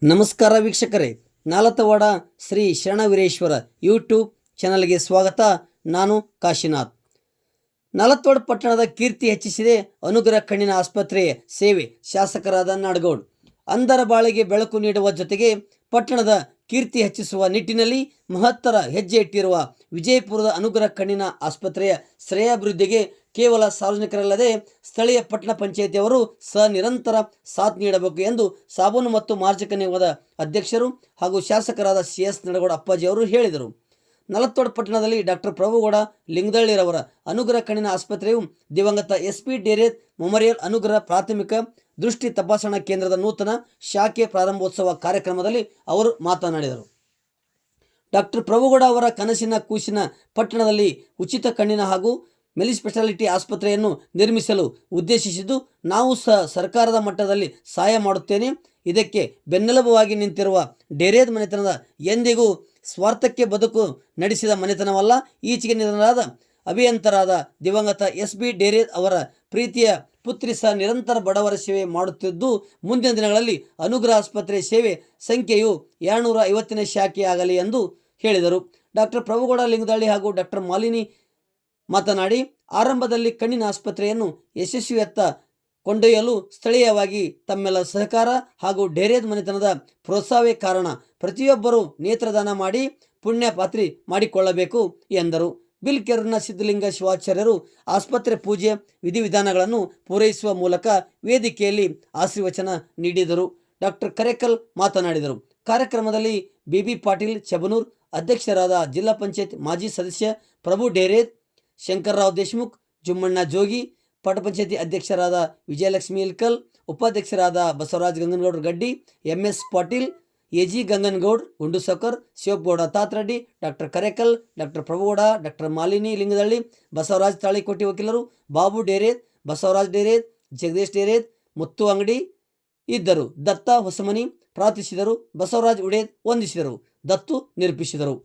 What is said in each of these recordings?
ನಮಸ್ಕಾರ ವೀಕ್ಷಕರೇ, ನಾಲತವಾಡ ಶ್ರೀ ಶರಣವೀರೇಶ್ವರ ಯೂಟ್ಯೂಬ್ ಚಾನಲ್ಗೆ ಸ್ವಾಗತ. ನಾನು ಕಾಶಿನಾಥ್. ನಾಲತವಾಡ ಪಟ್ಟಣದ ಕೀರ್ತಿ ಹೆಚ್ಚಿಸಿದೆ ಅನುಗ್ರಹ ಕಣ್ಣಿನ ಆಸ್ಪತ್ರೆಯ ಸೇವೆ. ಶಾಸಕರಾದ ನಾಡಗೌಡ್. ಅಂಧರ ಬಾಳಿಗೆ ಬೆಳಕು ನೀಡುವ ಜೊತೆಗೆ ಪಟ್ಟಣದ ಕೀರ್ತಿ ಹೆಚ್ಚಿಸುವ ನಿಟ್ಟಿನಲ್ಲಿ ಮಹತ್ತರ ಹೆಜ್ಜೆ ಇಟ್ಟಿರುವ ವಿಜಯಪುರದ ಅನುಗ್ರಹ ಕಣ್ಣಿನ ಆಸ್ಪತ್ರೆಯ ಶ್ರೇಯಾಭಿವೃದ್ಧಿಗೆ ಕೇವಲ ಸಾರ್ವಜನಿಕರಲ್ಲದೆ ಸ್ಥಳೀಯ ಪಟ್ಟಣ ಪಂಚಾಯಿತಿಯವರು ನಿರಂತರ ಸಾಥ್ ನೀಡಬೇಕು ಎಂದು ಸಾಬೂನು ಮತ್ತು ಮಾರ್ಜಕ ನಿಗಮದ ಅಧ್ಯಕ್ಷರು ಹಾಗೂ ಶಾಸಕರಾದ CS ನಡಗೌಡ ಅಪ್ಪಾಜಿ ಅವರು ಹೇಳಿದರು. ನಾಲತವಾಡ ಪಟ್ಟಣದಲ್ಲಿ ಡಾಕ್ಟರ್ ಪ್ರಭುಗೌಡ ಲಿಂಗದಳ್ಳಿರವರ ಅನುಗ್ರಹ ಕಣ್ಣಿನ ಆಸ್ಪತ್ರೆಯು ದಿವಂಗತ SP ಡೇರೇದ್ ಮೆಮೋರಿಯಲ್ ಅನುಗ್ರಹ ಪ್ರಾಥಮಿಕ ದೃಷ್ಟಿ ತಪಾಸಣಾ ಕೇಂದ್ರದ ನೂತನ ಶಾಖೆ ಪ್ರಾರಂಭೋತ್ಸವ ಕಾರ್ಯಕ್ರಮದಲ್ಲಿ ಅವರು ಮಾತನಾಡಿದರು. ಡಾಕ್ಟರ್ ಪ್ರಭುಗೌಡ ಅವರ ಕನಸಿನ ಕೂಸಿನ ಪಟ್ಟಣದಲ್ಲಿ ಉಚಿತ ಕಣ್ಣಿನ ಹಾಗೂ ಮೆಲಿಸ್ಪೆಷಾಲಿಟಿ ಆಸ್ಪತ್ರೆಯನ್ನು ನಿರ್ಮಿಸಲು ಉದ್ದೇಶಿಸಿದ್ದು, ನಾವು ಸರ್ಕಾರದ ಮಟ್ಟದಲ್ಲಿ ಸಹಾಯ ಮಾಡುತ್ತೇನೆ. ಇದಕ್ಕೆ ಬೆನ್ನೆಲುಬಾಗಿ ನಿಂತಿರುವ ಡೇರೇದ್ ಮನೆತನದ ಎಂದಿಗೂ ಸ್ವಾರ್ಥಕ್ಕೆ ಬದುಕು ನಡೆಸಿದ ಮನೆತನವಲ್ಲ. ಈಚೆಗೆ ನಿಧನರಾದ ಅಭಿಯಂತರಾದ ದಿವಂಗತ SB ಡೇರೇದ್ ಅವರ ಪ್ರೀತಿಯ ಪುತ್ರಿ ನಿರಂತರ ಬಡವರ ಸೇವೆ ಮಾಡುತ್ತಿದ್ದು, ಮುಂದಿನ ದಿನಗಳಲ್ಲಿ ಅನುಗ್ರಹ ಆಸ್ಪತ್ರೆ ಸೇವೆ ಸಂಖ್ಯೆಯು 250ನೇ ಶಾಖೆಯಾಗಲಿ ಎಂದು ಹೇಳಿದರು. ಡಾಕ್ಟರ್ ಪ್ರಭುಗೌಡ ಲಿಂಗದಳ್ಳಿ ಹಾಗೂ ಡಾಕ್ಟರ್ ಮಾಲಿನಿ ಮಾತನಾಡಿ, ಆರಂಭದಲ್ಲಿ ಕಣ್ಣಿನ ಆಸ್ಪತ್ರೆಯನ್ನು ಯಶಸ್ವಿಯತ್ತ ಕೊಂಡೊಯ್ಯಲು ಸ್ಥಳೀಯವಾಗಿ ತಮ್ಮೆಲ್ಲ ಸಹಕಾರ ಹಾಗೂ ಡೇರೇದ್ ಮನೆತನದ ಪ್ರೋತ್ಸಾಹವೇ ಕಾರಣ. ಪ್ರತಿಯೊಬ್ಬರೂ ನೇತ್ರದಾನ ಮಾಡಿ ಪುಣ್ಯ ಪಾತ್ರಿ ಮಾಡಿಕೊಳ್ಳಬೇಕು ಎಂದರು. ಬಿಲ್ಕೆರೂರಿನ ಸಿದ್ಧಲಿಂಗ ಶಿವಾಚಾರ್ಯರು ಆಸ್ಪತ್ರೆ ಪೂಜೆ ವಿಧಿವಿಧಾನಗಳನ್ನು ಪೂರೈಸುವ ಮೂಲಕ ವೇದಿಕೆಯಲ್ಲಿ ಆಶೀರ್ವಚನ ನೀಡಿದರು. ಡಾಕ್ಟರ್ ಕರೇಕಲ್ ಮಾತನಾಡಿದರು. ಕಾರ್ಯಕ್ರಮದಲ್ಲಿ BB ಪಾಟೀಲ್ ಚೆಬನೂರ್, ಅಧ್ಯಕ್ಷರಾದ ಜಿಲ್ಲಾ ಪಂಚಾಯತ್ ಮಾಜಿ ಸದಸ್ಯ ಪ್ರಭು ಡೇರೇದ್, ಶಂಕರರಾವ್ ದೇಶಮುಖ್, ಜುಮ್ಮಣ್ಣ ಜೋಗಿ, ಪಟ್ಟಣ ಪಂಚಾಯತಿ ಅಧ್ಯಕ್ಷರಾದ ವಿಜಯಲಕ್ಷ್ಮಿ ಇಲ್ಕಲ್, ಉಪಾಧ್ಯಕ್ಷರಾದ Basavaraj Ganganagouda Gaddi, MS Patil, AG Ganganagoud, Gundusakar, Shivagouda Tatreddy, doctor Karekal, doctor Prabhugouda, doctor Malini Lingadalli, Basavaraj Talikoti ವಕೀಲರು, ಬಾಬು ಡೇರೇದ್, ಬಸವರಾಜ್ ಡೇರೇದ್, ಜಗದೀಶ್ ಡೇರೇದ್, ಮುತ್ತು ಅಂಗಡಿ ಇದ್ದರು. ದತ್ತ ಹೊಸಮನಿ ಪ್ರಾರ್ಥಿಸಿದರು. ಬಸವರಾಜ್ ಉಡೇದ್ ವಂದಿಸಿದರು. ದತ್ತು ನಿರೂಪಿಸಿದರು.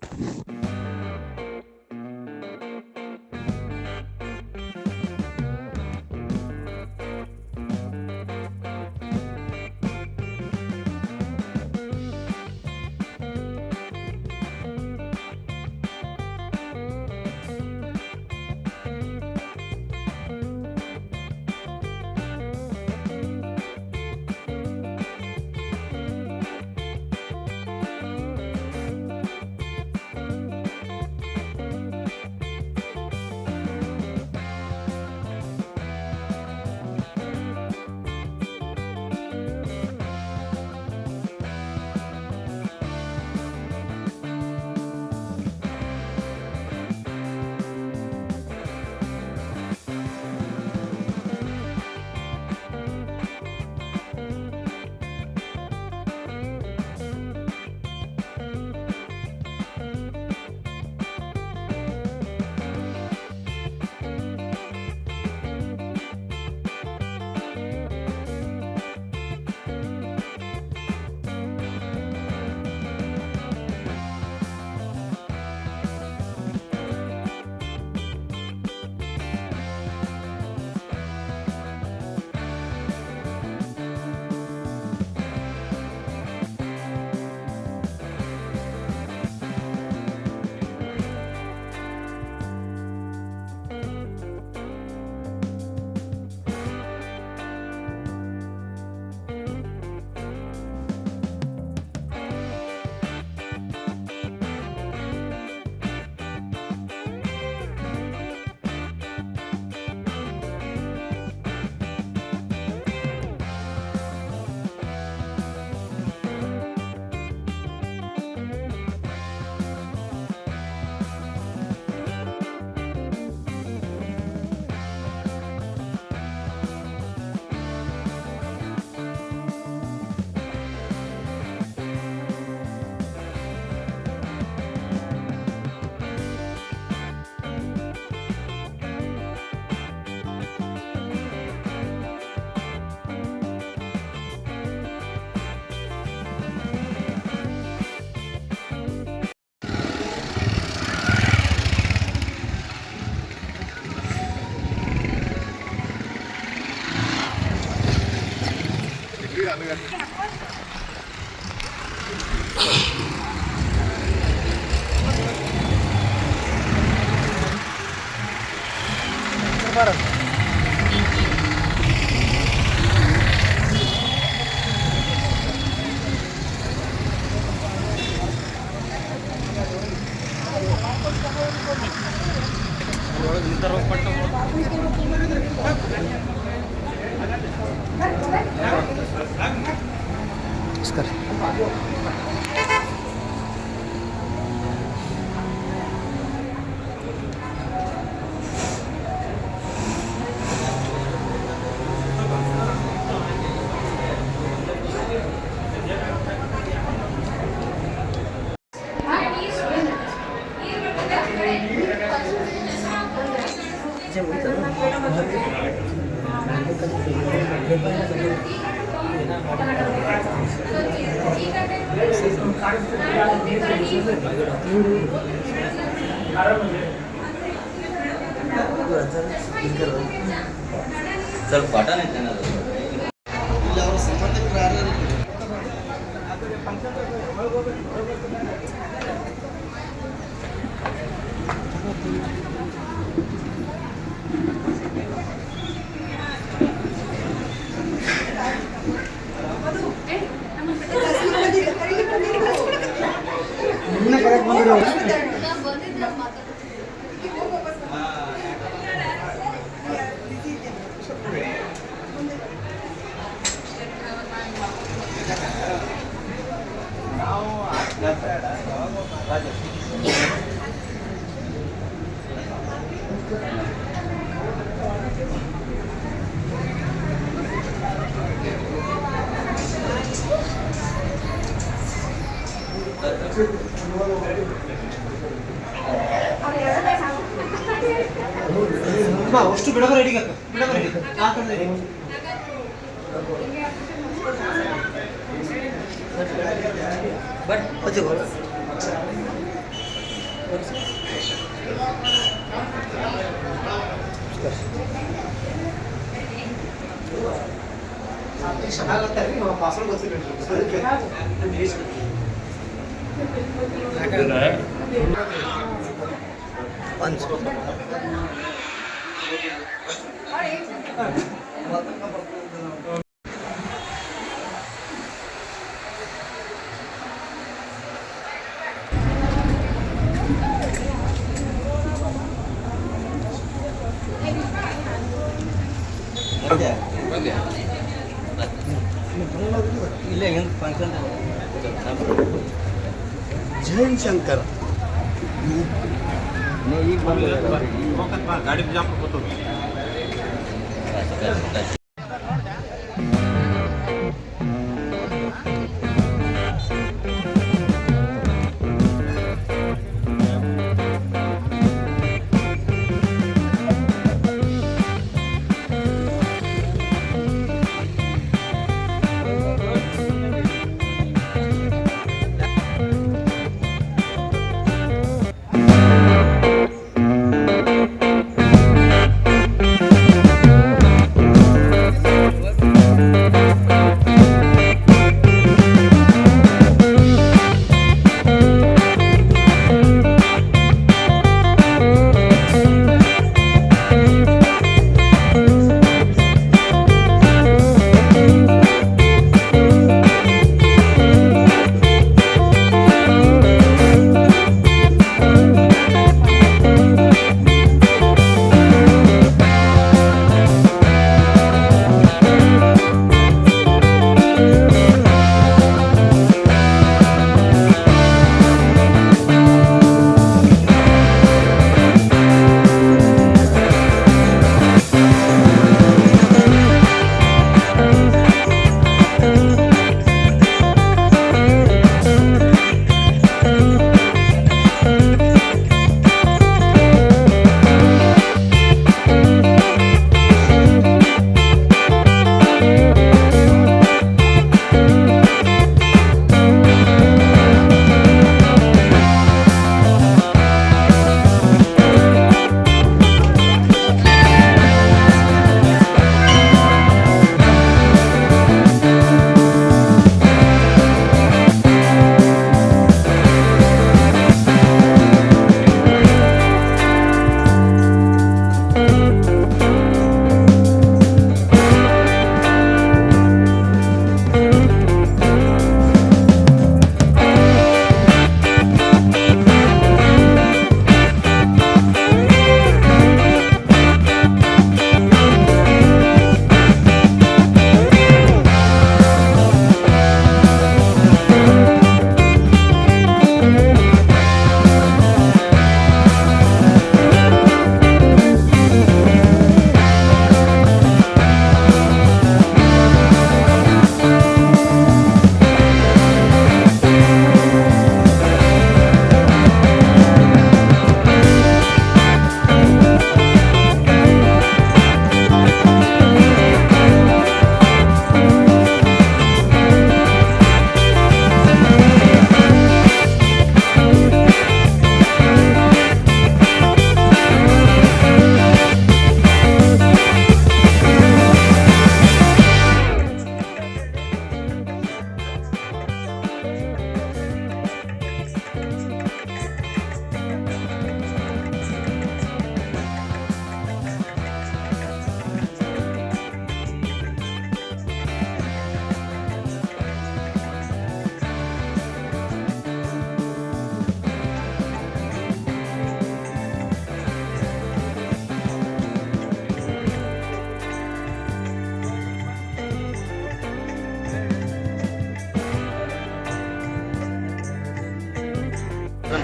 ನಮಸ್ಕಾರ. ಸ್ವಲ್ಪ ಬಟನ್ ಐತೆ ಅನ್ನೋದು ಇಲ್ಲ ಅವ್ರ ಸಂಬಂಧಿಕರು ಯಾರು ಅಷ್ಟು ಬಿಡಬ ರೆಡಿ ಬಿಡಬ ರೆಡಿ ಬಟ್ ಚೆನ್ನಾಗತ್ತಾರೆ ಪಾಸ್ವರ್ಡ್ ಗೊತ್ತಿಲ್ಲ ಇಲ್ಲ ಹೆಂಗೆ ಫಂಕ್ಷನ್ ಜೈನ್ ಶಂಕರ್ ಈಗ ಬಂದು ಗಾಡಿ ಬಿಜಾಪುರ ಕೂತು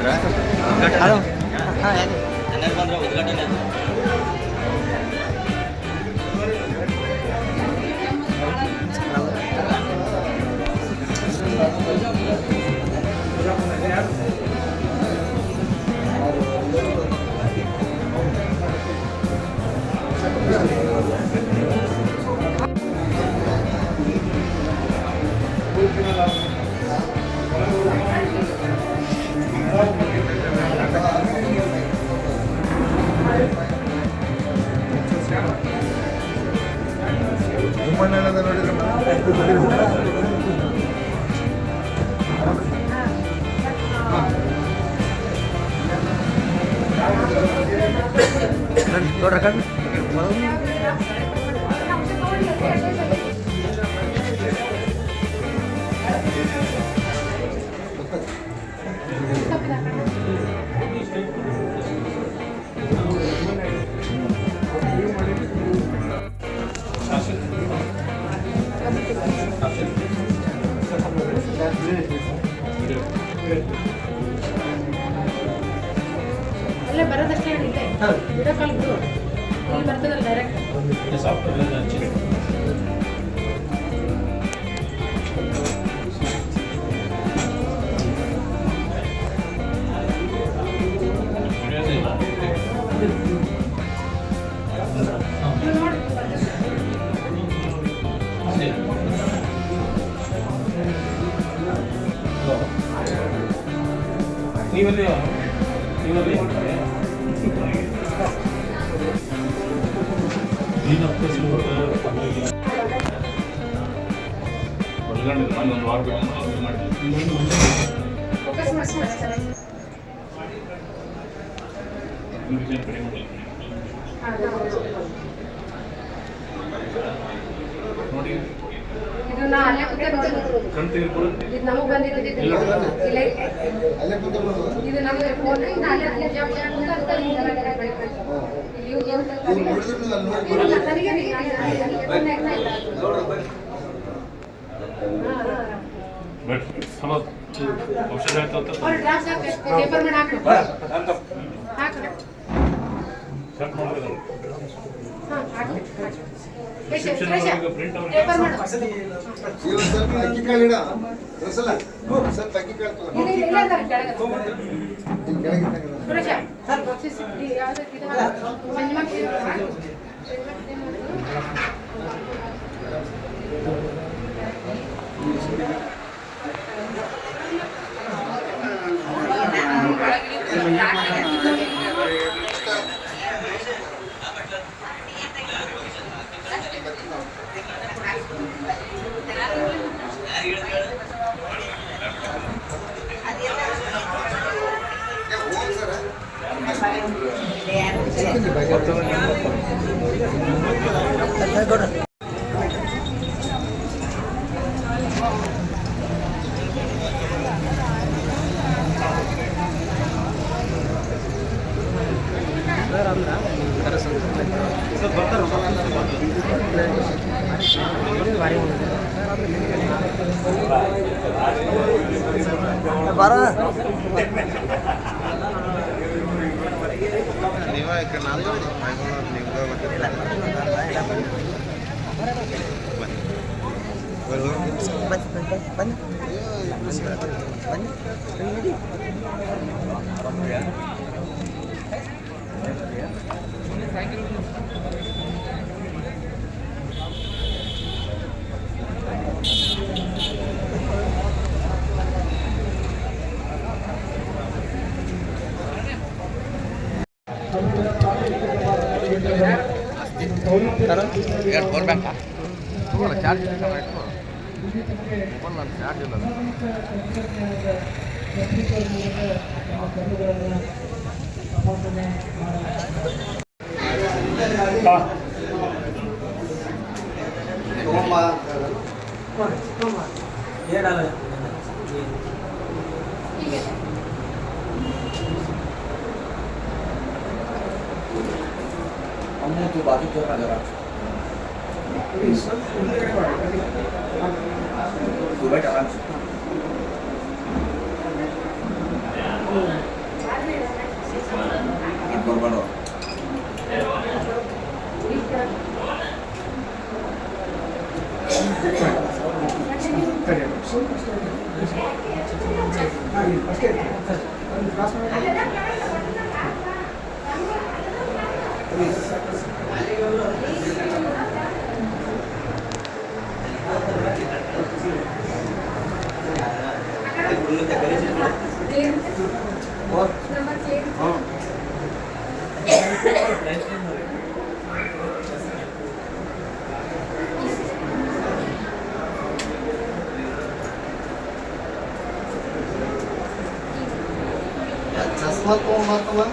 ಬಂದ್ರೆ ಉದ್ಘಾಟನೆ ಜನರು ಬಂದ್ರೆ ಉದ್ಘಾಟನೆ ಅಲ್ಲೇ ಬರೋದಷ್ಟೇ ಹೇಳಿದ್ದೆ ವಿಡಿಯೋ ಕಾಲ್ ಬಿಡು ಇಲ್ಲಿ ಬರ್ತದಲ್ಲ ಡೈರೆಕ್ಟ್ ನೀವಲ್ಲಿ ಫೋಕಸ್ ಮಾಡಿ ನೋಡಿ ಇದು ನಾ ಅಲ್ಲೇ ಕೂತೆ ನೋಡೋದು ಇದು ನಮಗೆ ಬಂದಿದ್ದು ಇಲ್ಲ ಇದು ನಮಗೆ ಫೋನ್ ಅಲ್ಲೇ ಬಟ್ ಚಲೋ ಔಷಧ ಆಯ್ತು ಪೇಪರ್ ಮೇಲೆ ಹಾಕು ಹಾಕು ಚೆಕ್ ಮಾಡಿದ್ರೆ ಪೇಪರ್ ಮಾಡು ಸ್ವಲ್ಪ ಅಕ್ಕಿ ಕಾಳು ಇಡ ರಸಲ ಸ್ವಲ್ಪ ಅಕ್ಕಿ ಕಾಳು ಇದು ಇಲ್ಲ ಅಂದ್ರೆ ಕೆಳಗೆ ಕೆಳಗೆ ಸುರೇಶ ಸರ್ ಬಕ್ಷಿಸ್ ಯಾವುದು ಇದು ಮಂಜುಮಕ್ಕಿ ಬಾರ ಪವರ್ ಬ್ಯಾಂಕ್ ಚಾರ್ಜ್ ಚಾರ್ಜ್ ಇಲ್ಲ हमने तो बाकी क्यों ना करा तो बैठ आराम से चष्मा कौन मारता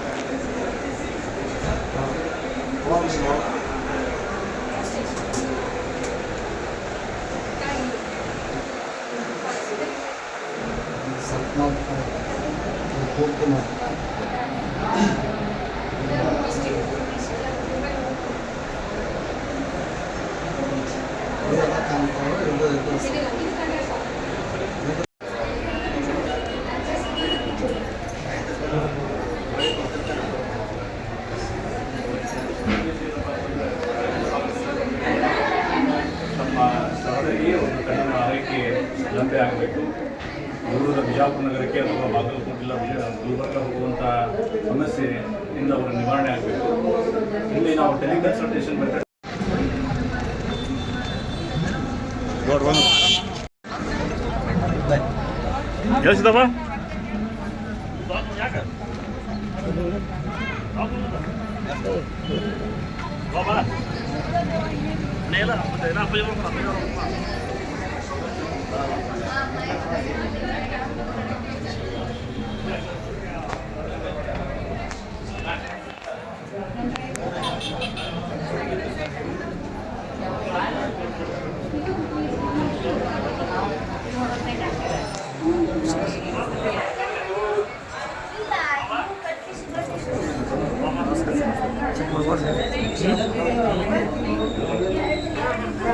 ನಮ್ಮ ಸ್ಥಳದಲ್ಲಿ ಒಂದು ಕಣ್ಣಿನ ಆರೈಕೆ ಲಭ್ಯ ಆಗಬೇಕು. ದೂರದ ಬಿಜಾಪುರ ನಗರಕ್ಕೆ ಅಥವಾ ಬಾಗಲಕೋಟೆ ಇಲ್ಲ ಗುಲ್ಬರ್ಗ ಹೋಗುವಂಥ ಸಮಸ್ಯೆಯಿಂದ ಅವರ ನಿವಾರಣೆ ಆಗಬೇಕು. ಇಲ್ಲಿ ನಾವು ಟೆಲಿಕನ್ಸಲ್ಟೇಷನ್ ಮೆಥಡ್ ಕೇಳಿಸಿದವ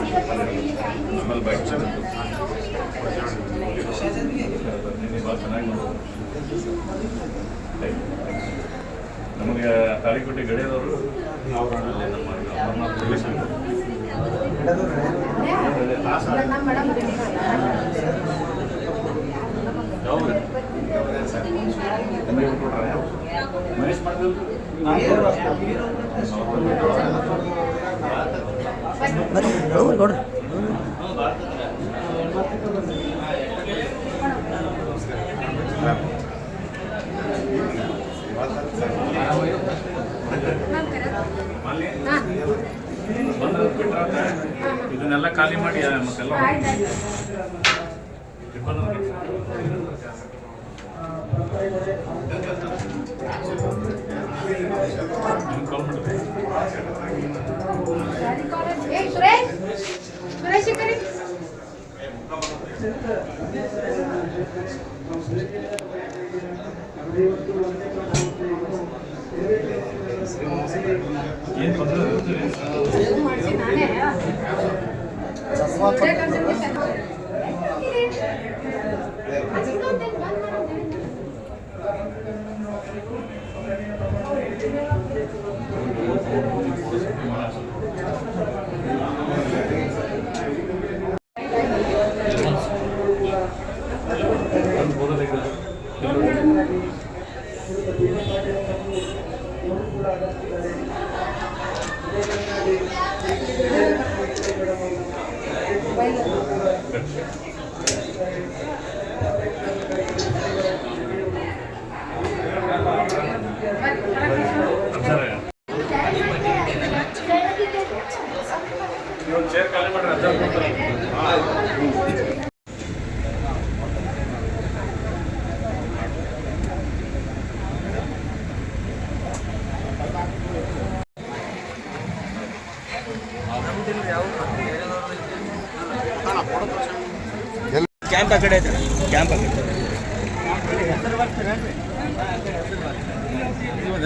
ಆಮೇಲೆ ಬೈಕ್ ಭಾಳ ಚೆನ್ನಾಗಿ ನಮಗೆ ತಾಳಿಕೋಟೆ ಗಡಿಯದವರು ಅವರಲ್ಲಿ ನಮ್ಮ ಅಮರನಾಥ್ ರಿಲೇಷನ್ ಯಾವ ಮಹೇಶ್ ಮಾಡಿದ್ರು ನೋಡ್ರಿ ಇದನ್ನೆಲ್ಲ ಖಾಲಿ ಮಾಡಿ ಮತ್ತೆಲ್ಲ ಸುರೇಶ್ ಸುರೇಶ್ ಕರಿ ಏನು ತೊಂದರೆ ಮಾಡಿಸಿ ನಾನೇ चश्मा ಚೇರ್ ಖಾಲಿ ಮಾಡ್ರಿ ಕ್ಯಾಂಪ್ ಆ ಕಡೆ ಐತೆ ಕ್ಯಾಂಪ್ ಆ ಕಡೆ ಅದೇ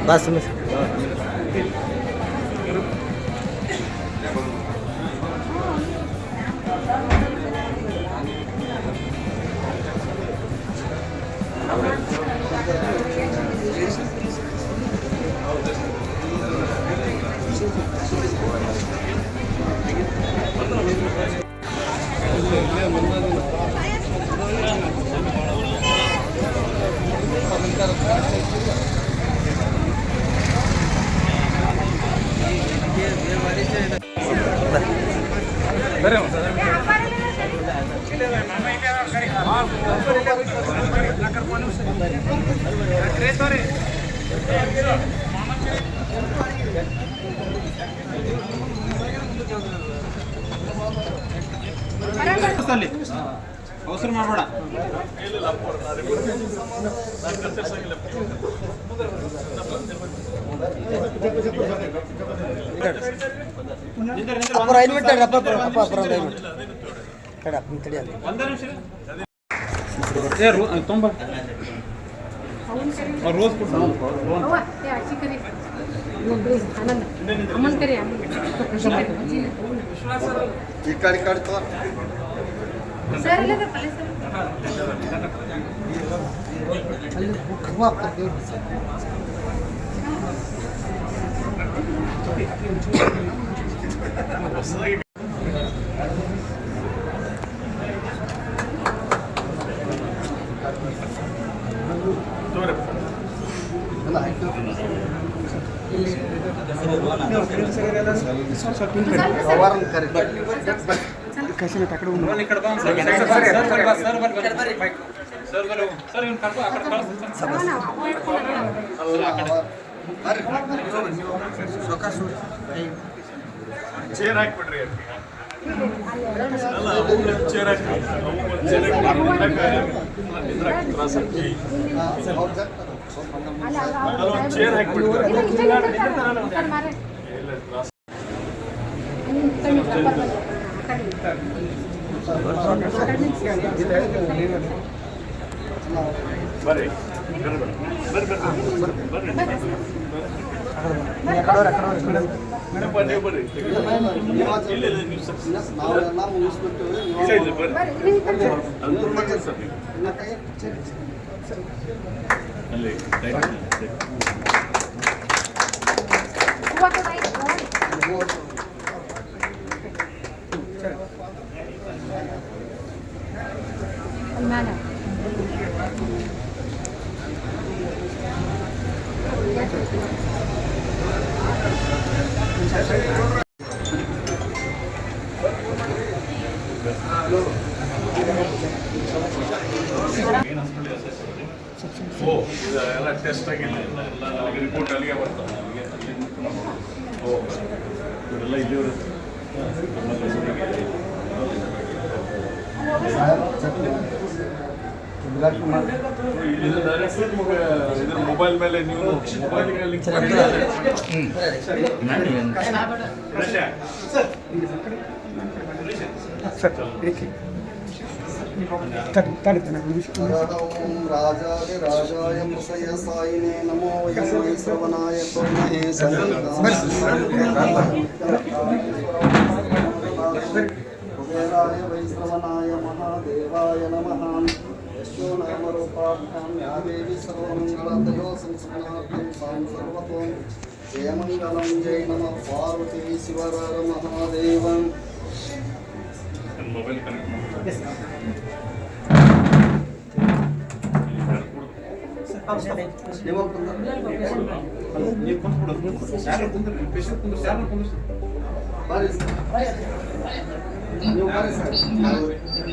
ಬಸ್ ಅವಸರ ಮಾಡಬೇಡ. ಅಪ್ಪರ 5 ಮಿನಿಟ್ ತಡಿ, ಅಪ್ಪರ 5 ಮಿನಿಟ್ ತಡಿ, ಅಪ್ಪ ತಡಿಯಲ್ಲ. ಒಂದೇ ನಿಮಿಷ ತುಂಬ ರೋಸ್ ಕೊಡ್ತು. ಅವ್ವ, ಏ ಅಜ್ಜಿ ಕರಿ. ಆನಂದ ಅಮ್ಮನ ಕರಿ, ಅಮ್ಮನ ಈ ಕಡೆ ತೋ ಸರ್ ಇಲ್ಲ ಪಲ್ಲೆ ಸರ್. ಅವರನ್ನು ಕರೆ ಚೇರ್ ಹಾಕ್ಬಿಡ್ರಿ ಚೇರ್ ಚೇರ್ ಬರ್ರಿ ಬರ್ರಿ ನಾವೆಲ್ಲ ಮುಗಿಸ್ಬಿಟ್ಟಿವಿ. ಅಲ್ಲಿ ಎಲ್ಲ ಟೆಸ್ಟ್ ಆಗಿಲ್ಲ, ಎಲ್ಲ ನನಗೆ ರಿಪೋರ್ಟ್ ಅಲ್ಲಿಗೆ ಬರ್ತಾವೆ, ನನಗೆ ಇವರೆಲ್ಲ ಇಲ್ಲಿವರು ಇದು ಡೈರೆಕ್ಟ್ ಇದ್ರ ಮೊಬೈಲ್ ಮೇಲೆ ನೀವು ಮೊಬೈಲ್ಗೆ ಲಿಂಕ್ ಓಂ ರಾಜಾಯ ಮುಸಯ ಸಾಯಿನೇ ನಮೋ ವೈ ಶ್ರವಣಾಯ ಸೋಮಹೇ ಕುಬೇರಾಯ ವೈ ಶ್ರವಣಾಯ ಮಹಾದೇವಾಯ ನಮಃ ಯಶೋ ನಾಮ ರೂಪಾಭ್ಯಾಂ ಯಾ ದೇವಿ ಸರ್ವಮಂಗಳದಯೋ ಸಂಸ್ಕೃತಾರ್ಥಂ ಸಾಂ ಸರ್ವತೋ ಜಯ ಮಂಗಲಂ ಜೈ ನಮಃ ಪಾರ್ವತಿ ಶಿವರಾರ ಮಹಾದೇವಂ. ಮೊಬೈಲ್ ಕನೆಕ್ಟ್ ಮಾಡಿ ನೀವು ಕುಂತ್ಬಿಡೋದು. ಯಾರು ಕುಂದ್ರೆ ಪೇಷಂಟ್ ಕುಂದ್ರೆ ಯಾರು ಕುಂದ್ರೆ ನೀವು ಬರ್ರಿ ಸರ್.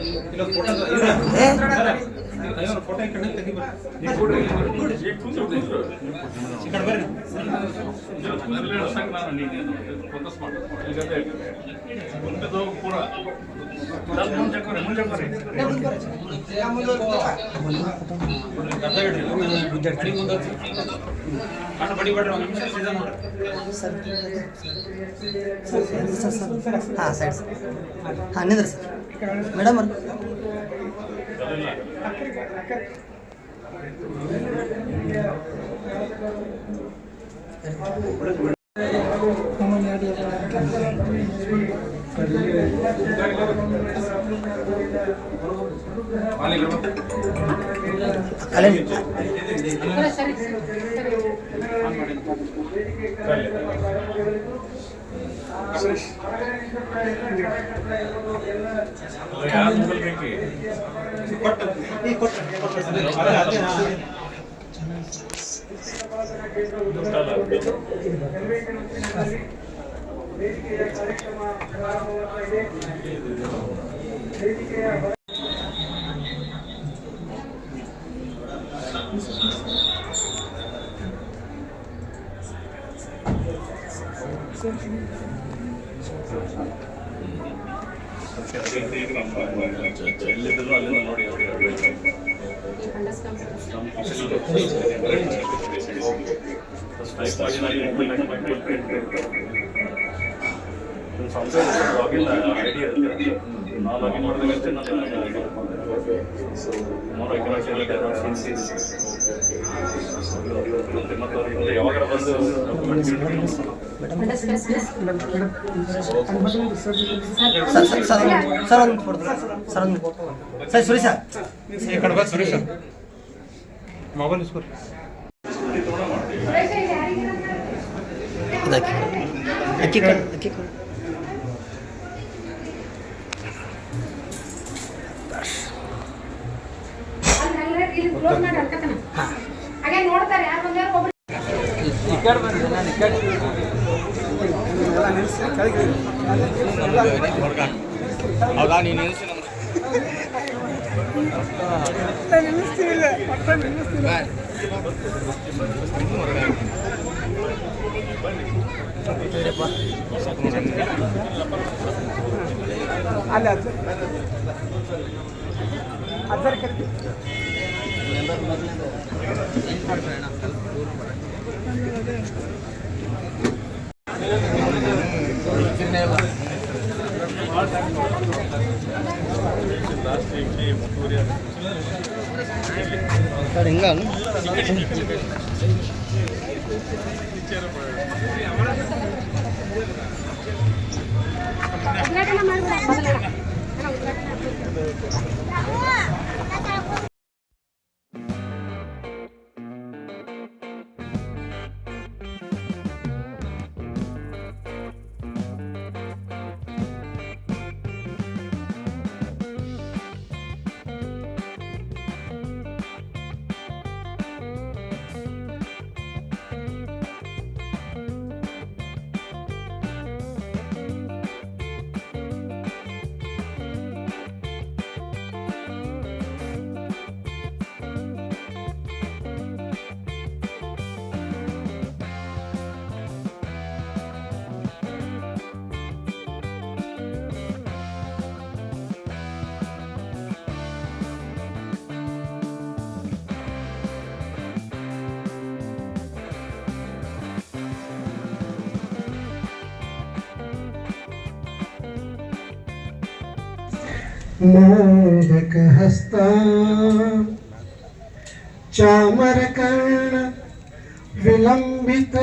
ಹಾಂ ಸೈಡ್ ಸರ್ ಹಾಂ ನಿಂದ್ರಿ ಸರ್ ಮೇಡಮ್ ಅವ್ರು ಅಲ್ಲೇ ಸರಿ ಎಲ್ಲಿದ್ದಲ್ಲೂ ಅಲ್ಲಿಂದ ನೋಡಿ ಲಾಗಿನ್ ಐಡಿಯಾ ಇರುತ್ತೆ ನಾವು ಲಾಗಿನ್ ಮಾಡಿದಾಗಷ್ಟೇ ಮತ್ತು ಯಾವಾಗ ಬಂದು ಸರ್ ಒಂದು ಫೋಟೋ ಸರ್ ಒಂದು ಸರ್ ಸುರೇಶ ಸುರೇಶ ಮೊಬೈಲ್ ಇಸ್ಕೊರಿ ಅಕ್ಕಿ ಅಕ್ಕಿ ಕ್ಲೋಸ್ ಮಾಡಿ ಅನ್ಕತನ ಹಾಗೆ ನೋಡ್ತಾರೆ ಯಾರು ಬಂದಾರ ಒಬ್ರು ಹೌದಾ ನೀನು ಉದ್ಘಾಟನೆ ಮಾಡ್ತಾರೆ ಮೊದಲೆಲ್ಲ मोदक हस्ता चामर कर्ण विलंबित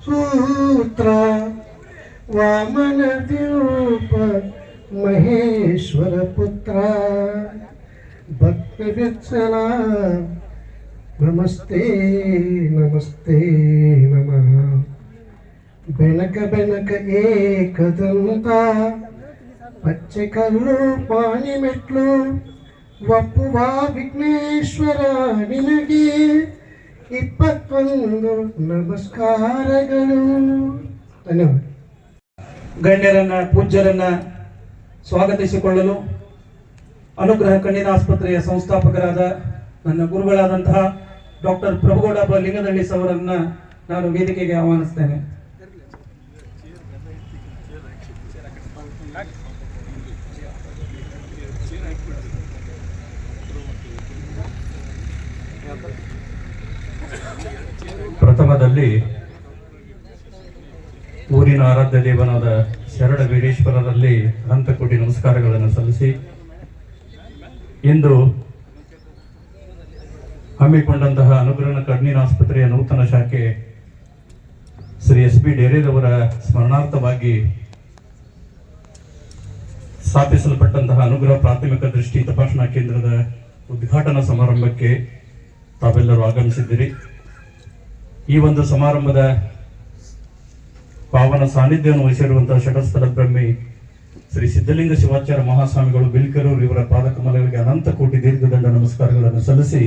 सूत्र वामन द्यूप महेश्वर पुत्र भक्त वत्सला नमस्ते नमस्ते नमः बेनक बेनक एकदंता पच्चे कल्लू पानी मेट्लू वपुव विघ्नेश्वर निनगे 21 ನಮಸ್ಕಾರಗಳು ಧನ್ಯವಾದ. ಗಣ್ಯರನ್ನ ಪೂಜ್ಯರನ್ನ ಸ್ವಾಗತಿಸಿಕೊಳ್ಳಲು ಅನುಗ್ರಹ ಕಣ್ಣಿನ ಆಸ್ಪತ್ರೆಯ ಸಂಸ್ಥಾಪಕರಾದ ನನ್ನ ಗುರುಗಳಾದಂತಹ ಡಾಕ್ಟರ್ ಪ್ರಭುಗೌಡ ಲಿಂಗದಳ್ಳಿ ಅವರನ್ನ ನಾನು ವೇದಿಕೆಗೆ ಆಹ್ವಾನಿಸ್ತೇನೆ. ಪ್ರಥಮದಲ್ಲಿ ಊರಿನ ಆರಾಧ್ಯ ದೇವನಾದ ಶರಣ ವೀರೇಶ್ವರರಲ್ಲಿ ಅನಂತ ಕೋಟಿ ನಮಸ್ಕಾರಗಳನ್ನು ಸಲ್ಲಿಸಿ ಇಂದು ಹಮ್ಮಿಕೊಂಡಂತಹ ಅನುಗ್ರಹ ಕಣ್ಣಿನ ಆಸ್ಪತ್ರೆಯ ನೂತನ ಶಾಖೆ ಶ್ರೀ ಎಸ್ ಬಿ ಡೇರೆದವರ ಸ್ಮರಣಾರ್ಥವಾಗಿ ಸ್ಥಾಪಿಸಲ್ಪಟ್ಟಂತಹ ಅನುಗ್ರಹ ಪ್ರಾಥಮಿಕ ದೃಷ್ಟಿ ತಪಾಸಣಾ ಕೇಂದ್ರದ ಉದ್ಘಾಟನಾ ಸಮಾರಂಭಕ್ಕೆ ತಾವೆಲ್ಲರೂ ಆಗಮಿಸಿದ್ದೀರಿ. ಈ ಒಂದು ಸಮಾರಂಭದ ಪಾವನ ಸಾನ್ನಿಧ್ಯವನ್ನು ವಹಿಸಿರುವಂತಹ ಷಟಸ್ಥಲ ಬ್ರಹ್ಮಿ ಶ್ರೀ ಸಿದ್ಧಲಿಂಗ ಶಿವಾಚಾರ್ಯ ಮಹಾಸ್ವಾಮಿಗಳು ಬಿಲ್ಕರೂರು ಇವರ ಪಾದಕಮಲಗಳಿಗೆ ಅನಂತ ಕೋಟಿ ದೀರ್ಘದಂಡ ನಮಸ್ಕಾರಗಳನ್ನು ಸಲ್ಲಿಸಿ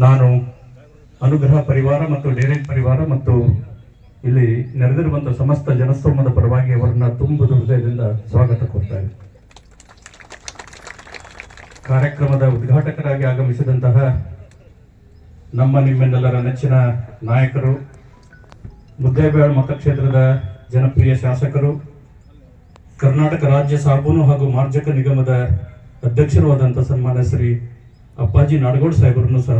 ನಾನು ಅನುಗ್ರಹ ಪರಿವಾರ ಮತ್ತು ಡೇರೆಡ್ ಪರಿವಾರ ಮತ್ತು ಇಲ್ಲಿ ನೆರೆದಿರುವಂತಹ ಸಮಸ್ತ ಜನಸ್ತೋಮದ ಪರವಾಗಿ ಅವರನ್ನ ತುಂಬುದು ಹೃದಯದಿಂದ ಸ್ವಾಗತ ಕೊಡ್ತಾರೆ. ಕಾರ್ಯಕ್ರಮದ ಉದ್ಘಾಟಕರಾಗಿ ಆಗಮಿಸಿದಂತಹ ನಮ್ಮ ನಿಮ್ಮೆಲ್ಲರ ನೆಚ್ಚಿನ ನಾಯಕರು, ಮುದ್ದೇಬೇಳ್ ಮತಕ್ಷೇತ್ರದ ಜನಪ್ರಿಯ ಶಾಸಕರು, ಕರ್ನಾಟಕ ರಾಜ್ಯ ಸಾಬೂನು ಹಾಗೂ ಮಾರ್ಜಕ ನಿಗಮದ ಅಧ್ಯಕ್ಷರು ಆದಂಥ ಸನ್ಮಾನ್ಯ ಶ್ರೀ ಅಪ್ಪಾಜಿ ನಾಡಗೌಡ ಸಾಹೇಬರನ್ನು ಸಹ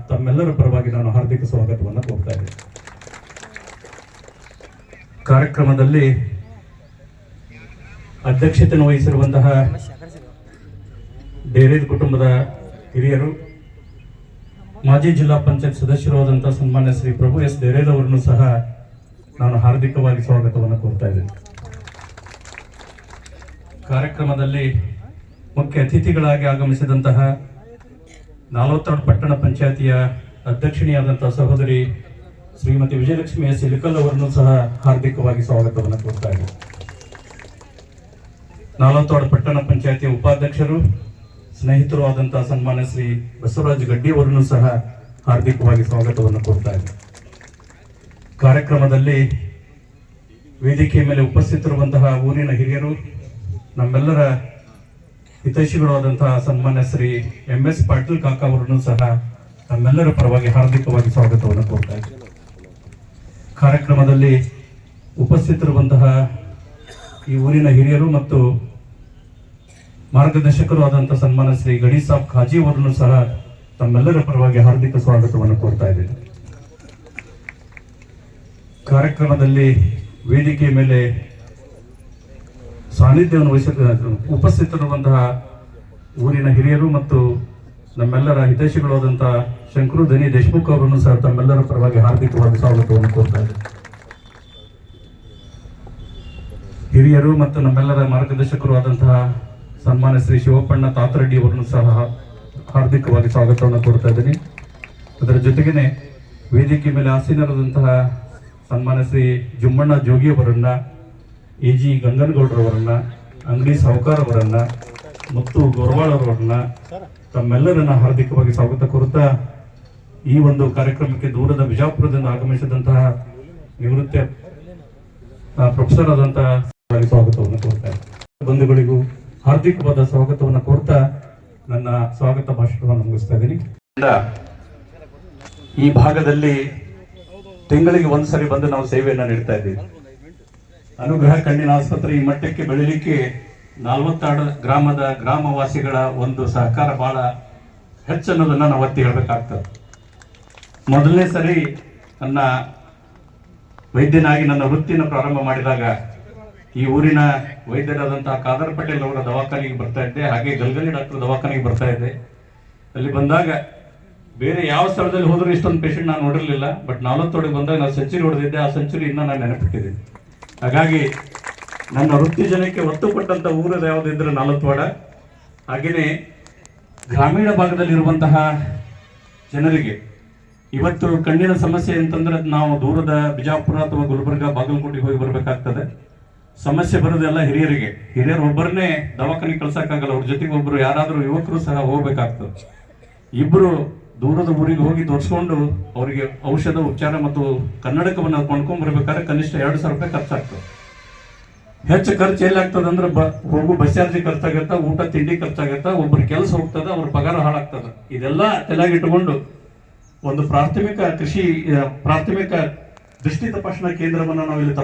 ತಮ್ಮೆಲ್ಲರ ಪರವಾಗಿ ನಾನು ಹಾರ್ದಿಕ ಸ್ವಾಗತವನ್ನು ಕೋರ್ತಾ ಇದ್ದೇನೆ. ಕಾರ್ಯಕ್ರಮದಲ್ಲಿ ಅಧ್ಯಕ್ಷತೆಯನ್ನು ವಹಿಸಿರುವಂತಹ ಡೇರೇದ್ ಕುಟುಂಬದ ಹಿರಿಯರು, ಮಾಜಿ ಜಿಲ್ಲಾ ಪಂಚಾಯತ್ ಸದಸ್ಯರಾದಂತಹ ಸನ್ಮಾನ್ಯ ಶ್ರೀ ಪ್ರಭು ಎಸ್ ಡೇರೇದ್ ಅವರನ್ನು ಸಹ ನಾನು ಹಾರ್ದಿಕವಾಗಿ ಸ್ವಾಗತವನ್ನು ಕೋರ್ತಾ ಇದ್ದೇನೆ. ಕಾರ್ಯಕ್ರಮದಲ್ಲಿ ಮುಖ್ಯ ಅತಿಥಿಗಳಾಗಿ ಆಗಮಿಸಿದಂತಹ 42 ಪಟ್ಟಣ ಪಂಚಾಯತಿಯ ಅಧ್ಯಕ್ಷಿಣಿಯಾದಂತಹ ಸಹೋದರಿ ಶ್ರೀಮತಿ ವಿಜಯಲಕ್ಷ್ಮಿ ಎಸ್ ಇಲಕಲ್ ಅವರನ್ನು ಸಹ ಹಾರ್ದಿಕವಾಗಿ ಸ್ವಾಗತವನ್ನು ಕೋರ್ತಾ ಇದ್ದೇನೆ. 42 ಪಟ್ಟಣ ಪಂಚಾಯತಿಯ ಉಪಾಧ್ಯಕ್ಷರು, ಸ್ನೇಹಿತರು ಆದಂತಹ ಸನ್ಮಾನ್ಯ ಶ್ರೀ ಬಸವರಾಜ್ ಗಡ್ಡಿ ಅವರನ್ನು ಸಹ ಹಾರ್ದಿಕವಾಗಿ ಸ್ವಾಗತವನ್ನು ಕೋರ್ತಾ ಇದ್ದೇನೆ. ಕಾರ್ಯಕ್ರಮದಲ್ಲಿ ವೇದಿಕೆಯ ಮೇಲೆ ಉಪಸ್ಥಿತರಿರುವಂತಹ ಊರಿನ ಹಿರಿಯರು, ನಮ್ಮೆಲ್ಲರ ಹಿತೈಷಿಗಳು ಆದಂತಹ ಸನ್ಮಾನ್ಯ ಶ್ರೀ MS ಪಾಟೀಲ್ ಕಾಕ ಅವರನ್ನು ಸಹ ನಮ್ಮೆಲ್ಲರ ಪರವಾಗಿ ಹಾರ್ದಿಕವಾಗಿ ಸ್ವಾಗತವನ್ನು ಕೋರ್ತಾ ಇದ್ದೇನೆ. ಕಾರ್ಯಕ್ರಮದಲ್ಲಿ ಉಪಸ್ಥಿತರಿರುವಂತಹ ಈ ಊರಿನ ಹಿರಿಯರು ಮತ್ತು ಮಾರ್ಗದರ್ಶಕರು ಆದಂತಹ ಸನ್ಮಾನ್ಯ ಶ್ರೀ ಗಡಿ ಸಾಬ್ ಖಾಜಿ ಅವರನ್ನು ಸಹ ತಮ್ಮೆಲ್ಲರ ಪರವಾಗಿ ಹಾರ್ದಿಕ ಸ್ವಾಗತವನ್ನು ಕೋರ್ತಾ ಇದ್ದೇನೆ. ಕಾರ್ಯಕ್ರಮದಲ್ಲಿ ವೇದಿಕೆಯ ಮೇಲೆ ಸಾನ್ನಿಧ್ಯವನ್ನು ಉಪಸ್ಥಿತರಿರುವಂತಹ ಊರಿನ ಹಿರಿಯರು ಮತ್ತು ನಮ್ಮೆಲ್ಲರ ಹಿತೈಷಿಗಳಾದಂತಹ ಶಂಕರು ಧನಿ ದೇಶಮುಖ್ ಅವರನ್ನು ಸಹ ತಮ್ಮೆಲ್ಲರ ಪರವಾಗಿ ಹಾರ್ದಿಕವಾಗಿ ಸ್ವಾಗತವನ್ನು ಕೋರ್ತಾ ಇದ್ದೇನೆ. ಹಿರಿಯರು ಮತ್ತು ನಮ್ಮೆಲ್ಲರ ಮಾರ್ಗದರ್ಶಕರು ಆದಂತಹ ಸನ್ಮಾನ್ಯ ಶ್ರೀ ಶಿವಪ್ಪಣ್ಣ ತಾತರೆಡ್ಡಿ ಅವರನ್ನು ಸಹ ಹಾರ್ದಿಕವಾಗಿ ಸ್ವಾಗತವನ್ನು ಕೋರ್ತಾ ಇದ್ದೀನಿ. ಅದರ ಜೊತೆಗೇನೆ ವೇದಿಕೆ ಮೇಲೆ ಆಸೀನರಾದಂತಹ ಸನ್ಮಾನ್ಯ ಶ್ರೀ ಜುಮ್ಮಣ್ಣ ಜೋಗಿ ಅವರನ್ನ, AG ಗಂಗನಗೌಡರವರನ್ನ, ಅಂಗಡಿ ಸಾಹುಕಾರ್ ಅವರನ್ನ, ಮುತ್ತು ಗೊರವಾಳ್ ಅವರನ್ನ ತಮ್ಮೆಲ್ಲರನ್ನ ಹಾರ್ದಿಕವಾಗಿ ಸ್ವಾಗತ ಕೋರುತ್ತಾ ಈ ಒಂದು ಕಾರ್ಯಕ್ರಮಕ್ಕೆ ದೂರದ ಬಿಜಾಪುರದಿಂದ ಆಗಮಿಸಿದಂತಹ ನಿವೃತ್ತ ಪ್ರೊಫೆಸರ್ ಆದಂತಹ ಸ್ವಾಗತವನ್ನು ಕೋರ್ತಾರೆ. ಬಂಧುಗಳಿಗೂ ಹಾರ್ದಿಕವಾದ ಸ್ವಾಗತವನ್ನು ಕೋರ್ತಾ ನನ್ನ ಸ್ವಾಗತ ಭಾಷಣವನ್ನು ಮುಗಿಸ್ತಾ ಇದ್ದೀನಿ. ಈ ಭಾಗದಲ್ಲಿ ತಿಂಗಳಿಗೆ ಒಂದ್ಸರಿ ಬಂದು ನಾವು ಸೇವೆಯನ್ನು ನೀಡ್ತಾ ಇದ್ದೀವಿ. ಅನುಗ್ರಹ ಕಣ್ಣಿನ ಆಸ್ಪತ್ರೆ ಈ ಮಟ್ಟಕ್ಕೆ ಬೆಳಿಲಿಕ್ಕೆ 42 ಗ್ರಾಮದ ಗ್ರಾಮವಾಸಿಗಳ ಒಂದು ಸಹಕಾರ ಬಹಳ ಹೆಚ್ಚನ್ನೋದನ್ನ ನಾವು ಒತ್ತಿ ಹೇಳ್ಬೇಕಾಗ್ತದೆ. ಮೊದಲನೇ ಸರಿ ನನ್ನ ವೈದ್ಯನಾಗಿ ನನ್ನ ವೃತ್ತಿಯನ್ನು ಪ್ರಾರಂಭ ಮಾಡಿದಾಗ ಈ ಊರಿನ ವೈದ್ಯರಾದಂತಹ ಖಾದರ್ ಪಟೇಲ್ ಅವರ ದವಾಖಾನೆಗೆ ಬರ್ತಾ ಇದ್ದೆ, ಹಾಗೆ ಗಲ್ಗಲಿ ಡಾಕ್ಟರ್ ದವಾಖಾನೆಗೆ ಬರ್ತಾ ಇದ್ದೆ. ಅಲ್ಲಿ ಬಂದಾಗ ಬೇರೆ ಯಾವ ಸ್ಥಳದಲ್ಲಿ ಹೋದ್ರೂ ಇಷ್ಟೊಂದು ಪೇಷಂಟ್ ನಾನು ನೋಡಿರಲಿಲ್ಲ. ಬಟ್ 40 ಬಂದಾಗ ನಾವು ಸೆಂಚುರಿ ಹೊಡೆದಿದ್ದೆ, ಆ ಸೆಂಚುರಿ ಇನ್ನೂ ನಾನು ನೆನಪಿಟ್ಟಿದ್ದೀನಿ. ಹಾಗಾಗಿ ನನ್ನ ವೃತ್ತಿ ಜನಕ್ಕೆ ಒತ್ತು ಕೊಟ್ಟಂತ ಊರದ ಯಾವುದಿದ್ರೆ 40. ಹಾಗೆಯೇ ಗ್ರಾಮೀಣ ಭಾಗದಲ್ಲಿರುವಂತಹ ಜನರಿಗೆ ಇವತ್ತು ಕಣ್ಣಿನ ಸಮಸ್ಯೆ ಅಂತಂದ್ರೆ ನಾವು ದೂರದ ಬಿಜಾಪುರ ಅಥವಾ ಗುಲ್ಬರ್ಗ ಬಾಗಲಕೋಟೆಗೆ ಹೋಗಿ ಬರ್ಬೇಕಾಗ್ತದೆ. ಸಮಸ್ಯೆ ಬರೋದೆಲ್ಲ ಹಿರಿಯರು ಒಬ್ಬರನ್ನೇ ದವಾಖಾನೆ ಕಳ್ಸಕ್ಕಾಗಲ್ಲ, ಅವ್ರ ಜೊತೆಗೆ ಒಬ್ರು ಯಾರಾದ್ರೂ ಯುವಕರು ಸಹ ಹೋಗ್ಬೇಕಾಗ್ತದೆ. ಇಬ್ರು ದೂರದ ಊರಿಗೆ ಹೋಗಿ ತೋರಿಸ್ಕೊಂಡು ಅವರಿಗೆ ಔಷಧ ಉಪಚಾರ ಮತ್ತು ಕನ್ನಡಕವನ್ನು ಕೊಂಡ್ಕೊಂಡ್ ಬರ್ಬೇಕಾದ್ರೆ ಕನಿಷ್ಠ 2,000 ರೂಪಾಯಿ ಖರ್ಚಾಗ್ತದೆ. ಹೆಚ್ಚು ಖರ್ಚು ಎಲ್ಲಿ ಆಗ್ತದೆ ಅಂದ್ರೆ ಹೋಗು ಬಸ್ ಚಾರ್ಜ್ ಖರ್ಚಾಗತ್ತ, ಊಟ ತಿಂಡಿ ಖರ್ಚಾಗತ್ತ, ಒಬ್ಬರ ಕೆಲಸ ಹೋಗ್ತದ, ಅವ್ರ ಪಗಾರ ಹಾಳಾಗ್ತದ. ಇದೆಲ್ಲ ತಲೆಯಾಗಿಟ್ಟುಕೊಂಡು ಒಂದು ಪ್ರಾಥಮಿಕ ದೃಷ್ಟಿ ತಪಾಸಣಾ ಕೇಂದ್ರವನ್ನು ನಾವು ಇಲ್ಲಿ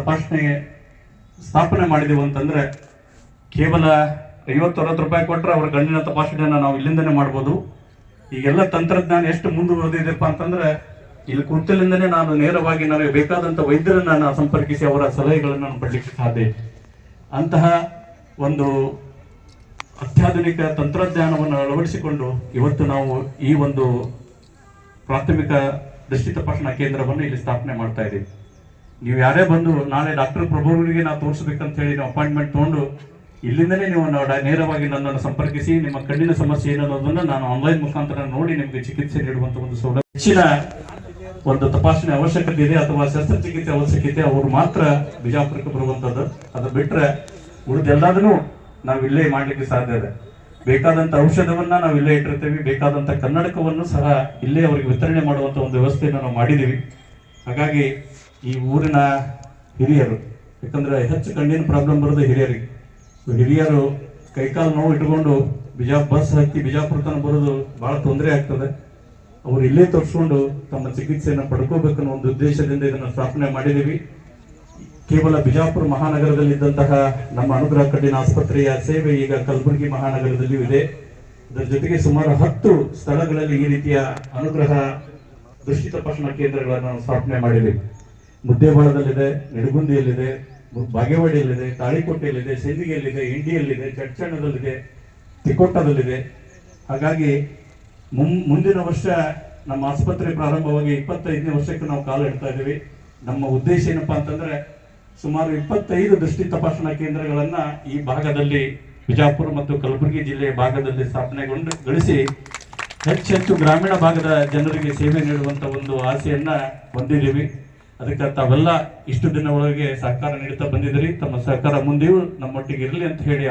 ಸ್ಥಾಪನೆ ಮಾಡಿದೆವು ಅಂತಂದ್ರೆ ಕೇವಲ 50-60 ರೂಪಾಯಿ ಕೊಟ್ಟರೆ ಅವ್ರ ಕಣ್ಣಿನ ತಪಾಸಣೆಯನ್ನು ನಾವು ಇಲ್ಲಿಂದನೇ ಮಾಡ್ಬೋದು. ಈಗೆಲ್ಲ ತಂತ್ರಜ್ಞಾನ ಎಷ್ಟು ಮುಂದುವರೆದಿದೆಪ್ಪ ಅಂತಂದ್ರೆ ಇಲ್ಲಿ ಕುಂತಲಿಂದನೇ ನಾನು ನೇರವಾಗಿ ನನಗೆ ಬೇಕಾದಂಥ ವೈದ್ಯರನ್ನ ನಾನು ಸಂಪರ್ಕಿಸಿ ಅವರ ಸಲಹೆಗಳನ್ನು ನಾನು ಪಡಲಿಕ್ಕೆ ಸಾಧ್ಯ. ಅಂತಹ ಒಂದು ಅತ್ಯಾಧುನಿಕ ತಂತ್ರಜ್ಞಾನವನ್ನು ಅಳವಡಿಸಿಕೊಂಡು ಇವತ್ತು ನಾವು ಈ ಒಂದು ಪ್ರಾಥಮಿಕ ದೃಷ್ಟಿ ತಪಾಸಣಾ ಕೇಂದ್ರವನ್ನು ಇಲ್ಲಿ ಸ್ಥಾಪನೆ ಮಾಡ್ತಾ ಇದ್ದೀವಿ. ನೀವು ಯಾರೇ ಬಂದು ನಾಳೆ ಡಾಕ್ಟರ್ ಪ್ರಭುವರಿಗೆ ನಾವು ತೋರಿಸ್ಬೇಕಂತ ಹೇಳಿ ನೀವು ಅಪಾಯಿಂಟ್ಮೆಂಟ್ ತೊಗೊಂಡು ಇಲ್ಲಿಂದಲೇ ನೀವು ನೇರವಾಗಿ ನನ್ನನ್ನು ಸಂಪರ್ಕಿಸಿ ನಿಮ್ಮ ಕಣ್ಣಿನ ಸಮಸ್ಯೆ ಏನನ್ನೋದನ್ನು ನಾನು ಆನ್ಲೈನ್ ಮುಖಾಂತರ ನೋಡಿ ನಿಮಗೆ ಚಿಕಿತ್ಸೆ ನೀಡುವಂತ ಒಂದು ಸೌಲಭ್ಯ. ಹೆಚ್ಚಿನ ಒಂದು ತಪಾಸಣೆ ಅವಶ್ಯಕತೆ ಇದೆ ಅಥವಾ ಶಸ್ತ್ರಚಿಕಿತ್ಸೆ ಅವಶ್ಯಕತೆ ಅವರು ಮಾತ್ರ ಬಿಜಾಪುರಕ್ಕೆ ಬರುವಂತದ್ದು. ಅದು ಬಿಟ್ಟರೆ ಉಳಿದೆಲ್ಲದನ್ನು ನಾವು ಇಲ್ಲೇ ಮಾಡಲಿಕ್ಕೆ ಸಾಧ್ಯ ಇದೆ. ಬೇಕಾದಂತ ಔಷಧವನ್ನ ನಾವು ಇಲ್ಲೇ ಇಟ್ಟಿರ್ತೀವಿ, ಬೇಕಾದಂತ ಕನ್ನಡಕವನ್ನು ಸಹ ಇಲ್ಲೇ ಅವರಿಗೆ ವಿತರಣೆ ಮಾಡುವಂತ ಒಂದು ವ್ಯವಸ್ಥೆಯನ್ನು ನಾವು ಮಾಡಿದ್ದೀವಿ. ಹಾಗಾಗಿ ಈ ಊರಿನ ಹಿರಿಯರು, ಯಾಕಂದ್ರೆ ಹೆಚ್ಚು ಕಣ್ಣಿನ ಪ್ರಾಬ್ಲಮ್ ಬರೋದು ಹಿರಿಯರಿಗೆ. ಹಿರಿಯರು ಕೈಕಾಲು ನೋವು ಇಟ್ಕೊಂಡು ಬಸ್ ಹತ್ತಿ ಬಿಜಾಪುರ ತನಕ ಬರೋದು ಬಹಳ ತೊಂದರೆ ಆಗ್ತದೆ. ಅವರು ಇಲ್ಲೇ ತೋರಿಸ್ಕೊಂಡು ತಮ್ಮ ಚಿಕಿತ್ಸೆಯನ್ನು ಪಡ್ಕೋಬೇಕನ್ನೋ ಒಂದು ಉದ್ದೇಶದಿಂದ ಇದನ್ನು ಸ್ಥಾಪನೆ ಮಾಡಿದ್ದೀವಿ. ಕೇವಲ ಬಿಜಾಪುರ ಮಹಾನಗರದಲ್ಲಿದ್ದಂತಹ ನಮ್ಮ ಅನುಗ್ರಹ ಕಣ್ಣಿನ ಆಸ್ಪತ್ರೆಯ ಸೇವೆ ಈಗ ಕಲಬುರಗಿ ಮಹಾನಗರದಲ್ಲಿಯೂ ಇದೆ. ಇದರ ಜೊತೆಗೆ ಸುಮಾರು 10 ಸ್ಥಳಗಳಲ್ಲಿ ಈ ರೀತಿಯ ಅನುಗ್ರಹ ದೃಷ್ಟಿ ತಪಾಸಣಾ ಕೇಂದ್ರಗಳನ್ನು ನಾವು ಸ್ಥಾಪನೆ ಮಾಡಿದ್ದೀವಿ. ಮುದ್ದೇಬಾಳದಲ್ಲಿದೆ, ನಿಡಗುಂದಿಯಲ್ಲಿದೆ, ಬಾಗೇವಾಡಿಯಲ್ಲಿದೆ, ತಾಳಿಕೋಟೆಯಲ್ಲಿದೆ, ಸಿಂದಗಿಯಲ್ಲಿದೆ, ಇಂಡಿಯಲ್ಲಿದೆ, ಚಡ್ಚಣ್ಣದಲ್ಲಿದೆ, ತಿಕೋಟದಲ್ಲಿದೆ. ಹಾಗಾಗಿ ಮುಂದಿನ ವರ್ಷ ನಮ್ಮ ಆಸ್ಪತ್ರೆ ಪ್ರಾರಂಭವಾಗಿ 25ನೇ ವರ್ಷಕ್ಕೆ ನಾವು ಕಾಲು ಇಡ್ತಾ ಇದ್ದೀವಿ. ನಮ್ಮ ಉದ್ದೇಶ ಏನಪ್ಪಾ ಅಂತಂದ್ರೆ ಸುಮಾರು 25 ದೃಷ್ಟಿ ತಪಾಸಣಾ ಕೇಂದ್ರಗಳನ್ನ ಈ ಭಾಗದಲ್ಲಿ ಬಿಜಾಪುರ ಮತ್ತು ಕಲಬುರಗಿ ಜಿಲ್ಲೆಯ ಭಾಗದಲ್ಲಿ ಗಳಿಸಿ ಹೆಚ್ಚೆಚ್ಚು ಗ್ರಾಮೀಣ ಭಾಗದ ಜನರಿಗೆ ಸೇವೆ ನೀಡುವಂತ ಒಂದು ಆಸೆಯನ್ನ ಹೊಂದಿದ್ದೀವಿ. ಅದಕ್ಕೆ ತಾವೆಲ್ಲ ಇಷ್ಟು ದಿನ ಒಳಗೆ ಸಹಕಾರ ನೀಡುತ್ತಾ ಬಂದಿದ್ದೀರಿ. ತಮ್ಮ ಸಹಕಾರ ಮುಂದೆಯೂ ನಮ್ಮೊಟ್ಟಿಗೆ ಇರಲಿ ಅಂತ ಹೇಳಿ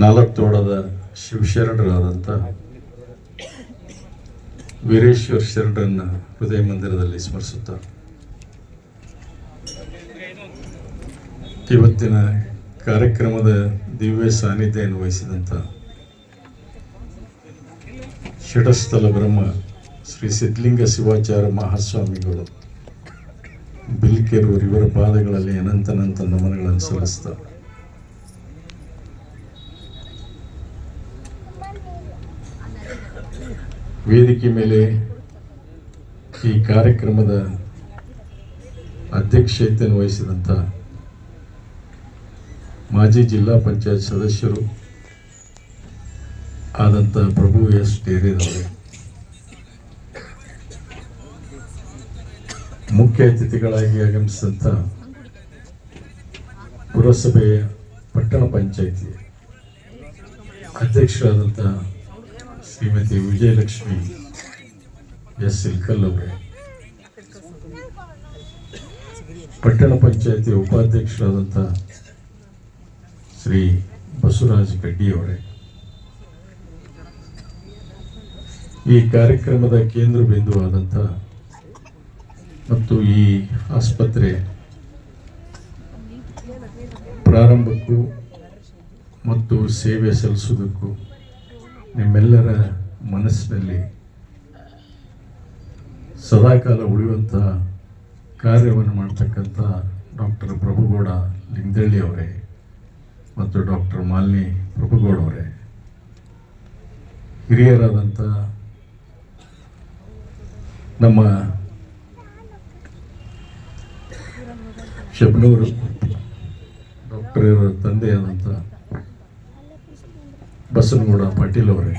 ನಾಲತ್ತೋಡದ ಶಿವಶರಣರಾದಂಥ ವೀರೇಶ್ವರ ಶರಣರನ್ನು ಹೃದಯ ಮಂದಿರದಲ್ಲಿ ಸ್ಮರಿಸುತ್ತಾ ಇವತ್ತಿನ ಕಾರ್ಯಕ್ರಮದ ದಿವ್ಯ ಸಾನ್ನಿಧ್ಯವನ್ನು ವಹಿಸಿದಂಥ ಷಟಸ್ಥಲ ಬ್ರಹ್ಮ ಶ್ರೀ ಸಿದ್ಧಲಿಂಗ ಶಿವಾಚಾರ್ಯ ಮಹಾಸ್ವಾಮಿಗಳು ಬಿಲ್ಕೆರೂರು ಇವರ ಪಾದಗಳಲ್ಲಿ ಅನಂತನಂತ ನಮನಗಳನ್ನು ಸಲ್ಲಿಸ್ತಾ ವೇದಿಕೆ ಮೇಲೆ ಈ ಕಾರ್ಯಕ್ರಮದ ಅಧ್ಯಕ್ಷತೆಯನ್ನು ವಹಿಸಿದಂಥ ಮಾಜಿ ಜಿಲ್ಲಾ ಪಂಚಾಯತ್ ಸದಸ್ಯರು ಆದಂಥ ಪ್ರಭು ಎಸ್ ಡೇರೆದವರು, ಮುಖ್ಯ ಅತಿಥಿಗಳಾಗಿ ಆಗಮಿಸಿದಂಥ ಪುರಸಭೆಯ ಪಟ್ಟಣ ಪಂಚಾಯಿತಿ ಅಧ್ಯಕ್ಷರಾದಂಥ ಶ್ರೀಮತಿ ವಿಜಯಲಕ್ಷ್ಮಿ ಎಸ್ ಇಲ್ಕಲ್ ಅವರೇ, ಪಟ್ಟಣ ಪಂಚಾಯಿತಿ ಉಪಾಧ್ಯಕ್ಷರಾದಂಥ ಶ್ರೀ ಬಸವರಾಜ ಕಡ್ಡಿ ಅವರೇ, ಈ ಕಾರ್ಯಕ್ರಮದ ಕೇಂದ್ರ ಬಿಂದುವಾದಂಥ ಮತ್ತು ಈ ಆಸ್ಪತ್ರೆ ಪ್ರಾರಂಭಕ್ಕೂ ಮತ್ತು ಸೇವೆ ಸಲ್ಲಿಸುವುದಕ್ಕೂ ನಿಮ್ಮೆಲ್ಲರ ಮನಸ್ಸಿನಲ್ಲಿ ಸದಾಕಾಲ ಉಳಿಯುವಂಥ ಕಾರ್ಯವನ್ನು ಮಾಡ್ತಕ್ಕಂಥ ಡಾಕ್ಟರ್ ಪ್ರಭುಗೌಡ ಲಿಂಗದಳ್ಳಿ ಅವರೇ ಮತ್ತು ಡಾಕ್ಟರ್ ಮಾಲಿನಿ ಪ್ರಭುಗೌಡ ಅವರೇ, ಹಿರಿಯರಾದಂಥ ನಮ್ಮ ಶಬ್ನೂರು ಡಾಕ್ಟರ್ ತಂದೆಯಾದಂಥ ಬಸನಗೌಡ ಪಾಟೀಲ್ ಅವರೇ,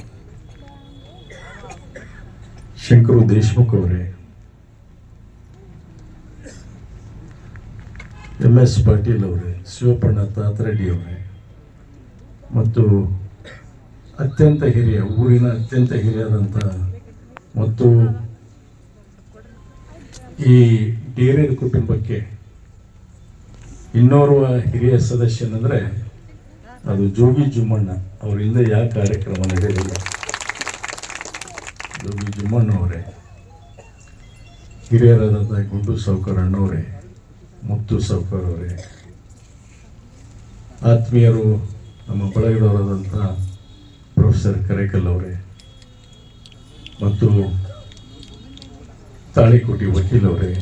ಶಂಕರು ದೇಶಮುಖ್ ಅವರೇ, MS ಪಾಟೀಲ್ ಅವರೇ, ಶಿವಪ್ಪಣ್ಣ ತಾತರೆಡ್ಡಿ ಅವರೇ ಮತ್ತು ಅತ್ಯಂತ ಹಿರಿಯ ಊರಿನ ಅತ್ಯಂತ ಹಿರಿಯಾದಂಥ ಮತ್ತು ಈ ಡೇರೆದ ಕುಟುಂಬಕ್ಕೆ ಇನ್ನೋರ್ವ ಹಿರಿಯ ಸದಸ್ಯನಂದರೆ ಅದು ಜೋಗಿ ಜುಮ್ಮಣ್ಣ. ಅವರಿಂದ ಯಾವ ಕಾರ್ಯಕ್ರಮ ನಡೆಯಲಿಲ್ಲ. ಜೋಗಿ ಜುಮ್ಮಣ್ಣ ಅವರೇ, ಹಿರಿಯರಾದಂಥ ಗುಂಡು ಸಾವ್ಕಾರ್ ಅಣ್ಣವರೇ, ಮುತ್ತು ಸಾವ್ಕಾರ್ ಅವರೇ, ಆತ್ಮೀಯರು ನಮ್ಮ ಬಳಗದವರಾದಂಥ ಪ್ರೊಫೆಸರ್ ಕರೇಕಲ್ ಅವರೇ ಮತ್ತು ತಾಳಿಕೋಟಿ ವಕೀಲ್ ಅವರೇ,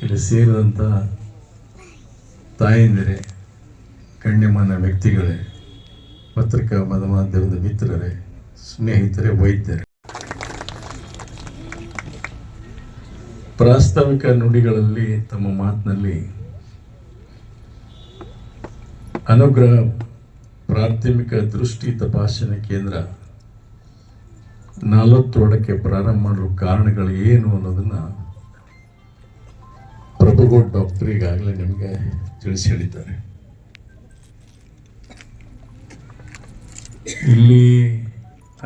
ಇಲ್ಲಿ ಸೇರಿದಂಥ ತಾಯಂದಿರೇ, ಗಣ್ಯಮಾನ್ಯ ವ್ಯಕ್ತಿಗಳೇ, ಪತ್ರಿಕಾ ಮಾಧ್ಯಮದ ಮಿತ್ರರೇ, ಸ್ನೇಹಿತರೇ, ವೈದ್ಯರೇ, ಪ್ರಾಸ್ತಾವಿಕ ನುಡಿಗಳಲ್ಲಿ ತಮ್ಮ ಮಾತಿನಲ್ಲಿ ಅನುಗ್ರಹ ಪ್ರಾಥಮಿಕ ದೃಷ್ಟಿ ತಪಾಸಣೆ ಕೇಂದ್ರ 40 ಪ್ರಾರಂಭ ಮಾಡಲು ಕಾರಣಗಳು ಏನು ಅನ್ನೋದನ್ನು ಪ್ರಭುಗೌಡ ಡಾಕ್ಟರ್ ಈಗಾಗಲೇ ನಿಮಗೆ ತಿಳಿಸಿ ಹೇಳಿದ್ದಾರೆ. ಇಲ್ಲಿ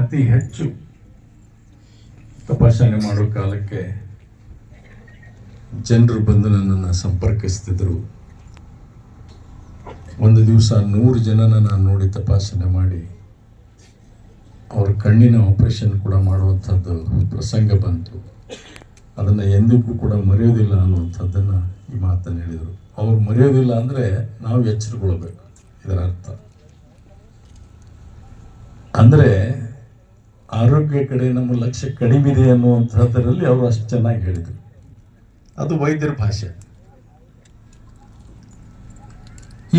ಅತಿ ಹೆಚ್ಚು ತಪಾಸಣೆ ಮಾಡೋ ಕಾಲಕ್ಕೆ ಜನರು ಬಂದು ನನ್ನನ್ನು ಸಂಪರ್ಕಿಸ್ತಿದ್ರು. ಒಂದು ದಿವಸ 100 ಜನನ ನಾನು ನೋಡಿ ತಪಾಸಣೆ ಮಾಡಿ ಅವ್ರ ಕಣ್ಣಿನ ಆಪರೇಷನ್ ಕೂಡ ಮಾಡುವಂಥದ್ದು ಪ್ರಸಂಗ ಬಂತು. ಅದನ್ನು ಎಂದಿಗೂ ಕೂಡ ಮರೆಯೋದಿಲ್ಲ ಅನ್ನುವಂಥದ್ದನ್ನು ಈ ಮಾತನ್ನು ಹೇಳಿದರು. ಅವ್ರು ಮರೆಯೋದಿಲ್ಲ ಅಂದರೆ ನಾವು ಎಚ್ಚರಗೊಳ್ಬೇಕು, ಇದರ ಅರ್ಥ. ಅಂದರೆ ಆರೋಗ್ಯ ಕಡೆ ನಮ್ಮ ಲಕ್ಷ್ಯ ಕಡಿಮೆ ಇದೆ ಅನ್ನುವಂಥದ್ದರಲ್ಲಿ ಅವರು ಅಷ್ಟು ಚೆನ್ನಾಗಿ ಹೇಳಿದರು. ಅದು ವೈದ್ಯರ ಭಾಷೆ.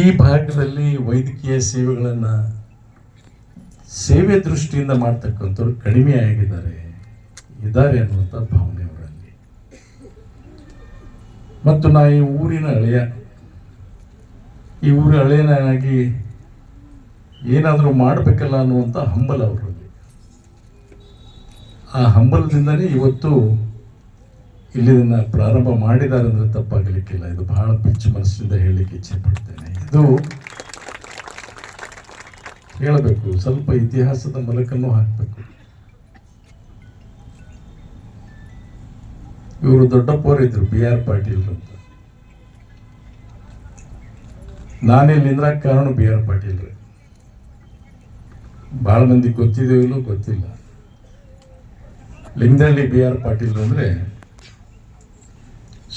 ಈ ಭಾಗದಲ್ಲಿ ವೈದ್ಯಕೀಯ ಸೇವೆಗಳನ್ನು ಸೇವೆ ದೃಷ್ಟಿಯಿಂದ ಮಾಡ್ತಕ್ಕಂಥವ್ರು ಕಡಿಮೆ ಇದ್ದಾರೆ ಅನ್ನುವಂಥ ಭಾವನೆ ಅವರಲ್ಲಿ. ಮತ್ತು ನಾ ಈ ಊರಿನ ಹಳೆಯನಾಗಿ ಏನಾದರೂ ಮಾಡಬೇಕಲ್ಲ ಅನ್ನುವಂಥ ಹಂಬಲ ಅವರಲ್ಲಿ. ಆ ಹಂಬಲದಿಂದಲೇ ಇವತ್ತು ಇಲ್ಲಿದನ್ನು ಪ್ರಾರಂಭ ಮಾಡಿದ್ದಾರೆ ಅಂದರೆ ತಪ್ಪಾಗಲಿಕ್ಕಿಲ್ಲ. ಇದು ಬಹಳ ಪಿಚ್ಚು ಮನಸ್ಸಿಂದ ಹೇಳಲಿಕ್ಕೆ ಇಚ್ಛೆ ಪಡ್ತೇನೆ. ಇದು ಹೇಳಬೇಕು, ಸ್ವಲ್ಪ ಇತಿಹಾಸದ ಮಲಕನ್ನು ಹಾಕಬೇಕು. ಇವರು ದೊಡ್ಡಪ್ಪವರಿದ್ರು, BR ಪಾಟೀಲ್ ಅಂತ. ನಾನೇ ನಿಂದ್ರಾಕ ಕಾರಣ BR ಪಾಟೀಲ್. ಭಾಳ ಮಂದಿ ಗೊತ್ತಿದೆಯೋ ಇಲ್ಲೋ ಗೊತ್ತಿಲ್ಲ. ಲಿಂಗದಹಳ್ಳಿ ಬಿ ಆರ್ ಪಾಟೀಲ್ ಅಂದರೆ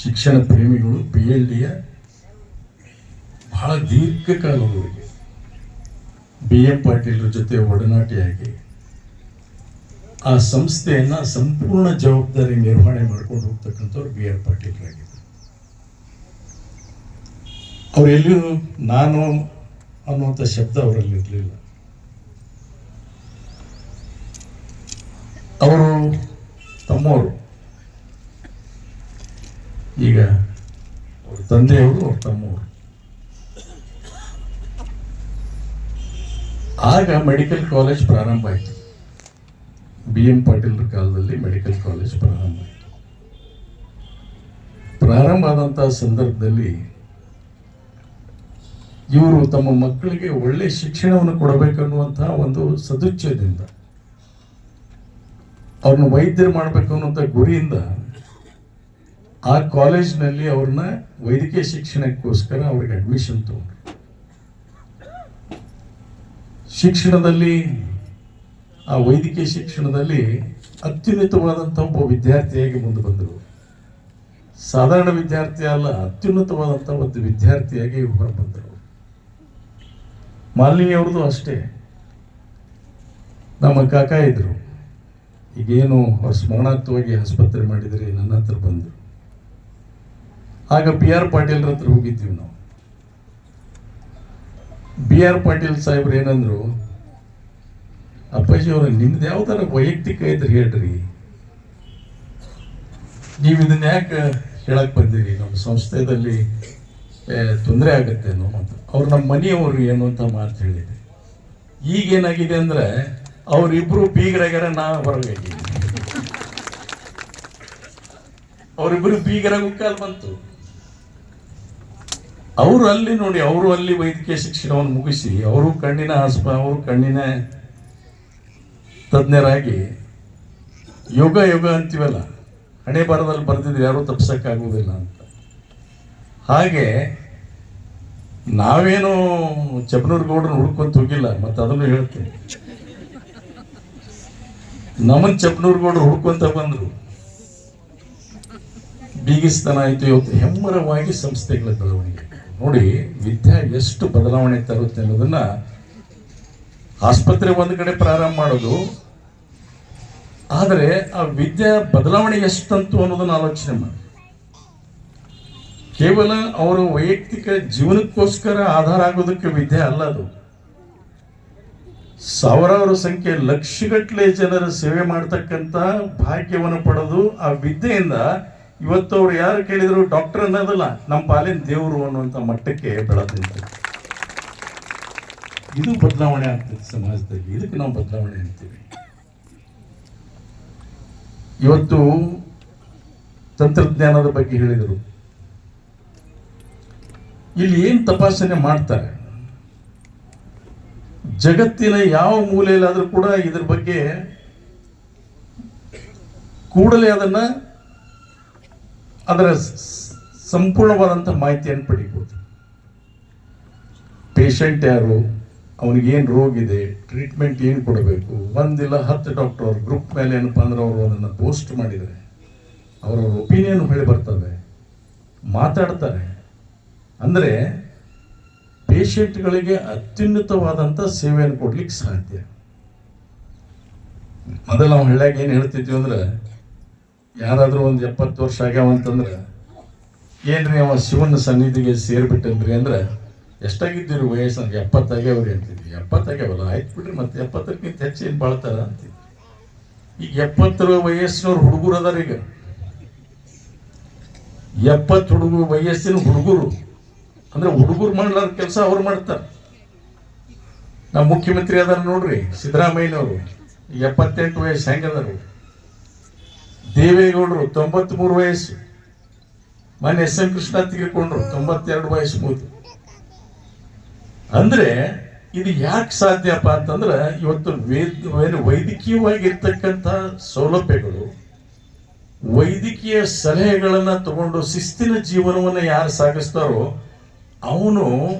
ಶಿಕ್ಷಣ ಪ್ರೇಮಿಗಳು, PLDಯ ಬಹಳ ದೀರ್ಘಕಾಲದವರೆಗೆ BM ಪಾಟೀಲ್ರ ಜೊತೆ ಒಡನಾಟಿಯಾಗಿ ಆ ಸಂಸ್ಥೆಯನ್ನು ಸಂಪೂರ್ಣ ಜವಾಬ್ದಾರಿ ನಿರ್ವಹಣೆ ಮಾಡ್ಕೊಂಡು ಹೋಗ್ತಕ್ಕಂಥವ್ರು BR ಪಾಟೀಲ್ರಾಗಿದ್ದರು. ಅವರೆಲ್ಲಿಯೂ ನಾನು ಅನ್ನುವಂಥ ಶಬ್ದ ಅವರಲ್ಲಿರಲಿಲ್ಲ. ಅವರು ತಮ್ಮವರು, ಈಗ ಅವ್ರ ತಂದೆಯವರು, ಅವ್ರ ತಮ್ಮವರು. ಆಗ ಮೆಡಿಕಲ್ ಕಾಲೇಜ್ ಪ್ರಾರಂಭ ಆಯಿತು. BM ಪಾಟೀಲ್ರ ಕಾಲದಲ್ಲಿ ಮೆಡಿಕಲ್ ಕಾಲೇಜ್ ಪ್ರಾರಂಭ ಆಯಿತು. ಪ್ರಾರಂಭ ಆದಂತಹ ಸಂದರ್ಭದಲ್ಲಿ ಇವರು ತಮ್ಮ ಮಕ್ಕಳಿಗೆ ಒಳ್ಳೆ ಶಿಕ್ಷಣವನ್ನು ಕೊಡಬೇಕನ್ನುವಂತಹ ಒಂದು ಸದುಚ್ಚಯದಿಂದ, ಅವ್ರನ್ನ ವೈದ್ಯರು ಮಾಡಬೇಕು ಅನ್ನುವಂಥ ಗುರಿಯಿಂದ ಆ ಕಾಲೇಜ್ನಲ್ಲಿ ಅವ್ರನ್ನ ವೈದ್ಯಕೀಯ ಶಿಕ್ಷಣಕ್ಕೋಸ್ಕರ ಅವ್ರಿಗೆ ಅಡ್ಮಿಷನ್ ತಗೊಂಡ್ರು. ಶಿಕ್ಷಣದಲ್ಲಿ, ಆ ವೈದ್ಯಕೀಯ ಶಿಕ್ಷಣದಲ್ಲಿ ಅತ್ಯುನ್ನತವಾದಂಥ ಒಬ್ಬ ವಿದ್ಯಾರ್ಥಿಯಾಗಿ ಮುಂದೆ ಬಂದರು. ಸಾಧಾರಣ ವಿದ್ಯಾರ್ಥಿ ಅಲ್ಲ, ಅತ್ಯುನ್ನತವಾದಂಥ ಒಂದು ವಿದ್ಯಾರ್ಥಿಯಾಗಿ ಹೊರ ಬಂದರು. ಮಾಲಿನಿ ಅವ್ರದ್ದು ಅಷ್ಟೇ. ನಮ್ಮ ಕಾಕ ಇದ್ರು, ಈಗೇನು ಅವ್ರು ಸ್ಮರಣಾರ್ಥವಾಗಿ ಆಸ್ಪತ್ರೆ ಮಾಡಿದರೆ ನನ್ನ ಹತ್ರ ಬಂದರು. ಆಗ BR ಪಾಟೀಲ್ರ ಹತ್ರ ಹೋಗಿದ್ದೀವಿ ನಾವು. BR ಪಾಟೀಲ್ ಸಾಹೇಬ್ರು ಏನಂದ್ರು, ಅಪ್ಪಾಜಿ ಅವ್ರ ನಿಮ್ದು ಯಾವ್ದಾರ ವೈಯಕ್ತಿಕ ಇದ್ರೆ ಹೇಳ್ರಿ, ನೀವು ಇದನ್ನ ಯಾಕೆ ಹೇಳಕ್ ಬಂದಿರಿ, ನಮ್ಮ ಸಂಸ್ಥೆಯಲ್ಲಿ ತೊಂದರೆ ಆಗತ್ತೇನೋ ಅಂತ. ಅವ್ರು ನಮ್ಮ ಮನೆಯವರು ಏನು ಅಂತ ಮಾತು ಹೇಳಿದೆ. ಈಗೇನಾಗಿದೆ ಅಂದ್ರೆ ಅವರಿಬ್ರು ಬೀಗರಾಗ್ಯಾರ, ನಾ ಹೊರಗಾಗಿ. ಅವರಿಬ್ರು ಬೀಗರಾಗ ಕಾಲ ಬಂತು. ಅವರು ಅಲ್ಲಿ ನೋಡಿ, ಅವರು ಅಲ್ಲಿ ವೈದ್ಯಕೀಯ ಶಿಕ್ಷಣವನ್ನು ಮುಗಿಸಿ ಅವರು ಅವರು ಕಣ್ಣಿನ ತಜ್ಞರಾಗಿ ಯೋಗ ಅಂತೀವಲ್ಲ, ಹಣೆ ಬರದಲ್ಲಿ ಬರೆದಿದ್ರೆ ಯಾರೂ ತಪ್ಪಿಸಕ್ಕಾಗುವುದಿಲ್ಲ ಅಂತ. ಹಾಗೆ ನಾವೇನು ಚಪ್ಪನೂರು ಗೌಡ್ರನ್ನ ಹುಡ್ಕೊಂತ ಹೋಗಿಲ್ಲ, ಮತ್ತೆ ಅದನ್ನು ಹೇಳ್ತೀನಿ. ನಮ್ಮನ್ ಚಪ್ಪನೂರು ಗೌಡ್ರು ಹುಡ್ಕೊಂತ ಬಂದ್ರು, ಬೀಗಿಸ್ತನ ಆಯಿತು. ಇವತ್ತು ಹೆಮ್ಮರವಾಗಿ ಸಂಸ್ಥೆಗಳ ಬೆಳವಣಿಗೆ ನೋಡಿ, ವಿದ್ಯೆ ಎಷ್ಟು ಬದಲಾವಣೆ ತರುತ್ತೆ ಅನ್ನೋದನ್ನ, ಆಸ್ಪತ್ರೆ ಒಂದು ಕಡೆ ಪ್ರಾರಂಭ ಮಾಡೋದು, ಆದರೆ ಆ ವಿದ್ಯೆ ಬದಲಾವಣೆ ಎಷ್ಟಂತು ಅನ್ನೋದನ್ನ ಆಲೋಚನೆ ಮಾಡಿ. ಕೇವಲ ಅವರ ವೈಯಕ್ತಿಕ ಜೀವನಕ್ಕೋಸ್ಕರ ಆಧಾರ ಆಗೋದಕ್ಕೆ ವಿದ್ಯೆ ಅಲ್ಲ ಅದು. ಸಾವಿರಾರು ಸಂಖ್ಯೆ, ಲಕ್ಷಗಟ್ಟಲೆ ಜನರ ಸೇವೆ ಮಾಡ್ತಕ್ಕಂಥ ಭಾಗ್ಯವನ್ನು ಪಡೆದು ಆ ವಿದ್ಯೆಯಿಂದ ಇವತ್ತು ಅವ್ರು ಯಾರು ಕೇಳಿದ್ರು ಡಾಕ್ಟರ್ ಅನ್ನೋದಲ್ಲ, ನಮ್ಮ ಪಾಲಿನ ದೇವರು ಅನ್ನುವಂಥ ಮಟ್ಟಕ್ಕೆ ಬೆಳೆದಿತ್ತು. ಇದು ಬದಲಾವಣೆ ಆಗ್ತದೆ ಸಮಾಜದಲ್ಲಿ. ಇದಕ್ಕೆ ನಾವು ಬದಲಾವಣೆ ಅಂತೀವಿ. ಇವತ್ತು ತಂತ್ರಜ್ಞಾನದ ಬಗ್ಗೆ ಹೇಳಿದರು. ಇಲ್ಲಿ ಏನು ತಪಾಸಣೆ ಮಾಡ್ತಾರೆ, ಜಗತ್ತಿನ ಯಾವ ಮೂಲೆಯಲ್ಲಾದರೂ ಕೂಡ ಇದ್ರ ಬಗ್ಗೆ ಕೂಡಲೇ ಅದರ ಸಂಪೂರ್ಣವಾದಂಥ ಮಾಹಿತಿಯನ್ನು ಪಡಿಬೋದು. ಪೇಷಂಟ್ ಯಾರು, ಅವನಿಗೇನು ರೋಗ ಇದೆ, ಟ್ರೀಟ್ಮೆಂಟ್ ಏನು ಕೊಡಬೇಕು, 1 ಇಲ್ಲ 10 ಡಾಕ್ಟರ್ ಅವ್ರ ಗ್ರೂಪ್ ಮೇಲೆ ಏನಪ್ಪ ಅಂದ್ರೆ ಅವರು ಅದನ್ನು ಪೋಸ್ಟ್ ಮಾಡಿದರೆ ಅವರವ್ರ ಒಪಿನಿಯನ್ ಹೇಳಿ ಬರ್ತವೆ, ಮಾತಾಡ್ತಾರೆ. ಅಂದರೆ ಪೇಷಂಟ್ಗಳಿಗೆ ಅತ್ಯುನ್ನತವಾದಂಥ ಸೇವೆಯನ್ನು ಕೊಡ್ಲಿಕ್ಕೆ ಸಾಧ್ಯ. ಮೊದಲು ನಾವು ಹಳ್ಳಿಯಾಗ ಏನು ಹೇಳ್ತಿದ್ವಿ ಅಂದ್ರೆ, ಯಾರಾದರೂ ಒಂದು 70 ವರ್ಷ ಆಗ್ಯಾವ ಅಂತಂದ್ರೆ, ಏನ್ರಿ ಅವ ಶಿವನ ಸನ್ನಿಧಿಗೆ ಸೇರಿಬಿಟ್ಟನ್ರಿ ಅಂದ್ರೆ, ಎಷ್ಟಾಗಿದ್ದೀರಿ ವಯಸ್ಸು? 70 ಆಗ್ಯಾವ್ರಿ ಅಂತಿದ್ವಿ. 70 ಆಗ್ಯಾವಲ್ಲ, ಆಯ್ತು ಬಿಡ್ರಿ, ಮತ್ತೆ 70ಕ್ಕಿಂತ ಹೆಚ್ಚು ಏನು ಬಾಳ್ತಾರ ಅಂತಿದ್ವಿ. ಈಗ 70 ವಯಸ್ಸಿನವ್ರು ಹುಡುಗರು ಅದಾರ. ಈಗ 70 ವಯಸ್ಸಿನ ಹುಡುಗರು ಅಂದ್ರೆ ಹುಡುಗರು ಮಾಡ್ಲಾರ ಕೆಲಸ ಅವ್ರು ಮಾಡ್ತಾರೆ. ನಮ್ಮ ಮುಖ್ಯಮಂತ್ರಿ ಅದಾರ ನೋಡ್ರಿ, ಸಿದ್ದರಾಮಯ್ಯನವರು, 78 ವಯಸ್ಸು ಹೆಂಗದಾರು. ದೇವೇಗೌಡರು 93 ವಯಸ್ಸು. ಮೊನ್ನೆ SM ಕೃಷ್ಣ ತೀರ್ಕೊಂಡ್ರು, 92 ವಯಸ್ಸು ಮುಗಿದು. ಅಂದ್ರೆ ಇದು ಯಾಕೆ ಸಾಧ್ಯಪ್ಪ ಅಂತಂದ್ರೆ, ಇವತ್ತು ವೈದ್ಯಕೀಯವಾಗಿರ್ತಕ್ಕಂಥ ಸೌಲಭ್ಯಗಳು, ವೈದ್ಯಕೀಯ ಸಲಹೆಗಳನ್ನ ತಗೊಂಡು ಶಿಸ್ತಿನ ಜೀವನವನ್ನು ಯಾರು ಸಾಗಿಸ್ತಾರೋ ಅವನು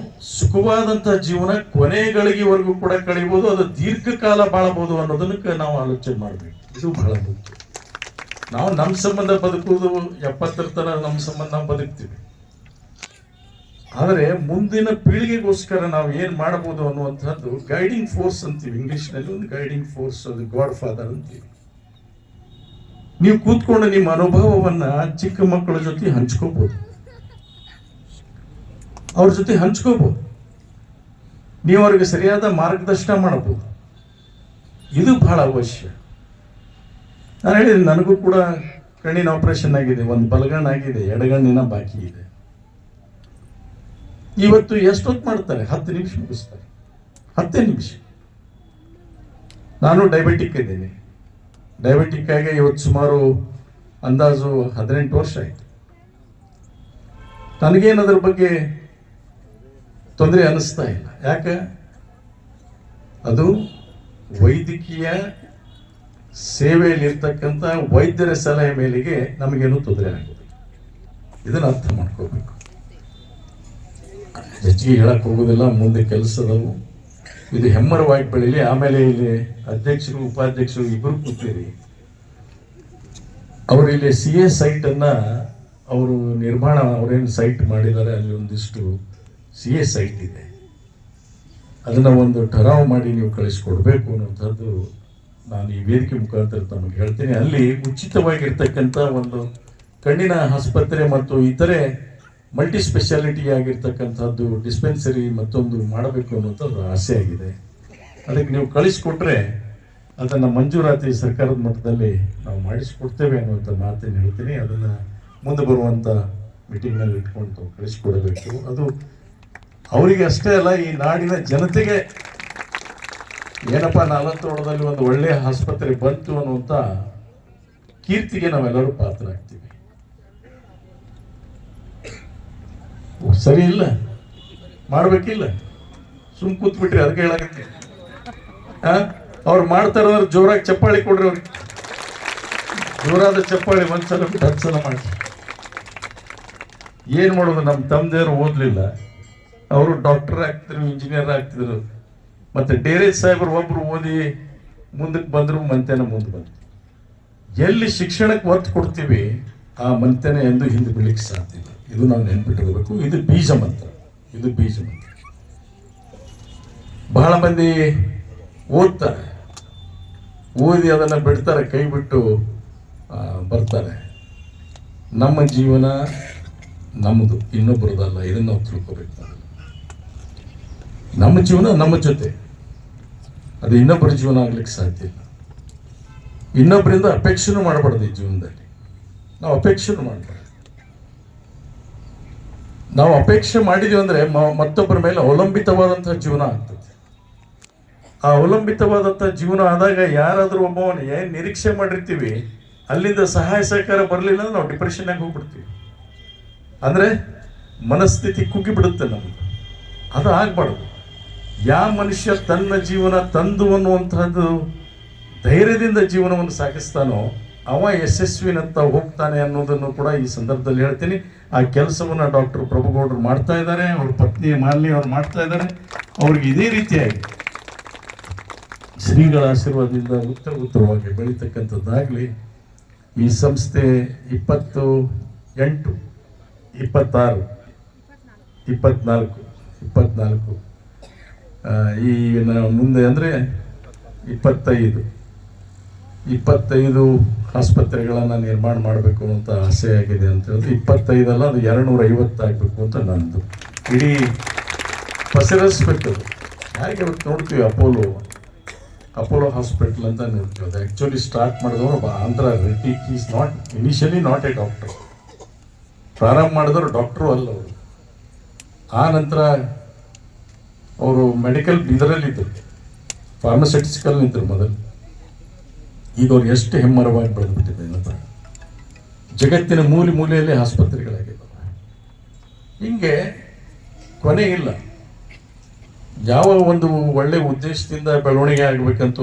ಸುಖವಾದಂಥ ಜೀವನ ಕೊನೆಗಳಿಗೆವರೆಗೂ ಕೂಡ ಕಳೀಬೋದು, ಅದು ದೀರ್ಘಕಾಲ ಬಾಳಬಹುದು ಅನ್ನೋದಕ್ಕೆ ನಾವು ಆಲೋಚನೆ ಮಾಡಬೇಕು. ಇದು ಬಹಳ ಮುಖ್ಯ. ನಾವು ನಮ್ಮ ಸಂಬಂಧ ಬದುಕುವುದು 70ರ ತನಕ ನಮ್ಮ ಸಂಬಂಧ ನಾವು ಬದುಕ್ತೀವಿ. ಆದರೆ ಮುಂದಿನ ಪೀಳಿಗೆಗೋಸ್ಕರ ನಾವು ಏನು ಮಾಡಬಹುದು ಅನ್ನುವಂಥದ್ದು ಗೈಡಿಂಗ್ ಫೋರ್ಸ್ ಅಂತೀವಿ ಇಂಗ್ಲಿಷ್ನಲ್ಲಿ. ಒಂದು ಗೈಡಿಂಗ್ ಫೋರ್ಸ್, ಅದು ಗಾಡ್ ಫಾದರ್ ಅಂತೀವಿ. ನೀವು ಕೂತ್ಕೊಂಡು ನಿಮ್ಮ ಅನುಭವವನ್ನ ಚಿಕ್ಕ ಮಕ್ಕಳ ಜೊತೆ ಹಂಚ್ಕೋಬಹುದು, ಅವ್ರ ಜೊತೆ ಹಂಚ್ಕೋಬಹುದು, ನೀವು ಅವ್ರಿಗೆ ಸರಿಯಾದ ಮಾರ್ಗದರ್ಶನ ಮಾಡಬಹುದು. ಇದು ಬಹಳ ಅವಶ್ಯ. ನಾನು ಹೇಳಿದೆ, ನನಗೂ ಕೂಡ ಕಣ್ಣಿನ ಆಪರೇಷನ್ ಆಗಿದೆ, ಒಂದು ಬಲಗಣ್ಣಾಗಿದೆ, ಎಡಗಣ್ಣಿನ ಬಾಕಿ ಇದೆ. ಇವತ್ತು ಎಷ್ಟೊತ್ತು ಮಾಡ್ತಾರೆ? 10 ನಿಮಿಷ ಮುಗಿಸ್ತಾರೆ, 10 ನಿಮಿಷ. ನಾನು ಡಯಾಬಿಟಿಕ್ ಇದ್ದೀನಿ. ಡಯಾಬಿಟಿಕ್ ಆಗಿ ಇವತ್ತು ಸುಮಾರು ಅಂದಾಜು 18 ವರ್ಷ ಆಯಿತು. ನನಗೇನು ಅದ್ರ ಬಗ್ಗೆ ತೊಂದರೆ ಅನ್ನಿಸ್ತಾ ಇಲ್ಲ. ಯಾಕೆ? ಅದು ವೈದ್ಯಕೀಯ ಸೇವೆಯಲ್ಲಿರ್ತಕ್ಕಂಥ ವೈದ್ಯರ ಸಲಹೆ ಮೇಲೆಗೆ ನಮಗೇನು ತೊಂದರೆ ಆಗೋದು. ಇದನ್ನು ಅರ್ಥ ಮಾಡ್ಕೋಬೇಕು. ಹೆಚ್ಚಿಗೆ ಹೇಳಕ್ ಹೋಗೋದಿಲ್ಲ, ಮುಂದೆ ಕೆಲಸದವು. ಇದು ಹೆಮ್ಮರವಾಗಿ ಬೆಳೀಲಿ. ಆಮೇಲೆ ಇಲ್ಲಿ ಅಧ್ಯಕ್ಷರು ಉಪಾಧ್ಯಕ್ಷರು ಇಬ್ಬರು ಕೂತೀರಿ. ಅವರು ಇಲ್ಲಿ CA ಸೈಟನ್ನು ಅವರು ನಿರ್ಮಾಣ, ಅವರೇನು ಸೈಟ್ ಮಾಡಿದ್ದಾರೆ, ಅಲ್ಲಿ ಒಂದಿಷ್ಟು CA ಸೈಟ್ ಇದೆ. ಅದನ್ನು ಒಂದು ಠರಾವು ಮಾಡಿ ನೀವು ಕಳಿಸ್ಕೊಡ್ಬೇಕು ಅನ್ನೋಂಥದ್ದು ನಾನು ಈ ವೇದಿಕೆ ಮುಖಾಂತರ ತಮಗೆ ಹೇಳ್ತೀನಿ. ಅಲ್ಲಿ ಉಚಿತವಾಗಿರ್ತಕ್ಕಂಥ ಒಂದು ಕಣ್ಣಿನ ಆಸ್ಪತ್ರೆ ಮತ್ತು ಇತರೆ ಮಲ್ಟಿ ಸ್ಪೆಷಾಲಿಟಿ ಆಗಿರ್ತಕ್ಕಂಥದ್ದು ಡಿಸ್ಪೆನ್ಸರಿ ಮತ್ತೊಂದು ಮಾಡಬೇಕು ಅನ್ನೋಂಥದ್ದು ಆಸೆ ಆಗಿದೆ. ಅದಕ್ಕೆ ನೀವು ಕಳಿಸ್ಕೊಟ್ರೆ ಅದನ್ನು ಮಂಜೂರಾತಿ ಸರ್ಕಾರದ ಮಟ್ಟದಲ್ಲಿ ನಾವು ಮಾಡಿಸ್ಕೊಡ್ತೇವೆ ಅನ್ನುವಂಥ ಮಾತನ್ನು ಹೇಳ್ತೀನಿ. ಅದನ್ನು ಮುಂದೆ ಬರುವಂಥ ಮೀಟಿಂಗ್ನಲ್ಲಿ ಇಟ್ಕೊಂಡು ಕಳಿಸ್ಕೊಡಬೇಕು. ಅದು ಅವರಿಗೆ ಅಷ್ಟೇ ಅಲ್ಲ, ಈ ನಾಡಿನ ಜನತೆಗೆ ಏನಪ್ಪ ನಾಲಂತೋಟದಲ್ಲಿ ಒಂದು ಒಳ್ಳೆಯ ಆಸ್ಪತ್ರೆ ಬಂತು ಅನ್ನುವಂಥ ಕೀರ್ತಿಗೆ ನಾವೆಲ್ಲರೂ ಪಾತ್ರರಾಗ್ತೀವಿ. ಸರಿ ಇಲ್ಲ, ಮಾಡ್ಬೇಕಿಲ್ಲ, ಸುಮ್ ಕೂತ್ಬಿಟ್ರಿ. ಅದಕ್ಕೆ ಹೇಳಾಗತ್ತೆ, ಅವ್ರು ಮಾಡ್ತಾರಂದ್ರೆ ಜೋರಾಗಿ ಚಪ್ಪಾಳಿ ಕೊಡ್ರಿ. ಅವ್ರಿಗೆ ಜೋರಾದ ಚಪ್ಪಾಳಿ ಒಂದ್ಸಲ ಬಿಟ್ಟು 10 ಸಲ ಮಾಡಿ. ಏನ್ ಮಾಡೋದು? ನಮ್ಮ ತಮ್ಮದೇವರು ಓದ್ಲಿಲ್ಲ, ಅವರು ಡಾಕ್ಟರ್ ಆಗ್ತಿದ್ರು, ಇಂಜಿನಿಯರ್ ಆಗ್ತಿದ್ರು. ಮತ್ತೆ ಡೇರೇಜ್ ಸಾಹೇಬರು ಒಬ್ರು ಓದಿ ಮುಂದಕ್ಕೆ ಬಂದ್ರು, ಮಂತೆನ ಮುಂದೆ ಬಂದ್ರು. ಎಲ್ಲಿ ಶಿಕ್ಷಣಕ್ಕೆ ಒತ್ತು ಕೊಡ್ತೀವಿ ಆ ಮಂತೆನ ಎಂದು ಹಿಂದೆ ಬೀಳಲಿಕ್ಕೆ ಸಾಧ್ಯ ಇಲ್ಲ. ಇದು ನಾವು ನೆನ್ಪಿಟ್ಕೋಬೇಕು. ಇದು ಬೀಜ ಮಂತ್ರ, ಇದು ಬೀಜ ಮಂತ್ರ. ಬಹಳ ಮಂದಿ ಓದ್ತಾರೆ, ಓದಿ ಅದನ್ನು ಬಿಡ್ತಾರೆ, ಕೈ ಬಿಟ್ಟು ಬರ್ತಾರೆ. ನಮ್ಮ ಜೀವನ ನಮ್ಮದು, ಇನ್ನೊಬ್ಬರದಲ್ಲ. ಇದನ್ನು ನಾವು ತಿಳ್ಕೋಬೇಕು. ನಮ್ಮ ಜೀವನ ನಮ್ಮ ಜೊತೆ, ಅದು ಇನ್ನೊಬ್ಬರ ಜೀವನ ಆಗ್ಲಿಕ್ಕೆ ಸಾಧ್ಯ ಇಲ್ಲ. ಇನ್ನೊಬ್ಬರಿಂದ ಅಪೇಕ್ಷೆನೂ ಮಾಡಬಾರ್ದು. ಈ ಜೀವನದಲ್ಲಿ ನಾವು ಅಪೇಕ್ಷೆನೂ ಮಾಡಬಾರ್ದು. ನಾವು ಅಪೇಕ್ಷೆ ಮಾಡಿದೀವಿ ಅಂದರೆ ಮತ್ತೊಬ್ಬರ ಮೇಲೆ ಅವಲಂಬಿತವಾದಂತಹ ಜೀವನ ಆಗ್ತದೆ. ಆ ಅವಲಂಬಿತವಾದಂಥ ಜೀವನ ಆದಾಗ ಯಾರಾದರೂ ಒಬ್ಬವನು ಏನು ನಿರೀಕ್ಷೆ ಮಾಡಿರ್ತೀವಿ, ಅಲ್ಲಿಂದ ಸಹಾಯ ಸಹಕಾರ ಬರಲಿಲ್ಲ ಅಂದ್ರೆ ನಾವು ಡಿಪ್ರೆಷನ್ನಾಗಿ ಹೋಗ್ಬಿಡ್ತೀವಿ. ಅಂದರೆ ಮನಸ್ಥಿತಿ ಕುಗ್ಗಿಬಿಡುತ್ತೆ ನಮ್ಗೆ. ಅದು ಆಗಬಾರ್ದು. ಯಾವ ಮನುಷ್ಯ ತನ್ನ ಜೀವನ ತಂದು ಅನ್ನುವಂಥದ್ದು ಧೈರ್ಯದಿಂದ ಜೀವನವನ್ನು ಸಾಗಿಸ್ತಾನೋ ಅವ ಯಶಸ್ವಿನಂತ ಹೋಗ್ತಾನೆ ಅನ್ನೋದನ್ನು ಕೂಡ ಈ ಸಂದರ್ಭದಲ್ಲಿ ಹೇಳ್ತೀನಿ. ಆ ಕೆಲಸವನ್ನು ಡಾಕ್ಟರ್ ಪ್ರಭುಗೌಡರು ಮಾಡ್ತಾ ಇದ್ದಾರೆ, ಅವ್ರ ಪತ್ನಿ ಮಾಲಿನಿ ಅವ್ರು ಮಾಡ್ತಾ ಇದ್ದಾರೆ. ಅವ್ರಿಗೆ ಇದೇ ರೀತಿಯಾಗಿ ಶ್ರೀಗಳ ಆಶೀರ್ವಾದದಿಂದ ಉತ್ತರವಾಗಿ ಬೆಳೀತಕ್ಕಂಥದ್ದಾಗಲಿ. ಈ ಸಂಸ್ಥೆ 28, 26, 24 ಈ ಮುಂದೆ ಅಂದರೆ 25 ಆಸ್ಪತ್ರೆಗಳನ್ನು ನಿರ್ಮಾಣ ಮಾಡಬೇಕು ಅಂತ ಆಸೆ ಆಗಿದೆ ಅಂತ ಹೇಳಿದ್ರೆ 25 ಅಲ್ಲ, ಅದು 250 ಆಗಬೇಕು ಅಂತ ನಂದು. ಇಡೀ ಪಸರಿಸ್ಬೇಕು. ಹಾಗೆ ಇವತ್ತು ನೋಡ್ತೀವಿ ಅಪೋಲೋ ಹಾಸ್ಪಿಟಲ್ ಅಂತ ನೋಡ್ತೀವಿ. ಅದು ಆ್ಯಕ್ಚುಲಿ ಸ್ಟಾರ್ಟ್ ಮಾಡಿದವರು Andhra Reddy. Is not initially not A doctor. ಪ್ರಾರಂಭ ಮಾಡಿದವರು ಡಾಕ್ಟ್ರು ಅಲ್ಲ ಅವರು. ಆ ನಂತರ ಅವರು ಮೆಡಿಕಲ್ ಇದರಲ್ಲಿದ್ದರು, ಫಾರ್ಮಸ್ಯೂಟಿಕಲ್ ನಿಂತರು ಮೊದಲು. ಈಗ ಅವ್ರು ಎಷ್ಟು ಹೆಮ್ಮರವಾಗಿ ಬೆಳೆದ್ಬಿಟ್ಟಿದೆ ಏನಪ್ಪ. ಜಗತ್ತಿನ ಮೂಲೆಯಲ್ಲಿ ಆಸ್ಪತ್ರೆಗಳಾಗಿದ್ದಾವೆ. ಹಿಂಗೆ ಕೊನೆ ಇಲ್ಲ. ಯಾವ ಒಂದು ಒಳ್ಳೆಯ ಉದ್ದೇಶದಿಂದ ಬೆಳವಣಿಗೆ ಆಗಬೇಕಂತ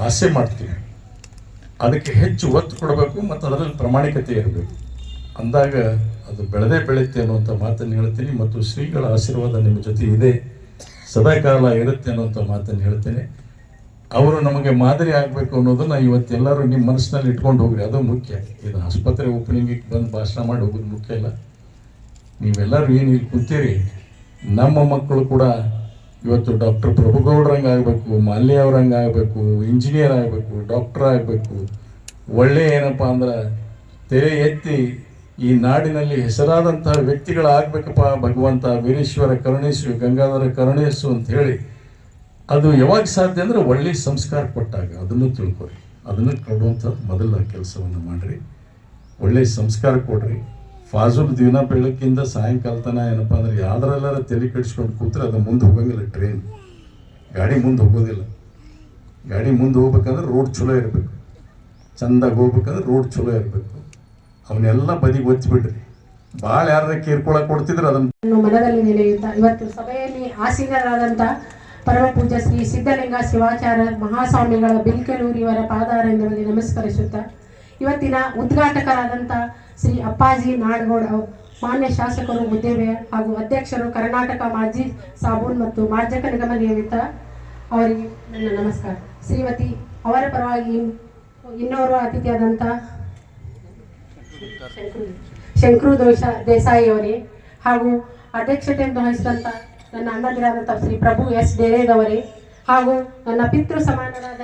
ಆಸೆ ಮಾಡ್ತೀವಿ, ಅದಕ್ಕೆ ಹೆಚ್ಚು ಒತ್ತು ಕೊಡಬೇಕು ಮತ್ತು ಅದರಲ್ಲಿ ಪ್ರಾಮಾಣಿಕತೆ ಇರಬೇಕು. ಅಂದಾಗ ಅದು ಬೆಳೆದೇ ಬೆಳೆಯುತ್ತೆ ಅನ್ನುವಂಥ ಮಾತನ್ನು ಹೇಳ್ತೀನಿ. ಮತ್ತು ಶ್ರೀಗಳ ಆಶೀರ್ವಾದ ನಿಮ್ಮ ಜೊತೆ ಇದೆ, ಸದಾಕಾಲ ಇರುತ್ತೆ ಅನ್ನುವಂಥ ಮಾತನ್ನು ಹೇಳ್ತೇನೆ. ಅವರು ನಮಗೆ ಮಾದರಿ ಆಗಬೇಕು ಅನ್ನೋದನ್ನು ಇವತ್ತೆಲ್ಲರೂ ನಿಮ್ಮ ಮನಸ್ಸಿನಲ್ಲಿ ಇಟ್ಕೊಂಡು ಹೋಗ್ರಿ, ಅದು ಮುಖ್ಯ. ಇದು ಆಸ್ಪತ್ರೆ ಓಪನಿಂಗಿಗೆ ಬಂದು ಭಾಷಣ ಮಾಡಿ ಹೋಗೋದು ಮುಖ್ಯ ಇಲ್ಲ. ನೀವೆಲ್ಲರೂ ಏನು ಇಲ್ಲಿ ಕೂತೀರಿ, ನಮ್ಮ ಮಕ್ಕಳು ಕೂಡ ಇವತ್ತು ಡಾಕ್ಟರ್ ಪ್ರಭುಗೌಡ್ರಂಗೆ ಆಗಬೇಕು, ಮಾಲ್ಯ ಅವ್ರಂಗೆ ಆಗಬೇಕು, ಇಂಜಿನಿಯರ್ ಆಗಬೇಕು, ಡಾಕ್ಟರ್ ಆಗಬೇಕು. ಒಳ್ಳೆಯ ಏನಪ್ಪ ಅಂದ್ರೆ ತೆರೆ ಎತ್ತಿ ಈ ನಾಡಿನಲ್ಲಿ ಹೆಸರಾದಂತಹ ವ್ಯಕ್ತಿಗಳಾಗಬೇಕಪ್ಪ ಭಗವಂತ ವೀರೇಶ್ವರ ಕರುಣೇಶು, ಗಂಗಾಧರ ಕರುಣೇಶು ಅಂತ ಹೇಳಿ. ಅದು ಯಾವಾಗ ಸಾಧ್ಯ ಅಂದರೆ ಒಳ್ಳೆಯ ಸಂಸ್ಕಾರ ಕೊಟ್ಟಾಗ. ಅದನ್ನು ತಿಳ್ಕೊರಿ, ಅದನ್ನು ಕೊಡುವಂಥದ್ದು ಮೊದಲ ಕೆಲಸವನ್ನು ಮಾಡಿರಿ. ಒಳ್ಳೆಯ ಸಂಸ್ಕಾರ ಕೊಡ್ರಿ. ಫಾಜುಲ್ ದಿನ ಬೆಳಕಿಂದ ಸಾಯಂಕಾಲ ತನಕ ಏನಪ್ಪ ಅಂದ್ರೆ ಯಾವ್ದ್ರೆಲ್ಲಾರ ತಲೆ ಕೆಡಿಸ್ಕೊಂಡು ಕೂತ್ರೆ ಅದು ಮುಂದೆ ಹೋಗಂಗಿಲ್ಲ. ಟ್ರೈನ್ ಗಾಡಿ ಮುಂದೆ ಹೋಗೋದಿಲ್ಲ. ಗಾಡಿ ಮುಂದೆ ಹೋಗ್ಬೇಕಂದ್ರೆ ರೋಡ್ ಚಲೋ ಇರಬೇಕು, ಚೆಂದಾಗಿ ಹೋಗ್ಬೇಕಂದ್ರೆ ರೋಡ್ ಚಲೋ ಇರಬೇಕು. ಅವನ್ನೆಲ್ಲ ಬದಿಗೆ ಒತ್ತಿಬಿಡ್ರಿ. ಭಾಳ ಯಾರ ಕೇರ್ಕೊಳಕ್ಕೆ ಕೊಡ್ತಿದ್ರೆ ಅದನ್ನು ಮನದಲ್ಲಿ ನೆನೆಯುತ್ತಾ ಇವತ್ತು ಸಭೆಯಲ್ಲಿ ಆಸೀನರಾದಂಥ ಪರಮ ಪೂಜ್ಯ ಶ್ರೀ ಸಿದ್ಧಲಿಂಗ ಶಿವಾಚಾರ್ಯ ಮಹಾಸ್ವಾಮಿಗಳ ಬಿಲ್ಕಲೂರಿಯವರ ಪಾದಾರವಿಂದಗಳಿಗೆ ನಮಸ್ಕರಿಸುತ್ತಾ ಇವತ್ತಿನ ಉದ್ಘಾಟಕರಾದಂಥ ಶ್ರೀ ಅಪ್ಪಾಜಿ ನಾಡಗೌಡ ಮಾನ್ಯ ಶಾಸಕರು ಹುದ್ದೆವೆ ಹಾಗೂ ಅಧ್ಯಕ್ಷರು ಕರ್ನಾಟಕ ಮಾಜಿ ಸಾಬೂನ್ ಮತ್ತು ಮಾರ್ಜಕ ನಿಗಮ ನಿಯಮಿತ ಅವರಿಗೆ ನನ್ನ ನಮಸ್ಕಾರ. ಶ್ರೀಮತಿ ಅವರ ಪರವಾಗಿ ಇನ್ನೋರ್ವ ಅತಿಥಿಯಾದಂಥ ಶಂಕರು ದೇಸಾಯಿ ಅವರೇ ಹಾಗೂ ಅಧ್ಯಕ್ಷತೆಯನ್ನು ವಹಿಸಿದಂಥ ನನ್ನ ಅಣ್ಣದಿರಾದಂಥ ಶ್ರೀ ಪ್ರಭು ಎಸ್ ಡೇರೇದವರೇ ಹಾಗೂ ನನ್ನ ಪಿತೃ ಸಮಾನರಾದ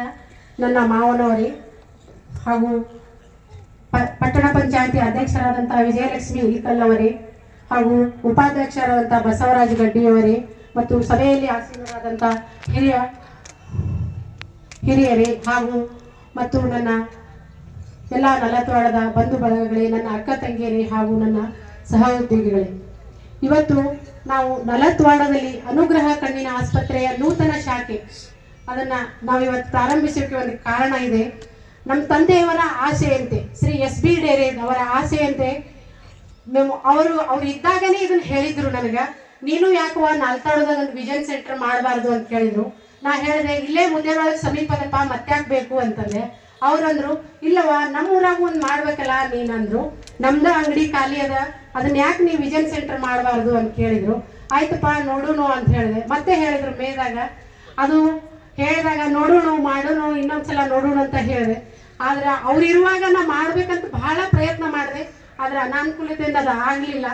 ನನ್ನ ಮಾವನವರೇ ಹಾಗೂ ಪಟ್ಟಣ ಪಂಚಾಯತಿ ಅಧ್ಯಕ್ಷರಾದಂಥ ವಿಜಯಲಕ್ಷ್ಮಿ ಇಲಿಕಲ್ ಅವರೇ ಹಾಗೂ ಉಪಾಧ್ಯಕ್ಷರಾದಂಥ ಬಸವರಾಜ ಗಡ್ಡಿಯವರೇ ಮತ್ತು ಸಭೆಯಲ್ಲಿ ಆಸೀನರಾದಂಥ ಹಿರಿಯರೇ ಹಾಗೂ ಮತ್ತು ನನ್ನ ಎಲ್ಲ ನಲತ್ವಾಡದ ಬಂಧು ಬಳಗಗಳೇ, ನನ್ನ ಅಕ್ಕ ತಂಗಿಯರೇ ಹಾಗೂ ನನ್ನ ಸಹೋದ್ಯೋಗಿಗಳೇ, ಇವತ್ತು ನಾವು ನಲತ್ವಾಡದಲ್ಲಿ ಅನುಗ್ರಹ ಕಣ್ಣಿನ ಆಸ್ಪತ್ರೆಯ ನೂತನ ಶಾಖೆ ಅದನ್ನು ನಾವಿವತ್ತು ಪ್ರಾರಂಭಿಸೋಕೆ ಒಂದು ಕಾರಣ ಇದೆ. ನಮ್ಮ ತಂದೆಯವರ ಆಸೆಯಂತೆ ಶ್ರೀ ಎಸ್ ಬಿ ಡೇರೆ ಅವರ ಆಸೆಯಂತೆ ಅವರು ಇದ್ದಾಗನೇ ಇದನ್ನು ಹೇಳಿದ್ರು ನನಗೆ, ನೀನು ಯಾಕವ ನಾಲ್ತಾಡೋದಾಗ ಒಂದು ವಿಷನ್ ಸೆಂಟರ್ ಮಾಡಬಾರ್ದು ಅಂತ ಹೇಳಿದ್ರು. ನಾ ಹೇಳಿದೆ ಇಲ್ಲೇ ಮುದ್ದೇನೊಳಗೆ ಸಮೀಪದಪ್ಪ ಮತ್ತ್ಯಾಕೆ ಬೇಕು ಅಂತಂದೆ. ಅವ್ರಂದ್ರು ಇಲ್ಲವ ನಮ್ಮೂರಾಗ ಒಂದು ಮಾಡ್ಬೇಕಲ್ಲ ನೀನಂದ್ರು. ನಮ್ದು ಅಂಗಡಿ ಖಾಲಿ ಅದ, ಅದನ್ನ ಯಾಕೆ ನೀವು ವಿಷನ್ ಸೆಂಟರ್ ಮಾಡಬಾರ್ದು ಅಂತ ಕೇಳಿದ್ರು. ಆಯ್ತಪ್ಪ ನೋಡೋಣ ಅಂತ ಹೇಳಿದೆ. ಮತ್ತೆ ಹೇಳಿದ್ರು ಮೇದಾಗ, ಅದು ಹೇಳಿದಾಗ ನೋಡೋಣ ಮಾಡೋಣ ಇನ್ನೊಂದ್ಸಲ ನೋಡೋಣ ಅಂತ ಹೇಳಿದೆ. ಆದ್ರೆ ಅವ್ರು ಇರುವಾಗ ನಾ ಮಾಡ್ಬೇಕಂತ ಬಹಳ ಪ್ರಯತ್ನ ಮಾಡಿದೆ, ಆದ್ರೆ ಅನಾನುಕೂಲತೆಯಿಂದ ಅದು ಆಗಲಿಲ್ಲ.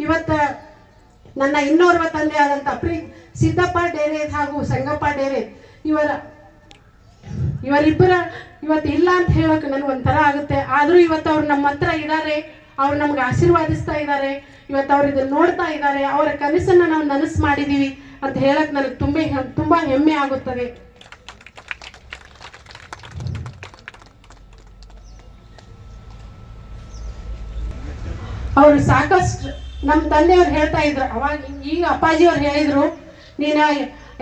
ಇವತ್ತು ನನ್ನ ಇನ್ನೋರ್ವ ತಂದೆ ಆದಂಥ ಸಿದ್ದಪ್ಪ ಡೇರೆ ಹಾಗೂ ಸಂಗಪ್ಪ ಡೇರೆ ಇವರಿಬ್ಬರ ಇವತ್ತು ಇಲ್ಲ ಅಂತ ಹೇಳೋಕೆ ನನಗೆ ಒಂಥರ ಆಗುತ್ತೆ. ಆದರೂ ಇವತ್ತು ಅವ್ರು ನಮ್ಮ ಹತ್ರ ಇದ್ದಾರೆ, ಅವ್ರು ನಮ್ಗೆ ಆಶೀರ್ವಾದಿಸ್ತಾ ಇದ್ದಾರೆ, ಇವತ್ತು ಅವ್ರು ಇದನ್ನು ನೋಡ್ತಾ ಇದ್ದಾರೆ. ಅವರ ಕನಸನ್ನು ನಾವು ನನಸು ಮಾಡಿದ್ದೀವಿ ಅಂತ ಹೇಳಕ್ಕೆ ನನಗೆ ತುಂಬ ಹೆಮ್ಮೆ ಆಗುತ್ತದೆ. ಅವರು ಸಾಕಷ್ಟು ನಮ್ಮ ತಂದೆಯವ್ರು ಹೇಳ್ತಾ ಇದ್ರು ಅವಾಗ, ಈಗ ಅಪ್ಪಾಜಿಯವ್ರು ಹೇಳಿದ್ರು ನೀನು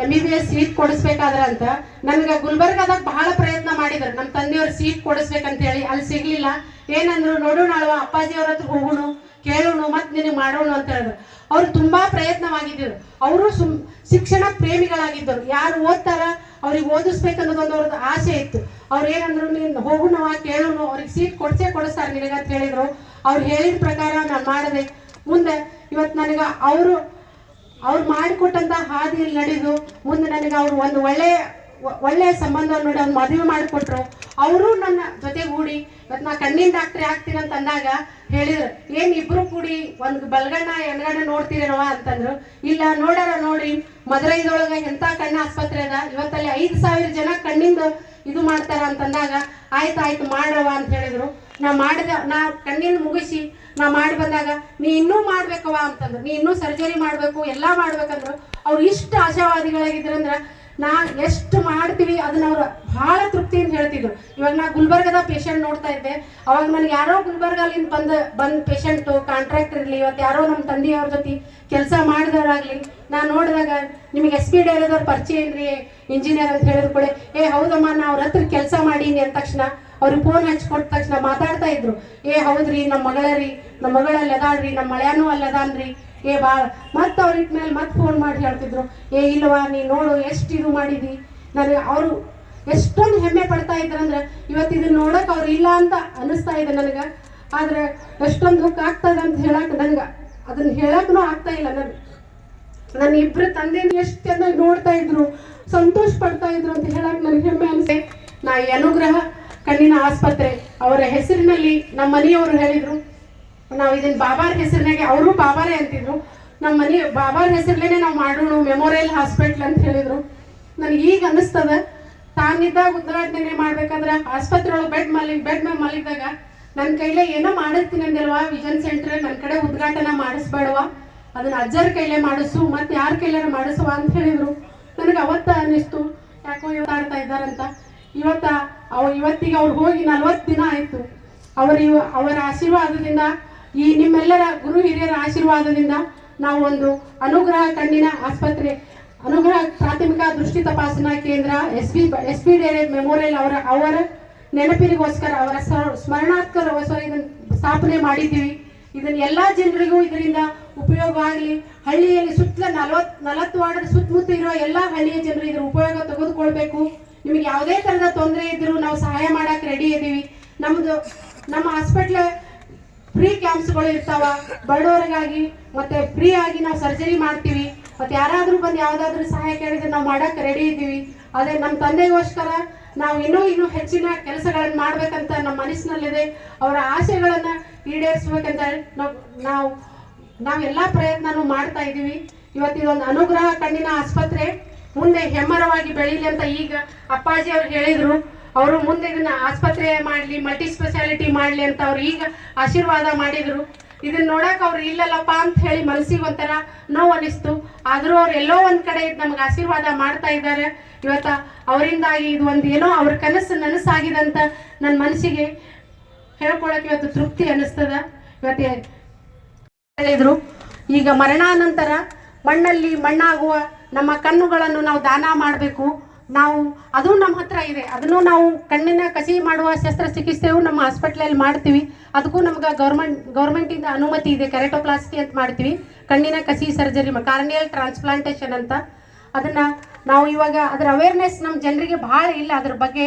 MBBS ಸೀಟ್ ಕೊಡಿಸ್ಬೇಕಾದ್ರ ಅಂತ. ನನಗೆ ಗುಲ್ಬರ್ಗಾದಾಗ ಬಹಳ ಪ್ರಯತ್ನ ಮಾಡಿದ್ರು ನಮ್ಮ ತಂದೆಯವ್ರು ಸೀಟ್ ಕೊಡಿಸ್ಬೇಕಂತ ಹೇಳಿ, ಅಲ್ಲಿ ಸಿಗ್ಲಿಲ್ಲ. ಏನಂದ್ರು ನೋಡೋಣ ಅಲ್ವಾ ಅಪ್ಪಾಜಿಯವ್ರ ಹತ್ರ ಹೋಗೋಣ ಕೇಳೋಣ ಮತ್ತೆ ನಿನಗೆ ಮಾಡೋಣ ಅಂತ ಹೇಳಿದ್ರು. ಅವರು ತುಂಬಾ ಪ್ರಯತ್ನವಾಗಿದ್ದರು. ಅವರು ಶಿಕ್ಷಣ ಪ್ರೇಮಿಗಳಾಗಿದ್ದರು. ಯಾರು ಓದ್ತಾರ ಅವ್ರಿಗೆ ಓದಿಸ್ಬೇಕನ್ನೋದೊಂದು ಅವ್ರದ್ದು ಆಸೆ ಇತ್ತು. ಅವ್ರು ಏನಂದ್ರು ನೀನು ಹೋಗೋಣವ ಕೇಳೋಣ, ಅವ್ರಿಗೆ ಸೀಟ್ ಕೊಡಿಸ್ತಾರೆ ನಿನಗಂತ ಹೇಳಿದ್ರು. ಅವ್ರು ಹೇಳಿದ ಪ್ರಕಾರ ನಾನು ಮಾಡಿದೆ. ಮುಂದೆ ಇವತ್ತು ನನಗೆ ಅವ್ರು ಮಾಡಿಕೊಟ್ಟಂತ ಹಾದಿಯಲ್ಲಿ ನಡೆದು ಮುಂದೆ ನನಗೆ ಅವರು ಒಂದು ಒಳ್ಳೆಯ ಸಂಬಂಧವನ್ನು ನೋಡಿ ಅವ್ರು ಮದುವೆ ಮಾಡಿಕೊಟ್ರು. ಅವರು ನನ್ನ ಜೊತೆಗೂಡಿ ಇವತ್ತು ನಾ ಕಣ್ಣಿನ ಡಾಕ್ಟ್ರಿ ಆಗ್ತೀನಿ ಅಂತ ಅಂದಾಗ ಹೇಳಿದ್ರು, ಏನು ಇಬ್ರು ಕೂಡಿ ಒಂದು ಬಲಗಣ್ಣ ಎಡಗಣ್ಣ ನೋಡ್ತೀರೇನವ ಅಂತಂದ್ರು. ಇಲ್ಲ ನೋಡಾರ ನೋಡಿ ಮದುರೈದೊಳಗೆ ಎಂಥ ಕಣ್ಣ ಆಸ್ಪತ್ರೆ ಅದ, ಇವತ್ತಲ್ಲಿ 5,000 ಜನ ಕಣ್ಣಿಂದ ಇದು ಮಾಡ್ತಾರ ಅಂತಂದಾಗ ಆಯ್ತು ಮಾಡವ ಅಂತ ಹೇಳಿದ್ರು. ನಾ ಕಣ್ಣಿನ ಮುಗಿಸಿ ನಾ ಮಾಡಿ ಬಂದಾಗ ನೀ ಇನ್ನೂ ಮಾಡ್ಬೇಕವ ಅಂತಂದ್ರು. ನೀ ಇನ್ನೂ ಸರ್ಜರಿ ಮಾಡಬೇಕು ಎಲ್ಲ ಮಾಡ್ಬೇಕಂದ್ರು. ಅವ್ರು ಇಷ್ಟು ಆಶಾವಾದಿಗಳಾಗಿದ್ರಂದ್ರೆ ನಾ ಎಷ್ಟು ಮಾಡ್ತೀವಿ ಅದನ್ನ ಅವ್ರು ಭಾಳ ತೃಪ್ತಿಯಿಂದ ಹೇಳ್ತಿದ್ರು. ಇವಾಗ ನಾ ಗುಲ್ಬರ್ಗದ ಪೇಷಂಟ್ ನೋಡ್ತಾ ಇದ್ದೆ, ಅವಾಗ ನನಗೆ ಯಾರೋ ಗುಲ್ಬರ್ಗಲ್ಲಿಂದ ಬಂದ ಪೇಷಂಟು ಕಾಂಟ್ರಾಕ್ಟರ್ ಇರಲಿ, ಇವತ್ತು ಯಾರೋ ನಮ್ಮ ತಂದೆಯವ್ರ ಜೊತೆ ಕೆಲಸ ಮಾಡಿದವರಾಗಲಿ, ನಾನು ನೋಡಿದಾಗ ನಿಮಗೆ SP ಡೈರೆದವ್ರ ಪರಿಚಯ ಏನ್ರಿ ಇಂಜಿನಿಯರ್ ಅಂತ ಹೇಳಿದ್ರು ಕೂಡ ಹೌದಮ್ಮ ನಾ ಅವ್ರ ಹತ್ರ ಕೆಲಸ ಮಾಡೀನಿ ಅಂದ ತಕ್ಷಣ ಅವ್ರಿಗೆ ಫೋನ್ ಹಚ್ಕೊಟ್ಟ ತಕ್ಷಣ ಮಾತಾಡ್ತಾ ಇದ್ರು. ಹೌದ್ರಿ ನಮ್ಮ ಮಗಳಲ್ಲಿ ಅದಾಳ್ರಿ, ನಮ್ಮ ಮಳೆನೂ ಅಲ್ಲಿ ಅದಾನ್ರಿ ಭಾಳ. ಮತ್ತೆ ಅವ್ರ ಮೇಲೆ ಮತ್ತೆ ಫೋನ್ ಮಾಡಿ ಹೇಳ್ತಿದ್ರು, ಇಲ್ವಾ ನೀ ನೋಡು ಎಷ್ಟು ಇದು ಮಾಡಿದಿ. ನನಗೆ ಅವರು ಎಷ್ಟೊಂದು ಹೆಮ್ಮೆ ಪಡ್ತಾ ಇದ್ರಂದ್ರೆ ಇವತ್ತು ಇದನ್ನ ನೋಡೋಕೆ ಅವ್ರು ಇಲ್ಲ ಅಂತ ಅನ್ನಿಸ್ತಾ ಇದೆ ನನಗೆ. ಆದರೆ ಎಷ್ಟೊಂದು ದುಃಖ ಆಗ್ತದೆ ಅಂತ ಹೇಳಕ್ಕೆ ನನಗೆ ಅದನ್ನು ಹೇಳಕ್ಕೂ ಆಗ್ತಾ ಇಲ್ಲ. ನನ್ನ ಇಬ್ಬರು ತಂದೆ ಎಷ್ಟು ಚೆನ್ನಾಗಿ ನೋಡ್ತಾ ಇದ್ರು, ಸಂತೋಷ ಪಡ್ತಾ ಇದ್ರು ಅಂತ ಹೇಳಕ್ಕೆ ನನಗೆ ಹೆಮ್ಮೆ ಅನಿಸೆ. ನಾ ಈ ಅನುಗ್ರಹ ಕಣ್ಣಿನ ಆಸ್ಪತ್ರೆ ಅವರ ಹೆಸರಿನಲ್ಲಿ ನಮ್ಮ ಮನೆಯವರು ಹೇಳಿದರು, ನಾವು ಇದನ್ನು ಬಾಬಾರ ಹೆಸರಿನಾಗೆ, ಅವರು ಬಾಬಾರೇ ಅಂತಿದ್ರು, ನಮ್ಮ ಮನೆ ಬಾಬಾರ ಹೆಸರಲ್ಲೇ ನಾವು ಮಾಡೋಣ ಮೆಮೋರಿಯಲ್ ಹಾಸ್ಪಿಟ್ಲ್ ಅಂತ ಹೇಳಿದರು. ನನಗೆ ಈಗ ಅನ್ನಿಸ್ತದ, ತಾನಿದ್ದಾಗ ಉದ್ಘಾಟನೆ ಮಾಡ್ಬೇಕಾದ್ರೆ ಆಸ್ಪತ್ರೆ ಒಳಗೆ ಬೆಡ್ ಮೇಲೆ ಮಲಗಿದಾಗ ನನ್ನ ಕೈಲೇ ಏನೋ ಮಾಡಿರ್ತೀನಿ ಅಂದಿಲ್ವಾ, ವಿಜನ್ ಸೆಂಟ್ರ್ ನನ್ನ ಕಡೆ ಉದ್ಘಾಟನೆ ಮಾಡಿಸ್ಬೇಡವಾ, ಅದನ್ನ ಅಜ್ಜರ ಕೈಲೇ ಮಾಡಿಸು, ಮತ್ತೆ ಯಾರ ಕೈಲಾರ ಮಾಡಿಸುವ ಅಂತ ಹೇಳಿದರು. ನನಗೆ ಅವತ್ತ ಅನ್ನಿಸ್ತು, ಯಾಕೋ ಆಡ್ತಾ ಇದ್ದಾರಂತ. ಇವತ್ತಿಗೆ ಅವ್ರು ಹೋಗಿ 40 ದಿನ ಆಯಿತು. ಅವರ ಆಶೀರ್ವಾದದಿಂದ, ಈ ನಿಮ್ಮೆಲ್ಲರ ಗುರು ಹಿರಿಯರ ಆಶೀರ್ವಾದದಿಂದ ನಾವು ಒಂದು ಅನುಗ್ರಹ ಕಣ್ಣಿನ ಆಸ್ಪತ್ರೆ, ಅನುಗ್ರಹ ಪ್ರಾಥಮಿಕ ದೃಷ್ಟಿ ತಪಾಸಣಾ ಕೇಂದ್ರ, ಎಸ್ ಪಿ ಡೇರೆ ಮೆಮೋರಿಯಲ್ ಅವರ ನೆನಪಿಗೋಸ್ಕರ, ಅವರ ಸ್ಮರಣಾರ್ಥಕ್ಕೋಸ್ಕರ ಇದನ್ನು ಸ್ಥಾಪನೆ ಮಾಡಿದ್ದೀವಿ. ಇದನ್ನ ಎಲ್ಲ ಜನರಿಗೂ ಇದರಿಂದ ಉಪಯೋಗ ಆಗಲಿ. ಹಳ್ಳಿಯಲ್ಲಿ ಸುತ್ತಲ 40 ವಾರ್ಡ್ ಸುತ್ತಮುತ್ತ ಇರುವ ಎಲ್ಲ ಹಳ್ಳಿಯ ಜನರು ಇದರ ಉಪಯೋಗ ತೆಗೆದುಕೊಳ್ಬೇಕು. ನಿಮಗೆ ಯಾವುದೇ ಥರದ ತೊಂದರೆ ಇದ್ದರೂ ನಾವು ಸಹಾಯ ಮಾಡಕ್ಕೆ ರೆಡಿ ಇದ್ದೀವಿ. ನಮ್ಮ ಹಾಸ್ಪಿಟ್ಲ್ ಫ್ರೀ ಕ್ಯಾಂಪ್ಸ್ಗಳು ಇರ್ತಾವ ಬಡವರಿಗಾಗಿ, ಮತ್ತೆ ಫ್ರೀ ಆಗಿ ನಾವು ಸರ್ಜರಿ ಮಾಡ್ತೀವಿ. ಮತ್ತು ಯಾರಾದರೂ ಬಂದು ಯಾವುದಾದ್ರೂ ಸಹಾಯ ಕೇಳಿದ್ರೆ ನಾವು ಮಾಡಕ್ಕೆ ರೆಡಿ ಇದ್ದೀವಿ. ಅದೇ ನಮ್ಮ ತಂದೆಗೋಸ್ಕರ ನಾವು ಇನ್ನೂ ಹೆಚ್ಚಿನ ಕೆಲಸಗಳನ್ನು ಮಾಡ್ಬೇಕಂತ ನಮ್ಮ ಮನಸ್ಸಿನಲ್ಲಿದೆ. ಅವರ ಆಸೆಗಳನ್ನು ಈಡೇರಿಸ್ಬೇಕಂತ ನಾವೆಲ್ಲ ಪ್ರಯತ್ನನೂ ಮಾಡ್ತಾ ಇದ್ದೀವಿ. ಇವತ್ತಿದೊಂದು ಅನುಗ್ರಹ ಕಣ್ಣಿನ ಆಸ್ಪತ್ರೆ ಮುಂದೆ ಹೆಮ್ಮರವಾಗಿ ಬೆಳೀಲಿ ಅಂತ ಈಗ ಅಪ್ಪಾಜಿ ಅವ್ರು ಹೇಳಿದರು. ಅವರು ಮುಂದೆ ಇದನ್ನ ಆಸ್ಪತ್ರೆ ಮಾಡಲಿ, ಮಲ್ಟಿ ಸ್ಪೆಷಾಲಿಟಿ ಮಾಡಲಿ ಅಂತ ಅವ್ರು ಈಗ ಆಶೀರ್ವಾದ ಮಾಡಿದರು. ಇದನ್ನ ನೋಡಕ್ಕೆ ಅವ್ರು ಇಲ್ಲಲ್ಲಪ್ಪ ಅಂತ ಹೇಳಿ ಮನಸ್ಸಿಗೆ ಒಂಥರ ನೋವು ಅನಿಸ್ತು. ಆದರೂ ಅವ್ರು ಎಲ್ಲೋ ಒಂದು ಕಡೆ ನಮ್ಗೆ ಆಶೀರ್ವಾದ ಮಾಡ್ತಾ ಇದ್ದಾರೆ. ಇವತ್ತು ಅವರಿಂದಾಗಿ ಇದು ಒಂದು ಏನೋ ಅವ್ರ ನನಸಾಗಿದೆ ಅಂತ ನನ್ನ ಮನಸ್ಸಿಗೆ ಹೇಳ್ಕೊಳಕ್ಕೆ ಇವತ್ತು ತೃಪ್ತಿ ಅನ್ನಿಸ್ತದ. ಇವತ್ತು ಹೇಳಿದ್ರು, ಈಗ ಮರಣಾನಂತರ ಮಣ್ಣಲ್ಲಿ ಮಣ್ಣಾಗುವ ನಮ್ಮ ಕಣ್ಣುಗಳನ್ನು ನಾವು ದಾನ ಮಾಡಬೇಕು. ಅದು ನಮ್ಮ ಹತ್ರ ಇದೆ. ಅದನ್ನು ನಾವು ಕಣ್ಣಿನ ಕಸಿ ಮಾಡುವ ಶಸ್ತ್ರಚಿಕಿತ್ಸೆಯು ನಮ್ಮ ಹಾಸ್ಪಿಟ್ಲಲ್ಲಿ ಮಾಡ್ತೀವಿ. ಅದಕ್ಕೂ ನಮ್ಗೆ ಗೌರ್ಮೆಂಟಿಂದ ಅನುಮತಿ ಇದೆ. ಕೆರೆಟೋಪ್ಲಾಸ್ಟಿ ಅಂತ ಮಾಡ್ತೀವಿ, ಕಣ್ಣಿನ ಕಸಿ ಸರ್ಜರಿ, ಕಾರ್ನಿಯಲ್ ಟ್ರಾನ್ಸ್ಪ್ಲಾಂಟೇಷನ್ ಅಂತ. ಅದನ್ನು ನಾವು ಇವಾಗ ಅದರ ಅವೇರ್ನೆಸ್ ನಮ್ಮ ಜನರಿಗೆ ಭಾಳ ಇಲ್ಲ ಅದ್ರ ಬಗ್ಗೆ.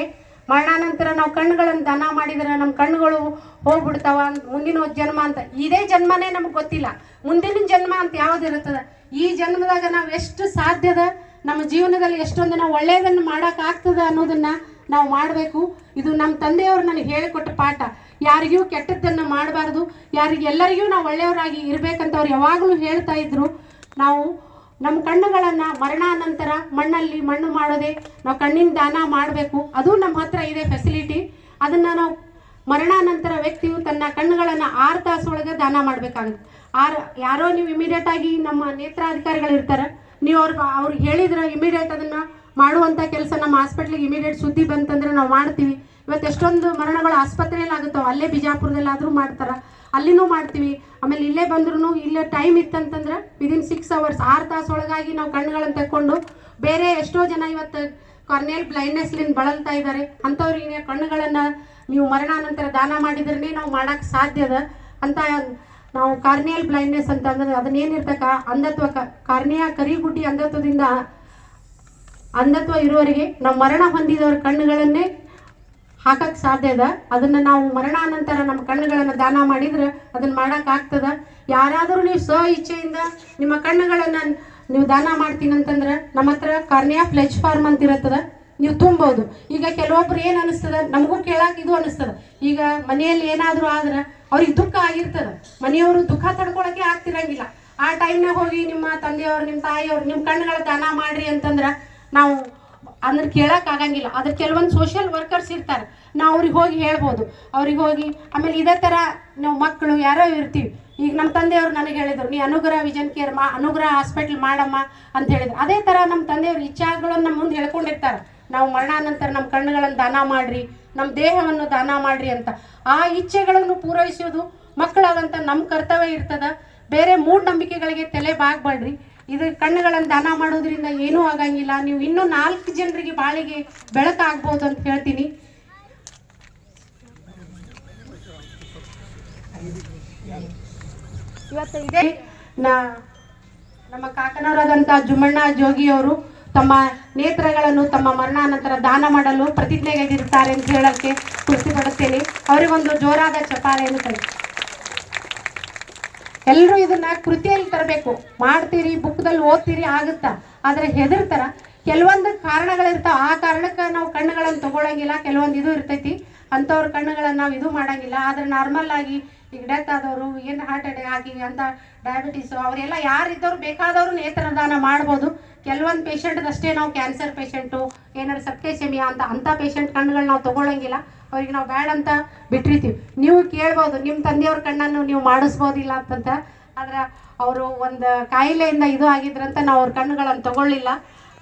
ಮರಣಾನಂತರ ನಾವು ಕಣ್ಣುಗಳನ್ನು ದಾನ ಮಾಡಿದರೆ ನಮ್ಮ ಕಣ್ಣುಗಳು ಹೋಗ್ಬಿಡ್ತಾವ, ಮುಂದಿನ ಜನ್ಮ ಅಂತ. ಇದೇ ಜನ್ಮನೇ ನಮ್ಗೆ ಗೊತ್ತಿಲ್ಲ, ಮುಂದಿನ ಜನ್ಮ ಅಂತ ಯಾವ್ದು ಇರುತ್ತದೆ. ಈ ಜನ್ಮದಾಗ ನಾವು ಎಷ್ಟು ಸಾಧ್ಯದ ನಮ್ಮ ಜೀವನದಲ್ಲಿ ಎಷ್ಟೊಂದು ನಾವು ಒಳ್ಳೆಯದನ್ನು ಮಾಡೋಕ್ಕಾಗ್ತದ ಅನ್ನೋದನ್ನು ನಾವು ಮಾಡಬೇಕು. ಇದು ನಮ್ಮ ತಂದೆಯವರು ನನಗೆ ಹೇಳಿಕೊಟ್ಟ ಪಾಠ. ಯಾರಿಗೂ ಕೆಟ್ಟದ್ದನ್ನು ಮಾಡಬಾರ್ದು, ಎಲ್ಲರಿಗೂ ನಾವು ಒಳ್ಳೆಯವರಾಗಿ ಇರಬೇಕಂತ ಅವ್ರು ಯಾವಾಗಲೂ ಹೇಳ್ತಾ ಇದ್ರು. ನಾವು ನಮ್ಮ ಕಣ್ಣುಗಳನ್ನು ಮರಣಾನಂತರ ಮಣ್ಣಲ್ಲಿ ಮಣ್ಣು ಮಾಡೋದೇ, ನಾವು ಕಣ್ಣಿನ ದಾನ ಮಾಡಬೇಕು. ಅದು ನಮ್ಮ ಹತ್ರ ಇದೆ ಫೆಸಿಲಿಟಿ. ಅದನ್ನು ನಾವು ಮರಣಾನಂತರ ವ್ಯಕ್ತಿಯು ತನ್ನ ಕಣ್ಣುಗಳನ್ನು 6 ತಾಸೊಳಗೆ ದಾನ ಮಾಡಬೇಕಾಗುತ್ತೆ. ಯಾರೋ ನೀವು ಇಮಿಡಿಯೇಟಾಗಿ ನಮ್ಮ ನೇತ್ರಾಧಿಕಾರಿಗಳು ಇರ್ತಾರೆ, ನೀವು ಅವ್ರಿಗೆ ಹೇಳಿದ್ರೆ ಇಮಿಡಿಯೇಟ್ ಅದನ್ನು ಮಾಡುವಂಥ ಕೆಲಸ ನಮ್ಮ ಹಾಸ್ಪಿಟ್ಲಿಗೆ ಇಮಿಡಿಯೇಟ್ ಸುದ್ದಿ ಬಂತಂದ್ರೆ ನಾವು ಮಾಡ್ತೀವಿ. ಇವತ್ತು ಎಷ್ಟೊಂದು ಮರಣಗಳು ಆಸ್ಪತ್ರೆಯಲ್ಲಿ ಆಗುತ್ತಾವೆ, ಅಲ್ಲೇ ಬಿಜಾಪುರದಲ್ಲಾದರೂ ಮಾಡ್ತಾರೆ, ಅಲ್ಲಿನೂ ಮಾಡ್ತೀವಿ. ಆಮೇಲೆ ಇಲ್ಲೇ ಬಂದ್ರೂ ಇಲ್ಲೇ ಟೈಮ್ ಇತ್ತಂತಂದ್ರೆ ವಿದಿನ್ 6 hours 6 ತಾಸೊಳಗಾಗಿ ನಾವು ಕಣ್ಣುಗಳನ್ನು ತೆಕ್ಕೊಂಡು, ಬೇರೆ ಎಷ್ಟೋ ಜನ ಇವತ್ತು ಕಾರ್ನಿಯಲ್ ಬ್ಲೈಂಡ್ನೆಸ್ಲಿಂದ ಬಳಲ್ತಾ ಇದ್ದಾರೆ. ಅಂಥವ್ರಿಗೆ ಕಣ್ಣುಗಳನ್ನು ನೀವು ಮರಣಾನಂತರ ದಾನ ಮಾಡಿದ್ರೇ ನಾವು ಮಾಡೋಕ್ಕೆ ಸಾಧ್ಯದ ಅಂತ. ನಾವು ಕಾರ್ನಿಯಲ್ ಬ್ಲೈಂಡ್ನೆಸ್ ಅಂತ ಅಂದ್ರೆ ಅದನ್ನೇನಿರ್ತಕ್ಕ ಅಂಧತ್ವ, ಕಾರ್ನಿಯಾ ಕರಿಗುಡ್ಡಿ ಅಂಧತ್ವದಿಂದ ಅಂಧತ್ವ ಇರುವವರಿಗೆ ನಾವು ಮರಣ ಹೊಂದಿದವರ ಕಣ್ಣುಗಳನ್ನೇ ಹಾಕಕ್ಕೆ ಸಾಧ್ಯ ಅದ. ಅದನ್ನು ನಾವು ಮರಣಾನಂತರ ನಮ್ಮ ಕಣ್ಣುಗಳನ್ನು ದಾನ ಮಾಡಿದ್ರೆ ಅದನ್ನು ಮಾಡೋಕ್ಕಾಗ್ತದ. ಯಾರಾದರೂ ನೀವು ಇಚ್ಛೆಯಿಂದ ನಿಮ್ಮ ಕಣ್ಣುಗಳನ್ನು ನೀವು ದಾನ ಮಾಡ್ತೀನಿ ಅಂತಂದ್ರೆ ನಮ್ಮ ಹತ್ರ ಕಾರ್ನಿಯಾ ಪ್ಲೆಜ್ ಫಾರ್ಮ್ ಅಂತ ಇರುತ್ತದೆ, ನೀವು ತುಂಬೋದು. ಈಗ ಕೆಲವೊಬ್ರು ಏನು ಅನಿಸ್ತದ, ನಮಗೂ ಕೇಳಕ್ಕೆ ಇದು ಅನಿಸ್ತದ, ಈಗ ಮನೆಯಲ್ಲಿ ಏನಾದರೂ ಆದ್ರೆ ಅವ್ರಿಗೆ ದುಃಖ ಆಗಿರ್ತದೆ, ಮನೆಯವರು ದುಃಖ ತಡ್ಕೊಳಕ್ಕೆ ಆಗ್ತಿರಂಗಿಲ್ಲ. ಆ ಟೈಮ್ನಾಗ ಹೋಗಿ ನಿಮ್ಮ ತಂದೆಯವರು, ನಿಮ್ಮ ತಾಯಿಯವರು ನಿಮ್ಮ ಕಣ್ಣುಗಳ ದಾನ ಮಾಡ್ರಿ ಅಂತಂದ್ರೆ ನಾವು ಅಂದ್ರೆ ಕೇಳೋಕ್ಕಾಗಂಗಿಲ್ಲ. ಅದ್ರ ಕೆಲವೊಂದು ಸೋಷಿಯಲ್ ವರ್ಕರ್ಸ್ ಇರ್ತಾರೆ, ನಾವು ಅವ್ರಿಗೆ ಹೋಗಿ ಹೇಳ್ಬೋದು. ಅವ್ರಿಗೆ ಹೋಗಿ ಆಮೇಲೆ ಇದೇ ಥರ ನಾವು ಮಕ್ಕಳು ಯಾರೋ ಇರ್ತೀವಿ. ಈಗ ನಮ್ಮ ತಂದೆಯವರು ನನಗೆ ಹೇಳಿದರು, ನೀ ಅನುಗ್ರಹ ವಿಜನ್ ಕೇರ್ ಅನುಗ್ರಹ ಹಾಸ್ಪಿಟ್ಲ್ ಮಾಡಮ್ಮ ಅಂತ ಹೇಳಿದ್ರು. ಅದೇ ಥರ ನಮ್ಮ ತಂದೆಯವ್ರ ಇಚ್ಛೆಗಳನ್ನು ನಮ್ಮ ಮುಂದೆ ಹೇಳ್ಕೊಂಡಿರ್ತಾರೆ, ನಾವು ಮರಣಾನಂತರ ನಮ್ಮ ಕಣ್ಣುಗಳನ್ನು ದಾನ ಮಾಡಿರಿ, ನಮ್ಮ ದೇಹವನ್ನು ದಾನ ಮಾಡಿರಿ ಅಂತ. ಆ ಇಚ್ಛೆಗಳನ್ನು ಪೂರೈಸೋದು ಮಕ್ಕಳಾದಂಥ ನಮ್ಮ ಕರ್ತವ್ಯ ಇರ್ತದೆ. ಬೇರೆ ಮೂಢನಂಬಿಕೆಗಳಿಗೆ ತಲೆ ಬಾಗಬೇಡ್ರಿ. ಇದು ಕಣ್ಣುಗಳನ್ನು ದಾನ ಮಾಡೋದ್ರಿಂದ ಏನೂ ಆಗಂಗಿಲ್ಲ. ನೀವು ಇನ್ನೂ 4 ಜನರಿಗೆ ಬಾಳಿಗೆ ಬೆಳಕಾಗ್ಬೋದು ಅಂತ ಹೇಳ್ತೀನಿ. ಇವತ್ತು ಇದೇ ನಮ್ಮ ಕಾಕನವರಾದಂಥ ಜುಮ್ಮಣ್ಣ ಜೋಗಿಯವರು ತಮ್ಮ ನೇತ್ರಗಳನ್ನು ತಮ್ಮ ಮರಣಾನಂತರ ದಾನ ಮಾಡಲು ಪ್ರತಿಜ್ಞೆಗೈದಿರುತ್ತಾರೆ ಅಂತ ಹೇಳಕ್ಕೆ ಖುಷಿ ಪಡುತ್ತೇನೆ. ಅವರಿಗೊಂದು ಜೋರಾದ ಚಪ್ಪಾಳೆಯನ್ನು ಕಳಿಸಿ. ಎಲ್ಲರೂ ಇದನ್ನ ಕೃತಿಯಲ್ಲಿ ತರಬೇಕು. ಮಾಡ್ತೀರಿ, ಬುಕ್ದಲ್ಲಿ ಓದ್ತೀರಿ, ಆಗುತ್ತಾ, ಆದರೆ ಹೆದರ್ತಾರ. ಕೆಲವೊಂದು ಕಾರಣಗಳಿರ್ತಾವ. ಆ ಕಾರಣಕ್ಕೆ ನಾವು ಕಣ್ಣುಗಳನ್ನು ತಗೊಳಂಗಿಲ್ಲ. ಕೆಲವೊಂದು ಇದು ಇರ್ತೈತಿ, ಅಂಥವ್ರ ಕಣ್ಣುಗಳನ್ನು ನಾವು ಇದು ಮಾಡಂಗಿಲ್ಲ. ಆದರೆ ನಾರ್ಮಲ್ ಆಗಿ ಈಗ ಡೆತ್ ಆದವರು, ಏನು ಹಾರ್ಟ್ ಅಟ್ಯಾಕ್ ಆಗಿ ಅಂತ ಡಯಾಬಿಟೀಸು ಅವರೆಲ್ಲ ಯಾರಿದ್ದವ್ರು ಬೇಕಾದವರು ನೇತ್ರದಾನ ಮಾಡ್ಬೋದು. ಕೆಲವೊಂದು ಪೇಷಂಟ್ದಷ್ಟೇ ನಾವು ಕ್ಯಾನ್ಸರ್ ಪೇಷಂಟು, ಏನಾದ್ರು ಸಬ್ಕೆಸೆಮಿಯಾ ಅಂಥ ಪೇಷಂಟ್ ಕಣ್ಣುಗಳು ನಾವು ತೊಗೊಳಂಗಿಲ್ಲ. ಅವ್ರಿಗೆ ನಾವು ಬ್ಯಾಡ್ ಅಂತ ಬಿಟ್ಟಿರ್ತೀವಿ. ನೀವು ಕೇಳ್ಬೋದು, ನಿಮ್ಮ ತಂದೆಯವ್ರ ಕಣ್ಣನ್ನು ನೀವು ಮಾಡಿಸ್ಬೋದಿಲ್ಲ ಅಂತಂತ. ಆದ್ರೆ ಅವರು ಒಂದು ಕಾಯಿಲೆಯಿಂದ ಇದು ಆಗಿದ್ರಂತ ನಾವು ಅವ್ರ ಕಣ್ಣುಗಳನ್ನು ತಗೊಳ್ಳಿಲ್ಲ.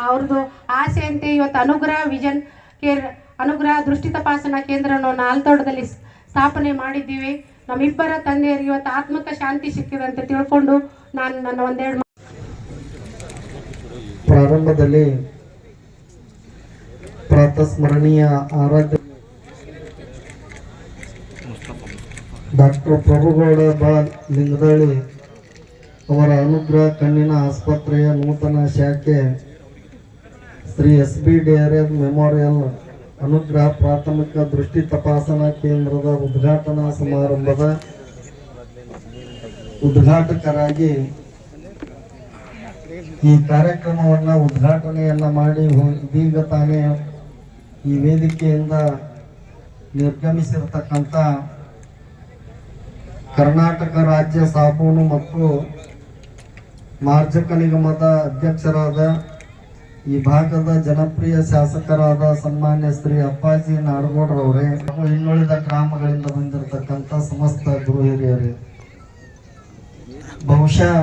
ಅವ್ರದ್ದು ಆಸೆ ಅಂತ ಇವತ್ತು ಅನುಗ್ರಹ ವಿಷನ್ ಕೇರ್, ಅನುಗ್ರಹ ದೃಷ್ಟಿ ತಪಾಸಣಾ ಕೇಂದ್ರವನ್ನು ನಾಲ್ತೋಟದಲ್ಲಿ ಸ್ಥಾಪನೆ ಮಾಡಿದ್ದೀವಿ. ನಮ್ಮಿಬ್ಬರ ತಂದೆಯರಿಗೆ ಇವತ್ತು ಆತ್ಮಕ ಶಾಂತಿ ಸಿಕ್ಕಿದೆ ಅಂತ ತಿಳ್ಕೊಂಡು ನಾನು ನನ್ನ ಒಂದೆರಡು ಪ್ರಾರಂಭದಲ್ಲಿ ಪ್ರಾತಸ್ಮರಣೀಯ ಆರಾಧ್ಯ ಡಾಕ್ಟರ್ ಪ್ರಭುಗೌಡ ಲಿಂಗದಳ್ಳಿ ಅವರ ಅನುಗ್ರಹ ಕಣ್ಣಿನ ಆಸ್ಪತ್ರೆಯ ನೂತನ ಶಾಖೆ ಶ್ರೀ SB ಡೇರಿಯರ್ ಮೆಮೋರಿಯಲ್ ಅನುಗ್ರಹ ಪ್ರಾಥಮಿಕ ದೃಷ್ಟಿ ತಪಾಸಣಾ ಕೇಂದ್ರದ ಉದ್ಘಾಟನಾ ಸಮಾರಂಭದ ಉದ್ಘಾಟಕರಾಗಿ ಈ ಕಾರ್ಯಕ್ರಮವನ್ನು ಉದ್ಘಾಟನೆಯನ್ನ ಮಾಡಿ ಇದೀಗ ತಾನೇ ಈ ವೇದಿಕೆಯಿಂದ ನಿರ್ಗಮಿಸಿರತಕ್ಕಂಥ ಕರ್ನಾಟಕ ರಾಜ್ಯ ಸಾಬೂನು ಮತ್ತು ಮಾರ್ಜಕ ನಿಗಮದ ಅಧ್ಯಕ್ಷರಾದ ಈ ಭಾಗದ ಜನಪ್ರಿಯ ಶಾಸಕರಾದ ಸನ್ಮಾನ್ಯ ಶ್ರೀ ಅಪ್ಪಾಜಿ ನಾಡಗೌಡರವರೇ ಹಾಗೂ ಇನ್ನುಳಿದ ಗ್ರಾಮಗಳಿಂದ ಬಂದಿರತಕ್ಕಂಥ ಸಮಸ್ತ ಗುರು ಹಿರಿಯರೇ, ಬಹುಶಃ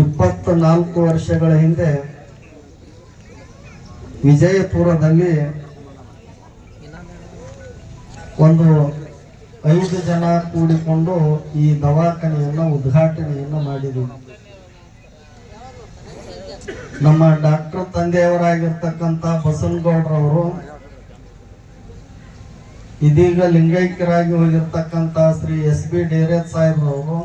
24 ವರ್ಷಗಳ ಹಿಂದೆ ವಿಜಯಪುರದಲ್ಲಿ ಒಂದು 5 ಜನ ಕೂಡಿಕೊಂಡು ಈ ದವಾಖಾನೆಯನ್ನು ಉದ್ಘಾಟನೆಯನ್ನು ಮಾಡಿದ್ವಿ. ನಮ್ಮ ಡಾಕ್ಟರ್ ತಂದೆಯವರಾಗಿರ್ತಕ್ಕಂಥ ಬಸವನಗೌಡರವರು, ಇದೀಗ ಲಿಂಗೈಕ್ಯರಾಗಿ ಹೋಗಿರ್ತಕ್ಕಂಥ ಶ್ರೀ SB ಡೇರಿಯರ್ ಸಾಹೇಬ್ರವರು,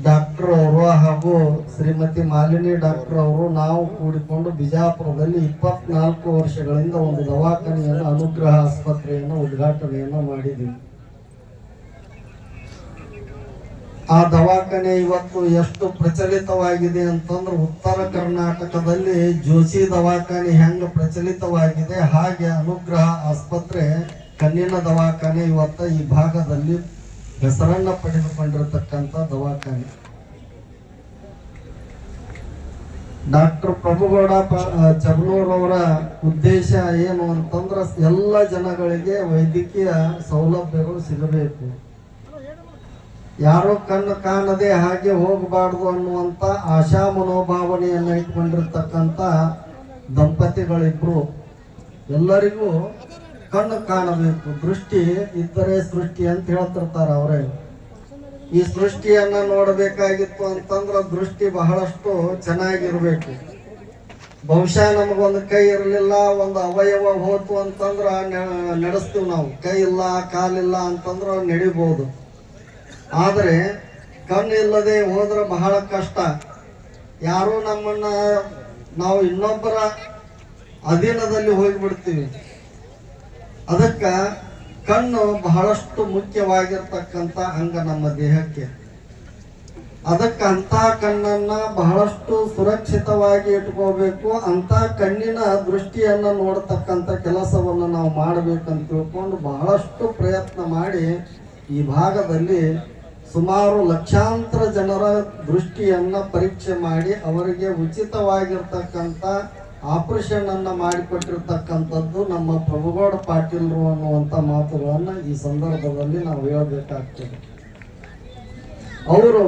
ಡಾಕ್ಟರ್ ಅವರು ಹಾಗೂ ಶ್ರೀಮತಿ ಮಾಲಿನಿ ಡಾಕ್ಟರ್ ಅವರು ನಾವು ಕೂಡಿಕೊಂಡು ಬಿಜಾಪುರದಲ್ಲಿ 24 ವರ್ಷಗಳಿಂದ ಒಂದು ದವಾಖಾನೆಯನ್ನು ಅನುಗ್ರಹ ಆಸ್ಪತ್ರೆಯನ್ನು ಉದ್ಘಾಟನೆಯನ್ನು ಮಾಡಿದ್ದೀವಿ. ಆ ದವಾಖಾನೆ ಇವತ್ತು ಎಷ್ಟು ಪ್ರಚಲಿತವಾಗಿದೆ ಅಂತಂದ್ರೆ, ಉತ್ತರ ಕರ್ನಾಟಕದಲ್ಲಿ ಜೋಶಿ ದವಾಖಾನೆ ಹೆಂಗ ಪ್ರಚಲಿತವಾಗಿದೆ ಹಾಗೆ ಅನುಗ್ರಹ ಆಸ್ಪತ್ರೆ ಕಣ್ಣಿನ ದವಾಖಾನೆ ಇವತ್ತು ಈ ಭಾಗದಲ್ಲಿ ಹೆಸರನ್ನ ಪಡೆದುಕೊಂಡಿರತಕ್ಕಂಥ ದವಾಖಾನೆ. ಡಾಕ್ಟರ್ ಪ್ರಭುಗೌಡ ಚಬನೂರವರ ಉದ್ದೇಶ ಏನು ಅಂತಂದ್ರೆ, ಎಲ್ಲ ಜನಗಳಿಗೆ ವೈದ್ಯಕೀಯ ಸೌಲಭ್ಯಗಳು ಸಿಗಬೇಕು, ಯಾರೋ ಕಣ್ಣು ಕಾಣದೆ ಹಾಗೆ ಹೋಗಬಾರ್ದು ಅನ್ನುವಂಥ ಆಶಾ ಮನೋಭಾವನೆಯನ್ನು ಇಟ್ಕೊಂಡಿರ್ತಕ್ಕಂಥ ದಂಪತಿಗಳಿಬ್ರು. ಎಲ್ಲರಿಗೂ ಕಣ್ಣು ಕಾಣಬೇಕು, ದೃಷ್ಟಿ ಇದ್ದರೆ ಸೃಷ್ಟಿ ಅಂತ ಹೇಳ್ತಿರ್ತಾರೆ ಅವರೇ. ಈ ಸೃಷ್ಟಿಯನ್ನ ನೋಡಬೇಕಾಗಿತ್ತು ಅಂತಂದ್ರೆ ದೃಷ್ಟಿ ಬಹಳಷ್ಟು ಚೆನ್ನಾಗಿರ್ಬೇಕು. ಬಹುಶಃ ನಮಗೊಂದು ಕೈ ಇರಲಿಲ್ಲ, ಒಂದು ಅವಯವ ಹೋತು ಅಂತಂದ್ರೆ ನಡೆಸ್ತೀವಿ ನಾವು. ಕೈ ಇಲ್ಲ, ಕಾಲಿಲ್ಲ ಅಂತಂದ್ರೆ ನಡಿಬಹುದು. ಆದರೆ ಕಣ್ಣು ಇಲ್ಲದೆ ಹೋದ್ರೆ ಬಹಳ ಕಷ್ಟ. ಯಾರು ನಮ್ಮನ್ನ ನಾವು ಇನ್ನೊಬ್ಬರ ಅಧೀನದಲ್ಲಿ ಹೋಗಿಬಿಡ್ತೀವಿ. ಅದಕ್ಕೆ ಕಣ್ಣು ಬಹಳಷ್ಟು ಮುಖ್ಯವಾಗಿರ್ತಕ್ಕಂಥ ಅಂಗ ನಮ್ಮ ದೇಹಕ್ಕೆ. ಅದಕ್ಕೆ ಅಂತ ಕಣ್ಣನ್ನ ಬಹಳಷ್ಟು ಸುರಕ್ಷಿತವಾಗಿ ಇಟ್ಕೋಬೇಕು. ಅಂತ ಕಣ್ಣಿನ ದೃಷ್ಟಿಯನ್ನ ನೋಡ್ತಕ್ಕಂಥ ಕೆಲಸವನ್ನು ನಾವು ಮಾಡಬೇಕಂತ ತಿಳ್ಕೊಂಡು ಬಹಳಷ್ಟು ಪ್ರಯತ್ನ ಮಾಡಿ ಈ ಭಾಗದಲ್ಲಿ ಸುಮಾರು ಲಕ್ಷಾಂತರ ಜನರ ದೃಷ್ಟಿಯನ್ನ ಪರೀಕ್ಷೆ ಮಾಡಿ ಅವರಿಗೆ ಉಚಿತವಾಗಿರ್ತಕ್ಕಂಥ ಆಪರೇಷನ್ ಅನ್ನ ಮಾಡಿಕೊಟ್ಟಿರ್ತಕ್ಕಂಥದ್ದು ನಮ್ಮ ಪ್ರಭುಗೌಡ ಪಾಟೀಲ್ರು ಅನ್ನುವಂಥ ಮಾತುಗಳನ್ನು ಈ ಸಂದರ್ಭದಲ್ಲಿ ನಾವು ಹೇಳಬೇಕಾಗ್ತದೆ. ಅವರು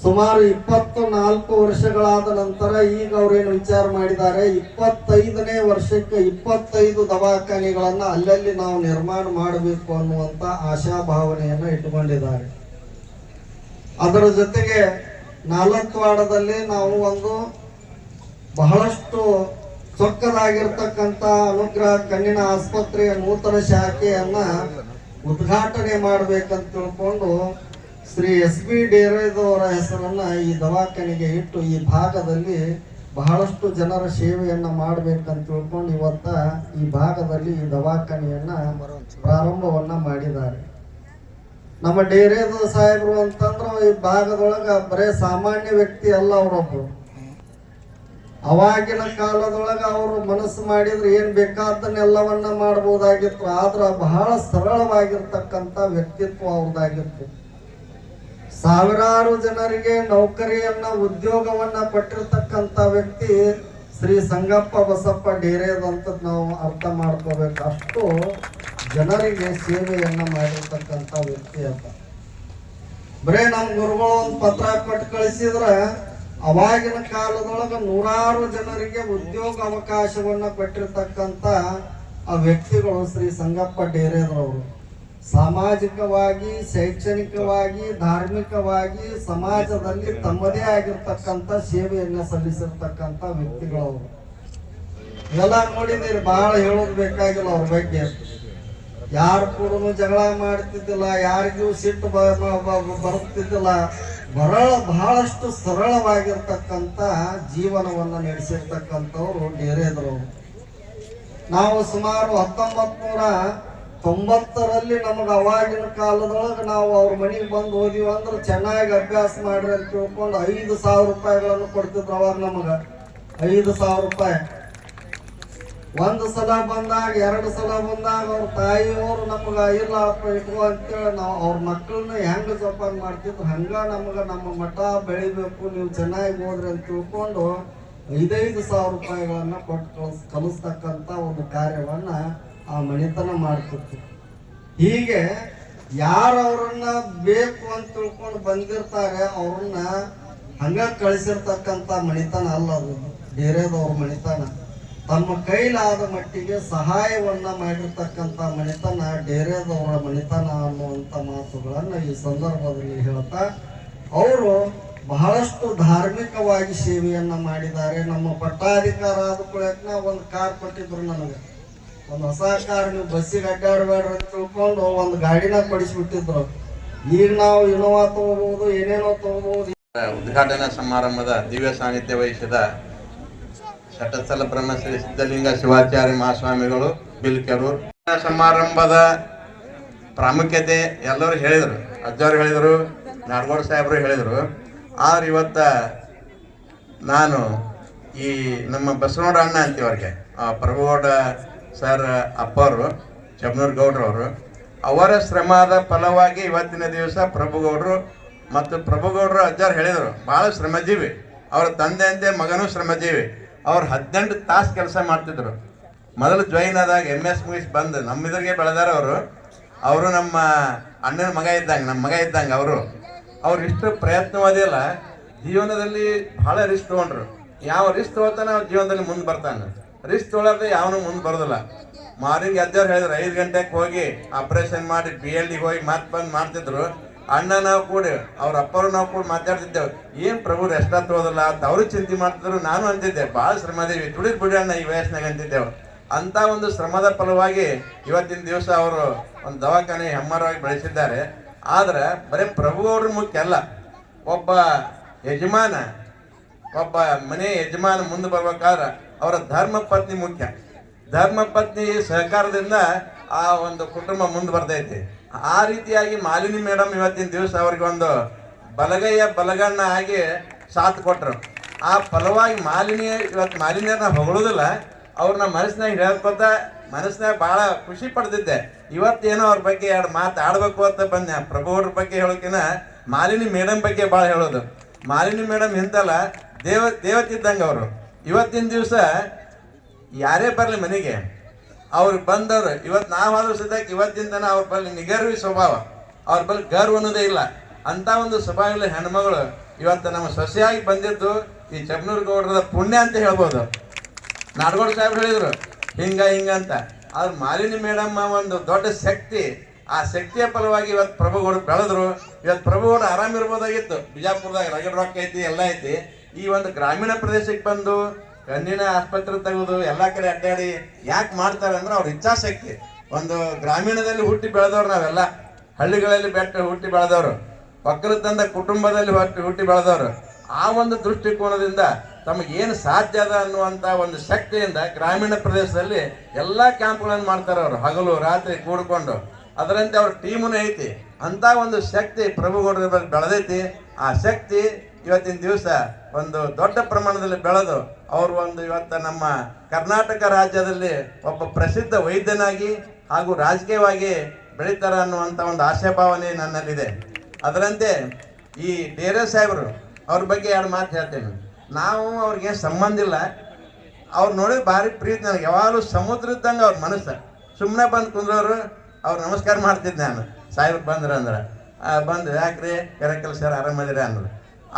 ಸುಮಾರು 24 ವರ್ಷಗಳಾದ ನಂತರ ಈಗ ಅವರೇನು ವಿಚಾರ ಮಾಡಿದ್ದಾರೆ, 25ನೇ ವರ್ಷಕ್ಕೆ 25 ದವಾಖಾನೆಗಳನ್ನು ಅಲ್ಲಲ್ಲಿ ನಾವು ನಿರ್ಮಾಣ ಮಾಡಬೇಕು ಅನ್ನುವಂಥ ಆಶಾಭಾವನೆಯನ್ನು ಇಟ್ಟುಕೊಂಡಿದ್ದಾರೆ. ಅದರ ಜೊತೆಗೆ ನಾಲತ್ವಾಡದಲ್ಲಿ ನಾವು ಒಂದು ಬಹಳಷ್ಟು ಚೊಕ್ಕದಾಗಿರ್ತಕ್ಕಂಥ ಅನುಗ್ರಹ ಕಣ್ಣಿನ ಆಸ್ಪತ್ರೆಯ ನೂತನ ಶಾಖೆಯನ್ನ ಉದ್ಘಾಟನೆ ಮಾಡಬೇಕಂತ ತಿಳ್ಕೊಂಡು ಶ್ರೀ SB ಡೇರಿಯರ್ ಹೆಸರನ್ನ ಈ ದವಾಖಾನೆಗೆ ಇಟ್ಟು ಈ ಭಾಗದಲ್ಲಿ ಬಹಳಷ್ಟು ಜನರ ಸೇವೆಯನ್ನ ಮಾಡಬೇಕಂತ ತಿಳ್ಕೊಂಡು ಇವತ್ತ ಈ ಭಾಗದಲ್ಲಿ ಈ ದವಾಖಾನೆಯನ್ನ ಪ್ರಾರಂಭವನ್ನ ಮಾಡಿದ್ದಾರೆ. ನಮ್ಮ ಡೇರೇದು ಸಾಹೇಬರು ಅಂತಂದ್ರೆ ಈ ಭಾಗದೊಳಗೆ ಬರೇ ಸಾಮಾನ್ಯ ವ್ಯಕ್ತಿ ಅಲ್ಲ ಅವರೊಬ್ಬರು. ಅವಾಗಿನ ಕಾಲದೊಳಗೆ ಅವರು ಮನಸ್ಸು ಮಾಡಿದ್ರೆ ಏನು ಬೇಕಾದನ್ನೆಲ್ಲವನ್ನ ಮಾಡ್ಬೋದಾಗಿತ್ತು. ಆದ್ರೆ ಬಹಳ ಸರಳವಾಗಿರ್ತಕ್ಕಂಥ ವ್ಯಕ್ತಿತ್ವ ಅವ್ರದ್ದಾಗಿತ್ತು. ಸಾವಿರಾರು ಜನರಿಗೆ ನೌಕರಿಯನ್ನ ಉದ್ಯೋಗವನ್ನ ಪಟ್ಟಿರ್ತಕ್ಕಂಥ ವ್ಯಕ್ತಿ ಶ್ರೀ ಸಂಗಪ್ಪ ಬಸಪ್ಪ ಡೇರೇದ್ ಅಂತ ನಾವು ಅರ್ಥ ಮಾಡ್ಕೋಬೇಕು. ಅಷ್ಟು ಜನರಿಗೆ ಸೇವೆಯನ್ನ ಮಾಡಿರ್ತಕ್ಕಂಥ ವ್ಯಕ್ತಿ ಅಂತ. ಬರೇ ನಮ್ಮ ಗುರುಗಳು ಒಂದು ಪತ್ರ ಕೊಟ್ಟು ಕಳಿಸಿದ್ರ ಅವಾಗಿನ ಕಾಲದೊಳಗೆ ನೂರಾರು ಜನರಿಗೆ ಉದ್ಯೋಗ ಅವಕಾಶವನ್ನ ಕೊಟ್ಟಿರ್ತಕ್ಕಂಥ ಆ ವ್ಯಕ್ತಿಗಳು ಶ್ರೀ ಸಂಗಪ್ಪ ಡೇರೇದ್ರವರು. ಸಾಮಾಜಿಕವಾಗಿ, ಶೈಕ್ಷಣಿಕವಾಗಿ, ಧಾರ್ಮಿಕವಾಗಿ ಸಮಾಜದಲ್ಲಿ ತಮ್ಮದೇ ಆಗಿರ್ತಕ್ಕಂಥ ಸೇವೆಯನ್ನ ಸಲ್ಲಿಸಿರ್ತಕ್ಕಂಥ ವ್ಯಕ್ತಿಗಳವರು. ಇವೆಲ್ಲ ನೋಡಿದಿರಿ, ಬಹಳ ಹೇಳೋದು ಬೇಕಾಗಿಲ್ಲ ಅವ್ರ ಬಗ್ಗೆ. ಯಾರು ಕೂಡ ಜಗಳ ಮಾಡ್ತಿದ್ದಿಲ್ಲ, ಯಾರಿಗೂ ಸಿಟ್ಟು ಬರುತ್ತಿದ್ದಿಲ್ಲ. ಬಹಳಷ್ಟು ಸರಳವಾಗಿರ್ತಕ್ಕಂಥ ಜೀವನವನ್ನು ನಡೆಸಿರ್ತಕ್ಕಂಥವ್ರು ಡೇರೇದ್ರವರು. ನಾವು ಸುಮಾರು 1990ರಲ್ಲಿ ನಮಗೆ ಅವಾಗಿನ ಕಾಲದೊಳಗೆ ನಾವು ಅವ್ರ ಮನೆಗೆ ಬಂದು ಹೋದಿವಿ ಅಂದ್ರೆ ಚೆನ್ನಾಗಿ ಅಭ್ಯಾಸ ಮಾಡ್ರಿ ಅಂತ ತಿಳ್ಕೊಂಡು 5,000 ರೂಪಾಯಿಗಳನ್ನು ಕೊಡ್ತಿದ್ರು. ಅವಾಗ ನಮಗೆ 5,000 ರೂಪಾಯಿ. ಒಂದು ಸಲ ಬಂದಾಗ, 2 ಸಲ ಬಂದಾಗ ಅವ್ರ ತಾಯಿಯವರು ನಮ್ಗೆ ಇಲ್ಲಪ್ಪ ಇಟ್ಕೋ ಅಂತೇಳಿ ನಾವು ಅವ್ರ ಮಕ್ಕಳನ್ನ ಹೆಂಗೆ ಜೋಪಾನ ಮಾಡ್ತಿದ್ರು, ಹಂಗ ನಮ್ಗೆ ನಮ್ಮ ಮಠ ಬೆಳಿಬೇಕು, ನೀವು ಚೆನ್ನಾಗಿ ಹೋದ್ರಿ ಅಂತ ತಿಳ್ಕೊಂಡು 5,000 ರೂಪಾಯಿಗಳನ್ನ ಕೊಟ್ಟು ಕಲಿಸ್ತಕ್ಕಂಥ ಒಂದು ಕಾರ್ಯವನ್ನ ಆ ಮಣಿತನ ಮಾಡ್ತಿತ್ತು. ಹೀಗೆ ಯಾರು ಅವ್ರನ್ನ ಬೇಕು ಅಂತ ತಿಳ್ಕೊಂಡು ಬಂದಿರ್ತಾರೆ ಅವ್ರನ್ನ ಹಂಗ ಕಳಿಸಿರ್ತಕ್ಕಂಥ ಮಣಿತನ ಅಲ್ಲ ಅದು. ಡೇರೇದವ್ರ ಮಣಿತನ ತಮ್ಮ ಕೈಲಾದ ಮಟ್ಟಿಗೆ ಸಹಾಯವನ್ನ ಮಾಡಿರ್ತಕ್ಕಂಥ ಮಣಿತನ ಡೇರೇದವರ ಮಣಿತನ ಅನ್ನುವಂಥ ಮಾತುಗಳನ್ನು ಈ ಸಂದರ್ಭದಲ್ಲಿ ಹೇಳ್ತಾ, ಅವರು ಬಹಳಷ್ಟು ಧಾರ್ಮಿಕವಾಗಿ ಸೇವೆಯನ್ನ ಮಾಡಿದ್ದಾರೆ. ನಮ್ಮ ಪಟ್ಟಾಧಿಕಾರ ಆದ ಕುಳಕ್ನ ಒಂದು ಕಾರ್ ಕೊಟ್ಟಿದ್ರು ನನಗೆ, ಒಂದು ಹೊಸ ಕಾರ್. ನೀವು ಬಸ್ಸಿಗೆ ಅಡ್ಡಾಡಬೇಡ್ರಿ ಅಂತ ತಿಳ್ಕೊಂಡು ಒಂದು ಗಾಡಿನ ಕೊಡಿಸ್ಬಿಟ್ಟಿದ್ರು. ಈಗ ನಾವು ಇನೋವಾ ತಗೋಬಹುದು, ಏನೇನೋ ತಗೋಬಹುದು. ಉದ್ಘಾಟನಾ ಸಮಾರಂಭದ ದಿವ್ಯ ಸಾನ್ನಿಧ್ಯ ವಹಿಸಿದ ಶಟಸ್ಥಲ ಬ್ರಹ್ಮಶ್ರೀ ಸಿದ್ಧಲಿಂಗ ಶಿವಾಚಾರ್ಯ ಮಹಾಸ್ವಾಮಿಗಳು ಬಿಲ್ಕೆರೂರು. ಸಮಾರಂಭದ ಪ್ರಾಮುಖ್ಯತೆ ಎಲ್ಲರೂ ಹೇಳಿದರು, ಅಜ್ಜವ್ರು ಹೇಳಿದರು, ನಾಡಗೌಡ ಸಾಹೇಬರು ಹೇಳಿದರು. ಆದ್ರೆ ಇವತ್ತ ನಾನು ಈ ನಮ್ಮ ಬಸವನಗೌಡ ಅಣ್ಣ ಅಂತೀವಿ ಅವ್ರಿಗೆ, ಪ್ರಭುಗೌಡ ಸರ್ ಅಪ್ಪವರು, ಚಬ್ನೂರ್ ಗೌಡ್ರವರು, ಅವರ ಶ್ರಮದ ಫಲವಾಗಿ ಇವತ್ತಿನ ದಿವಸ ಪ್ರಭುಗೌಡರು ಮತ್ತು ಪ್ರಭುಗೌಡರು ಅಜ್ಜಾರು ಹೇಳಿದರು, ಭಾಳ ಶ್ರಮಜೀವಿ. ಅವರ ತಂದೆಯಂತೆ ಮಗನೂ ಶ್ರಮಜೀವಿ. ಅವ್ರು 18 ತಾಸು ಕೆಲಸ ಮಾಡ್ತಿದ್ರು. ಮೊದಲು ಜಾಯಿನ್ ಆದಾಗ MS ಮುಗಿಸಿ ಬಂದು ನಮ್ಮಿದ್ರಿಗೆ ಬೆಳೆದಾರ ಅವರು ನಮ್ಮ ಅಣ್ಣನ ಮಗ ಇದ್ದಂಗೆ, ನಮ್ಮ ಮಗ ಇದ್ದಂಗೆ ಅವ್ರು ಇಷ್ಟು ಪ್ರಯತ್ನವಾದಿಲ್ಲ. ಜೀವನದಲ್ಲಿ ಭಾಳ ರಿಸ್ಕ್ ತೊಗೊಂಡ್ರು. ಯಾವ ರಿಸ್ಕ್ ತೊಗೊಳ್ತಾನೆ ಅವ್ರ ಜೀವನದಲ್ಲಿ ಮುಂದೆ ಬರ್ತಾನೆ. ರಿಸ್ಕ್ ತೊಗೊಳ್ಳೋದು ಯಾವನು ಮುಂದೆ ಬರೋದಿಲ್ಲ. ಮಾರ್ನಿಂಗ್ ಎದ್ದವ್ರು ಹೇಳಿದ್ರು 5 ಗಂಟೆಗೆ ಹೋಗಿ ಆಪ್ರೇಷನ್ ಮಾಡಿ BLD ಹೋಗಿ ಮತ್ತೆ ಬಂದು ಮಾಡ್ತಿದ್ರು. ಅಣ್ಣ ನಾವು ಕೂಡಿ ಅವ್ರ ಅಪ್ಪರು ನಾವು ಕೂಡ ಮಾತಾಡ್ತಿದ್ದೆವು, ಏನು ಪ್ರಭು ರೆಸ್ಟ್ ತೊಗೋದಿಲ್ಲ ಅಂತ ಅವರು ಚಿಂತೆ ಮಾಡ್ತಿದ್ರು. ನಾನು ಅಂತಿದ್ದೆ, ಭಾಳ ಶ್ರಮದೇವಿ, ತುಳಿದ್ ಬಿಡಿ ಅಣ್ಣ ಈ ವಯಸ್ಸಿನಾಗ ಅಂತಿದ್ದೆವು. ಅಂಥ ಒಂದು ಶ್ರಮದ ಫಲವಾಗಿ ಇವತ್ತಿನ ದಿವಸ ಅವರು ಒಂದು ದವಾಖಾನೆ ಹೆಮ್ಮರವಾಗಿ ಬೆಳೆಸಿದ್ದಾರೆ. ಆದ್ರೆ ಬರೀ ಪ್ರಭುಗೌಡ್ರ ಮುಖ್ಯ ಅಲ್ಲ, ಒಬ್ಬ ಯಜಮಾನ, ಒಬ್ಬ ಮನೆ ಯಜಮಾನ ಮುಂದೆ ಬರ್ಬೇಕಾದ್ರೆ ಅವರ ಧರ್ಮ ಪತ್ನಿ ಮುಖ್ಯ. ಧರ್ಮ ಪತ್ನಿ ಸಹಕಾರದಿಂದ ಆ ಒಂದು ಕುಟುಂಬ ಮುಂದೆ ಬರ್ತೈತಿ. ಆ ರೀತಿಯಾಗಿ ಮಾಲಿನಿ ಮೇಡಮ್ ಇವತ್ತಿನ ದಿವಸ ಅವ್ರಿಗೆ ಒಂದು ಬಲಗೈಯ ಬಲಗಣ್ಣ ಆಗಿ ಸಾಥ್ ಕೊಟ್ಟರು. ಆ ಫಲವಾಗಿ ಮಾಲಿನ್ಯರನ್ನ ಹೊಗಳೋದಿಲ್ಲ, ಅವ್ರನ್ನ ಮನಸ್ಸಿನಾಗ ಹೇಳ್ಕೊತ ಮನಸ್ಸಿನಾಗ ಭಾಳ ಖುಷಿ ಪಡ್ತಿದ್ದೆ. ಇವತ್ತೇನೋ ಅವ್ರ ಬಗ್ಗೆ 2 ಮಾತು ಆಡಬೇಕು ಅಂತ ಬಂದೆ. ಪ್ರಭುವ್ರ ಬಗ್ಗೆ ಹೇಳೋಕಿನ ಮಾಲಿನಿ ಮೇಡಮ್ ಬಗ್ಗೆ ಭಾಳ ಹೇಳೋದು. ಮಾಲಿನಿ ಮೇಡಮ್ ಇಂತಲ್ಲ, ದೇವತಿದ್ದಂಗೆ ಅವರು. ಇವತ್ತಿನ ದಿವಸ ಯಾರೇ ಬರಲಿ ಮನೆಗೆ ಅವ್ರು ಬಂದವರು, ಇವತ್ತು ನಾವಾದ್ರೂ ಸದ್ಯಕ್ಕೆ ಇವತ್ತಿನ ತನ ಅವ್ರ ಬಳಿ ನಿಗರ್ವಿ ಸ್ವಭಾವ, ಅವ್ರ ಬಳಿ ಗರ್ವ ಅನ್ನೋದೇ ಇಲ್ಲ. ಅಂಥ ಒಂದು ಸ್ವಭಾವಗಳ ಹೆಣ್ಮಗಳು ಇವತ್ತು ನಮ್ಮ ಸೊಸೆಯಾಗಿ ಬಂದಿದ್ದು ಈ ಚಬ್ನೂರ್ ಗೌಡ್ರದ ಪುಣ್ಯ ಅಂತ ಹೇಳ್ಬೋದು. ನಾಡಗೌಡ ಸಾಹೇಬ್ರು ಹೇಳಿದರು ಹಿಂಗಂತ. ಆದ್ರೆ ಮಾಲಿನಿ ಮೇಡಮ್ಮ ಒಂದು ದೊಡ್ಡ ಶಕ್ತಿ. ಆ ಶಕ್ತಿಯ ಫಲವಾಗಿ ಇವತ್ತು ಪ್ರಭುಗೌಡ ಬೆಳೆದ್ರು. ಇವತ್ತು ಪ್ರಭುಗೌಡ ಆರಾಮಿರ್ಬೋದಾಗಿತ್ತು. ಬಿಜಾಪುರದಾಗ ರಗಡ್ ರೊಕ್ಕ ಐತಿ, ಎಲ್ಲ ಐತಿ. ಈ ಒಂದು ಗ್ರಾಮೀಣ ಪ್ರದೇಶಕ್ಕೆ ಬಂದು ಕಣ್ಣಿನ ಆಸ್ಪತ್ರೆ ತೆಗೆದು ಎಲ್ಲ ಕಡೆ ಅಡ್ಡಾಡಿ ಯಾಕೆ ಮಾಡ್ತಾರೆ ಅಂದ್ರೆ ಅವ್ರ ಇಚ್ಛಾಶಕ್ತಿ. ಒಂದು ಗ್ರಾಮೀಣದಲ್ಲಿ ಹುಟ್ಟಿ ಬೆಳೆದವ್ರು ನಾವೆಲ್ಲ, ಹಳ್ಳಿಗಳಲ್ಲಿ ಹುಟ್ಟಿ ಬೆಳೆದವರು, ಒಕ್ಕಲತನದ ಕುಟುಂಬದಲ್ಲಿ ಹುಟ್ಟಿ ಬೆಳೆದವರು. ಆ ಒಂದು ದೃಷ್ಟಿಕೋನದಿಂದ ತಮಗೇನು ಸಾಧ್ಯ ಅದ ಅನ್ನುವಂಥ ಒಂದು ಶಕ್ತಿಯಿಂದ ಗ್ರಾಮೀಣ ಪ್ರದೇಶದಲ್ಲಿ ಎಲ್ಲ ಕ್ಯಾಂಪ್ಗಳನ್ನು ಮಾಡ್ತಾರೆ ಅವರು. ಹಗಲು ರಾತ್ರಿ ಕೂಡ್ಕೊಂಡು ಅದರಂತೆ ಅವ್ರ ಟೀಮೂ ಐತಿ. ಅಂತ ಒಂದು ಶಕ್ತಿ ಪ್ರಭುಗೌಡರ ಬಗ್ಗೆ ಬೆಳೆದೈತಿ. ಆ ಶಕ್ತಿ ಇವತ್ತಿನ ದಿವಸ ಒಂದು ದೊಡ್ಡ ಪ್ರಮಾಣದಲ್ಲಿ ಬೆಳೆದು ಅವರು ಒಂದು ಇವತ್ತು ನಮ್ಮ ಕರ್ನಾಟಕ ರಾಜ್ಯದಲ್ಲಿ ಒಬ್ಬ ಪ್ರಸಿದ್ಧ ವೈದ್ಯನಾಗಿ ಹಾಗೂ ರಾಜಕೀಯವಾಗಿ ಬೆಳೀತಾರ ಅನ್ನುವಂಥ ಒಂದು ಆಶಾಭಾವನೆ ನನ್ನಲ್ಲಿದೆ. ಅದರಂತೆ ಈ ಡೇರೆ ಸಾಹೇಬರು ಅವ್ರ ಬಗ್ಗೆ 2 ಮಾತು ಹೇಳ್ತೇನೆ. ನಾವು ಅವ್ರಿಗೆ ಸಂಬಂಧ ಇಲ್ಲ, ಅವ್ರು ನೋಡಿದ್ರೆ ಭಾರಿ ಪ್ರೀತಿ ನನಗೆ. ಯಾವಾಗಲೂ ಸಮುದ್ರ ಇದ್ದಂಗೆ ಅವ್ರ ಮನಸ್ಸು. ಸುಮ್ಮನೆ ಬಂದು ಕುಂದ್ರವ್ರು ಅವ್ರು ನಮಸ್ಕಾರ ಮಾಡ್ತಿದ್ದೆ ನಾನು, ಸಾಹೇಬ್ರು ಬಂದ್ರೆ ಅಂದ್ರೆ ಬಂದು ಯಾಕ್ರಿ ಕರೆಕಲ್ ಸರ್ ಆರಾಮದಿರ ಅಂದ್ರೆ.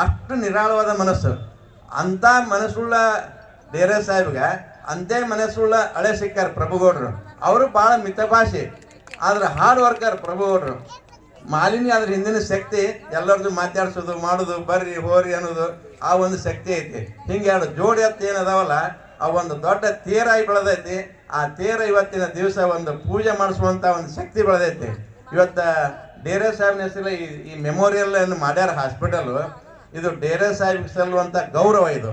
ಅಷ್ಟು ನಿರಾಳವಾದ ಮನಸ್ಸು. ಅಂಥ ಮನಸ್ಸುಳ್ಳ ಡೇರೆ ಸಾಹೇಬ್ಗೆ ಅಂತೆ ಮನಸ್ಸುಳ್ಳ ಹಳೆ ಸಿಕ್ಕಾರ ಪ್ರಭುಗೌಡರು. ಅವರು ಭಾಳ ಮಿತಭಾಷೆ ಆದ್ರೆ ಹಾರ್ಡ್ ವರ್ಕರ್ ಪ್ರಭುಗೌಡರು. ಮಾಲಿನ್ಯ ಅದ್ರ ಹಿಂದಿನ ಶಕ್ತಿ ಎಲ್ಲರದ್ದು ಮಾತಾಡ್ಸೋದು ಮಾಡೋದು ಬರ್ರಿ ಹೋರಿ ಅನ್ನೋದು ಆ ಒಂದು ಶಕ್ತಿ ಐತಿ. ಹಿಂಗೆ 2 ಜೋಡಿ ಹತ್ತು ಏನದಾವಲ್ಲ ಆ ಒಂದು ದೊಡ್ಡ ತೇರಾಗಿ ಬೆಳೆದೈತಿ. ಆ ತೇರ ಇವತ್ತಿನ ದಿವಸ ಒಂದು ಪೂಜೆ ಮಾಡಿಸುವಂಥ ಒಂದು ಶಕ್ತಿ ಬೆಳೆದೈತಿ. ಇವತ್ತು ಡೇರೆ ಸಾಹೇಬ್ನ ಹೆಸರು ಈ ಮೆಮೋರಿಯಲ್ ಅನ್ನು ಮಾಡ್ಯಾರ ಹಾಸ್ಪಿಟಲು. ಇದು ಡೇರೆ ಸಾಹೇಬ್ ಸಲ್ಲುವಂಥ ಗೌರವ ಇದು.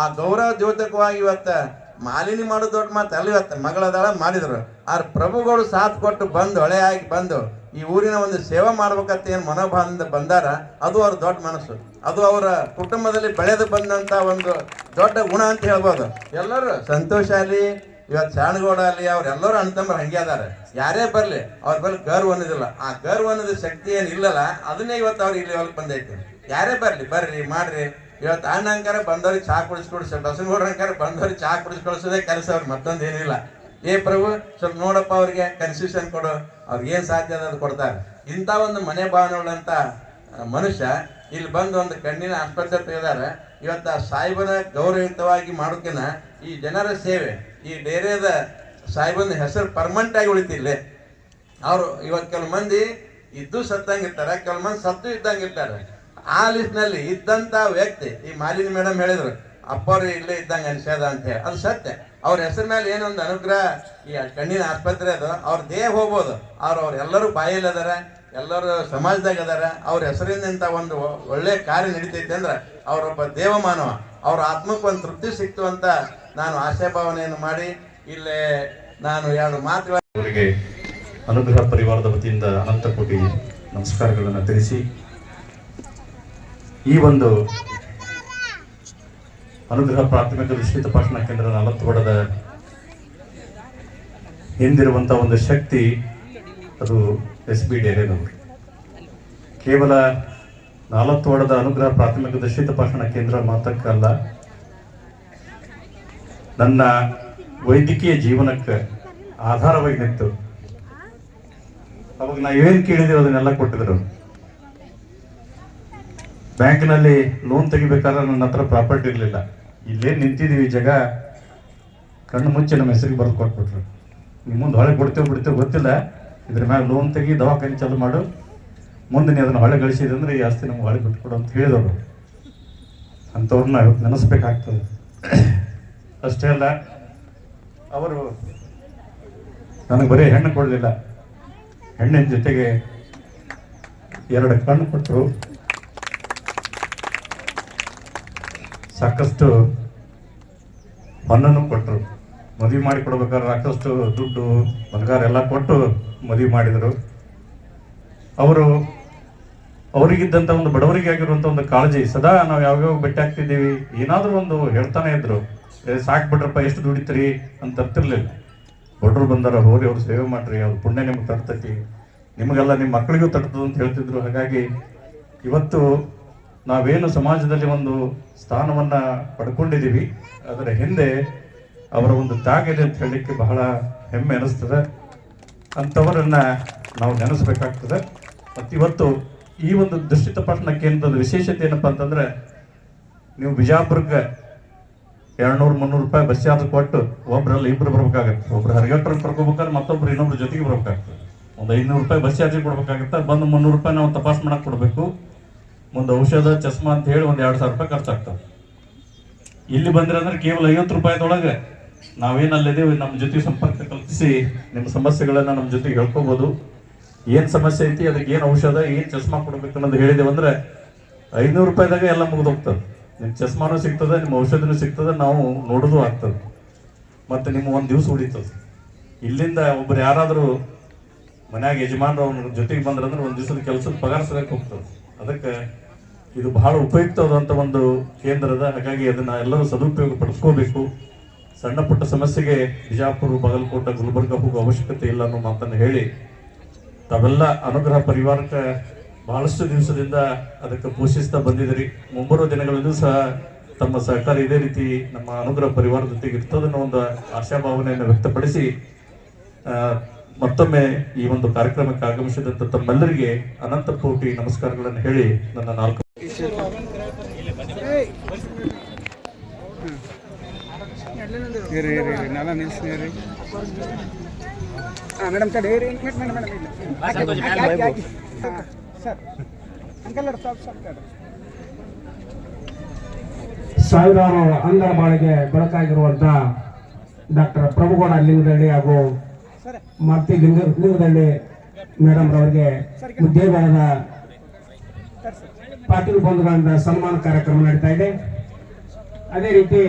ಆ ಗೌರವ ದ್ಯೋತಕವಾಗಿ ಇವತ್ತು ಮಾಲಿನ್ಯ ಮಾಡೋದು ದೊಡ್ಡ ಮಾತು ಅಲ್ಲಿ. ಇವತ್ತು ಮಗಳದಾಳ ಮಾಡಿದ್ರು. ಆದ್ರೆ ಪ್ರಭುಗಳು ಸಾಥ್ ಕೊಟ್ಟು ಬಂದು ಹೊಳೆಯಾಗಿ ಬಂದು ಈ ಊರಿನ ಒಂದು ಸೇವೆ ಮಾಡ್ಬೇಕಂತ ಏನು ಮನೋಭಾವದಿಂದ ಬಂದಾರ, ಅದು ಅವ್ರ ದೊಡ್ಡ ಮನಸ್ಸು. ಅದು ಅವರ ಕುಟುಂಬದಲ್ಲಿ ಬೆಳೆದು ಬಂದಂಥ ಒಂದು ದೊಡ್ಡ ಗುಣ ಅಂತ ಹೇಳ್ಬೋದು. ಎಲ್ಲರೂ ಸಂತೋಷ ಆಗಲಿ, ಇವತ್ತು ಶಾಣಗೌಡ ಅಲ್ಲಿ ಅವ್ರೆಲ್ಲರೂ ಅಣ್ತಂಬರು ಹಂಗೆ ಅದಾರೆ. ಯಾರೇ ಬರಲಿ ಅವ್ರ ಬಳಿ ಗರ್ವ ಅನ್ನೋದಿಲ್ಲ. ಆ ಗರ್ವ ಅನ್ನೋದು ಶಕ್ತಿ ಏನು ಇಲ್ಲಲ್ಲ, ಅದನ್ನೇ ಇವತ್ತು ಅವ್ರು ಇಲ್ಲಿ ಹೊಲಕ್ಕೆ ಬಂದೈತಿ. ಯಾರೇ ಬರಲಿ ಬರ್ರಿ ಮಾಡ್ರಿ. ಇವತ್ತು ಅಣ್ಣಂಕಾರ ಬಂದವ್ರಿಗೆ ಚಹಾ ಕುಡಿಸ್ಕೊಡಿಸ, ಬಸನಗೌಡ್ರಂಕಾರ ಬಂದವ್ರಿಗೆ ಚಹಾ ಕುಡಿಸ್ಕೊಡಿಸೋದೇ ಕೆಲಸ. ಅವ್ರು ಮತ್ತೊಂದು ಏನಿಲ್ಲ. ಏ ಪ್ರಭು ಸ್ವಲ್ಪ ನೋಡಪ್ಪ ಅವ್ರಿಗೆ ಕನ್ಸೆಷನ್ ಕೊಡು, ಅವ್ರಿಗೆ ಏನು ಸಾಧ್ಯ ಅದು ಕೊಡ್ತಾರೆ. ಇಂಥ ಒಂದು ಮನೆ ಭಾವನೆ ಉಳ್ಳಂಥ ಮನುಷ್ಯ ಇಲ್ಲಿ ಬಂದು ಒಂದು ಕಣ್ಣಿನ ಆಸ್ಪತ್ರೆ ತೆಗೆದಾರೆ. ಇವತ್ತು ಆ ಸಾಹೇಬನ ಗೌರವಯುತವಾಗಿ ಮಾಡೋಕಿನ ಈ ಜನರ ಸೇವೆ, ಈ ಡೇರೆದ ಸಾಹೇಬನ ಹೆಸರು ಪರ್ಮನೆಂಟ್ ಆಗಿ ಉಳಿತಿಲ್ಲ. ಅವರು ಇವತ್ತು ಕೆಲವು ಮಂದಿ ಇದ್ದು ಸತ್ತಂಗೆ ಇರ್ತಾರೆ, ಕೆಲವು ಮಂದಿ ಸತ್ತು ಇದ್ದಂಗೆ ಇರ್ತಾರೆ. ಆ ಲಿಸ್ಟ್ನಲ್ಲಿ ಇದ್ದಂಥ ವ್ಯಕ್ತಿ ಈ ಮಾಲಿನಿ ಮೇಡಮ್ ಹೇಳಿದ್ರು, ಅಪ್ಪವ್ರು ಇಲ್ಲೇ ಇದ್ದಂಗೆ ಅನ್ಸ್ಯದ ಅಂತ ಹೇಳಿ. ಅದು ಸತ್ಯ. ಅವ್ರ ಹೆಸರು ಮೇಲೆ ಏನೊಂದು ಅನುಗ್ರಹ ಈ ಕಣ್ಣಿನ ಆಸ್ಪತ್ರೆ ಅದು. ಅವ್ರ ದೇಹ ಹೋಗ್ಬೋದು, ಅವ್ರೆಲ್ಲರೂ ಬಾಯಲ್ಲಿ ಅದಾರ, ಎಲ್ಲರೂ ಸಮಾಜದಾಗ ಅದಾರ. ಅವ್ರ ಹೆಸರಿಂದ ಇಂಥ ಒಂದು ಒಳ್ಳೆ ಕಾರ್ಯ ನಡೀತೈತೆ ಅಂದ್ರೆ ಅವರೊಬ್ಬ ದೇವಮಾನವ. ಅವ್ರ ಆತ್ಮಕ್ಕೆ ಒಂದು ತೃಪ್ತಿ ಸಿಕ್ತು ಅಂತ ನಾನು ಆಶಾಭಾವನೆಯನ್ನು ಮಾಡಿ ಇಲ್ಲೇ ನಾನು 2 ಮಾತು ಅವರಿಗೆ ಅನುಗ್ರಹ ಪರಿವಾರದ ವತಿಯಿಂದ ಅನಂತ ಕೋಟಿ ನಮಸ್ಕಾರಗಳನ್ನು ತಿಳಿಸಿ, ಈ ಒಂದು ಅನುಗ್ರಹ ಪ್ರಾಥಮಿಕ ದೃಷ್ಟಿ ತಪಾಸಣಾ ಕೇಂದ್ರ 40 ವಡದ ಹಿಂದಿರುವಂಥ ಒಂದು ಶಕ್ತಿ ಅದು SB ಡೇರೆದವರು. ಕೇವಲ 40 ವಡದ ಅನುಗ್ರಹ ಪ್ರಾಥಮಿಕ ದೃಷ್ಟಿ ತಪಾಸಣಾ ಕೇಂದ್ರ ಮಾತ್ರಕ್ಕಲ್ಲ, ನನ್ನ ವೈದ್ಯಕೀಯ ಜೀವನಕ್ಕೆ ಆಧಾರವಾಗಿ ನಿಂತು ಅವಾಗ ನಾವು ಏನು ಕೇಳಿದೆವು ಅದನ್ನೆಲ್ಲ ಕೊಟ್ಟಿದ್ರು. ಬ್ಯಾಂಕ್ನಲ್ಲಿ ಲೋನ್ ತೆಗಿಬೇಕಾದ್ರೆ ನನ್ನ ಹತ್ರ ಪ್ರಾಪರ್ಟಿ ಇರಲಿಲ್ಲ. ಇಲ್ಲೇನು ನಿಂತಿದ್ದೀವಿ ಜಾಗ ಕಣ್ಣು ಮುಚ್ಚಿ ನಮ್ಮ ಹೆಸರಿಗೆ ಬರೆದು ಕೊಟ್ಬಿಟ್ರು. ನಿಮ್ಮ ಮುಂದೆ ಹೊಳೆ ಬಿಡ್ತೇವೆ ಗೊತ್ತಿಲ್ಲ, ಇದ್ರ ಮ್ಯಾಗ ಲೋನ್ ತೆಗಿ, ದವಾಖಾನೆ ಚಾಲು ಮಾಡು, ಮುಂದೆ ನೀವು ಅದನ್ನು ಹೊಳೆ ಗಳಿಸಿದೆ ಅಂದರೆ ಈ ಆಸ್ತಿ ನಮ್ಗೆ ಹೊಳೆ ಬಿಟ್ಕೊಡು ಅಂತ ಹೇಳಿದವರು. ಅಂಥವ್ರನ್ನ ನೆನೆಸ್ಬೇಕಾಗ್ತದೆ. ಅಷ್ಟೇ ಅಲ್ಲ, ಅವರು ನನಗೆ ಬರೀ ಹೆಣ್ಣು ಕೊಡಲಿಲ್ಲ, ಹೆಣ್ಣಿನ ಜೊತೆಗೆ 2 ಕಣ್ಣು ಕೊಟ್ಟರು. ಸಾಕಷ್ಟು ಹೊನ್ನನ್ನು ಕೊಟ್ಟರು. ಮದುವೆ ಮಾಡಿ ಕೊಡ್ಬೇಕಾದ್ರೆ ಸಾಕಷ್ಟು ದುಡ್ಡು ಬಂಗಾರ ಎಲ್ಲ ಕೊಟ್ಟು ಮದುವೆ ಮಾಡಿದರು. ಅವರಿಗಿದ್ದಂಥ ಒಂದು ಬಡವರಿಗೆ ಆಗಿರುವಂಥ ಒಂದು ಕಾಳಜಿ ಸದಾ ನಾವು ಯಾವ್ಯಾವ ಭೇಟಿ ಆಗ್ತಿದ್ದೀವಿ ಏನಾದರೂ ಒಂದು ಹೇಳ್ತಾನೆ ಇದ್ರು. ಸಾಕು ಬಿಡ್ರಪ್ಪ, ಎಷ್ಟು ದುಡಿತೀರಿ ಅಂತ ತರ್ತಿರ್ಲಿಲ್ಲ. ಬಡವರು ಬಂದಾರ, ಹೋಗಿ ಅವ್ರು ಸೇವೆ ಮಾಡ್ರಿ, ಅವ್ರ ಪುಣ್ಯ ನಿಮ್ಗೆ ತರ್ತೈತಿ, ನಿಮಗೆಲ್ಲ ನಿಮ್ಮ ಮಕ್ಕಳಿಗೂ ತರ್ತದೆ ಅಂತ ಹೇಳ್ತಿದ್ರು. ಹಾಗಾಗಿ ಇವತ್ತು ನಾವೇನು ಸಮಾಜದಲ್ಲಿ ಒಂದು ಸ್ಥಾನವನ್ನು ಪಡ್ಕೊಂಡಿದ್ದೀವಿ, ಅದರ ಹಿಂದೆ ಅವರ ಒಂದು ತ್ಯಾಗ ಇದೆ ಅಂತ ಹೇಳಲಿಕ್ಕೆ ಬಹಳ ಹೆಮ್ಮೆ ಅನಿಸ್ತದೆ. ಅಂಥವರನ್ನು ನಾವು ನೆನೆಸ್ಬೇಕಾಗ್ತದೆ. ಮತ್ತು ಇವತ್ತು ಈ ಒಂದು ದೃಷ್ಟಿ ತಪಾಸಣಾ ಕೇಂದ್ರದ ವಿಶೇಷತೆ ಏನಪ್ಪ ಅಂತಂದರೆ, ನೀವು ಬಿಜಾಪುರಕ್ಕೆ 200-300 ರೂಪಾಯಿ ಬಸ್ ಚಾರ್ಜ್ ಕೊಟ್ಟು ಒಬ್ಬರಲ್ಲಿ 2 ಬರ್ಬೇಕಾಗತ್ತೆ. ಒಬ್ರು ಹರಿಗಟ್ಟರು ಕರ್ಕೋಬೇಕಾದ್ರೆ ಮತ್ತೊಬ್ರು ಇನ್ನೊಬ್ರು ಜೊತೆಗೆ ಬರ್ಬೇಕಾಗ್ತದೆ. ಒಂದು 500 ರೂಪಾಯಿ ಬಸ್ ಚಾರ್ಜಿಗೆ ಕೊಡ್ಬೇಕಾಗುತ್ತೆ. ಬಂದು 300 ರೂಪಾಯಿ ನಾವು ತಪಾಸ್ ಮಾಡಕ್ಕೆ ಕೊಡಬೇಕು. ಒಂದು ಔಷಧ, ಚಸ್ಮಾ ಅಂತ ಹೇಳಿ ಒಂದು 2,000 ರೂಪಾಯಿ ಖರ್ಚಾಗ್ತದೆ. ಇಲ್ಲಿ ಬಂದ್ರೆ ಅಂದ್ರೆ ಕೇವಲ 50 ರೂಪಾಯಿದೊಳಗೆ ನಾವೇನಲ್ಲಿದ್ದೀವಿ ನಮ್ಮ ಜೊತೆ ಸಂಪರ್ಕ ಕಲ್ಪಿಸಿ ನಿಮ್ಮ ಸಮಸ್ಯೆಗಳನ್ನು ನಮ್ಮ ಜೊತೆಗೆ ಹೇಳ್ಕೋಬೋದು. ಏನು ಸಮಸ್ಯೆ ಐತಿ, ಅದಕ್ಕೆ ಏನು ಔಷಧ, ಏನು ಚಸ್ಮಾ ಕೊಡಬೇಕು ಅನ್ನೋದು ಹೇಳಿದೆವು ಅಂದರೆ 500 ರೂಪಾಯಿದಾಗ ಎಲ್ಲ ಮುಗಿದೋಗ್ತದೆ. ನಿಮ್ಮ ಚಸ್ಮಾನೂ ಸಿಗ್ತದೆ, ನಿಮ್ಮ ಔಷಧಿನೂ ಸಿಗ್ತದೆ, ನಾವು ನೋಡೋದು ಆಗ್ತದೆ, ಮತ್ತು ನಿಮ್ಮ ಒಂದು ದಿವಸ ಉಳಿತದೆ. ಇಲ್ಲಿಂದ ಒಬ್ಬರು ಯಾರಾದರೂ ಮನ್ಯಾಗ ಯಜಮಾನರು ಅವ್ನ ಜೊತೆಗೆ ಬಂದ್ರಂದ್ರೆ ಒಂದು ದಿವಸದ ಕೆಲಸದ ಪಗಾರ ಸರಿಯಾಗಿ ಹೋಗ್ತದೆ. ಅದಕ್ಕೆ ಇದು ಬಹಳ ಉಪಯುಕ್ತವಾದಂಥ ಒಂದು ಕೇಂದ್ರದ, ಹಾಗಾಗಿ ಅದನ್ನು ಎಲ್ಲರೂ ಸದುಪಯೋಗ ಪಡಿಸ್ಕೋಬೇಕು. ಸಣ್ಣ ಪುಟ್ಟ ಸಮಸ್ಯೆಗೆ ಬಿಜಾಪುರ, ಬಾಗಲಕೋಟೆ, ಗುಲ್ಬರ್ಗ ಹೋಗೋ ಅವಶ್ಯಕತೆ ಇಲ್ಲ ಅನ್ನೋ ಮಾತನ್ನು ಹೇಳಿ, ತಾವೆಲ್ಲ ಅನುಗ್ರಹ ಪರಿವಾರಕ್ಕೆ ಬಹಳಷ್ಟು ದಿವಸದಿಂದ ಅದಕ್ಕೆ ಪೋಷಿಸ್ತಾ ಬಂದಿದ್ದೀರಿ. ಮುಂಬರುವ ದಿನಗಳಲ್ಲೂ ಸಹ ತಮ್ಮ ಸಹಕಾರ ಇದೇ ರೀತಿ ನಮ್ಮ ಅನುಗ್ರಹ ಪರಿವಾರದ ಜೊತೆಗೆ ಇರ್ತದನ್ನೋ ಒಂದು ಆಶಾಭಾವನೆಯನ್ನು ವ್ಯಕ್ತಪಡಿಸಿ, ಮತ್ತೊಮ್ಮೆ ಈ ಒಂದು ಕಾರ್ಯಕ್ರಮಕ್ಕೆ ಆಗಮಿಸಿದಂಥ ತಮ್ಮೆಲ್ಲರಿಗೆ ಅನಂತ ಕೋಟಿ ನಮಸ್ಕಾರಗಳನ್ನು ಹೇಳಿ ನನ್ನ 4 ಸಾವಿರಾರು ಅಂಗರ ಬಾಳಿಗೆ ಬೆಳಕಾಗಿರುವಂತ ಡಾಕ್ಟರ್ ಪ್ರಭುಗೌಡ ಲಿಂಗದಳ್ಳಿ ಹಾಗೂ ಮಾರ್ತಿ ಲಿಂಗದಳ್ಳಿ ಮೇಡಮ್ ರವರಿಗೆ ಉದ್ಯೋಗದ ಪಾಟೀಲ್ ಬಂಧುಗಳಿಂದ ಸನ್ಮಾನ ಕಾರ್ಯಕ್ರಮ ನಡೀತಾ ಇದೆ. ಅದೇ ರೀತಿ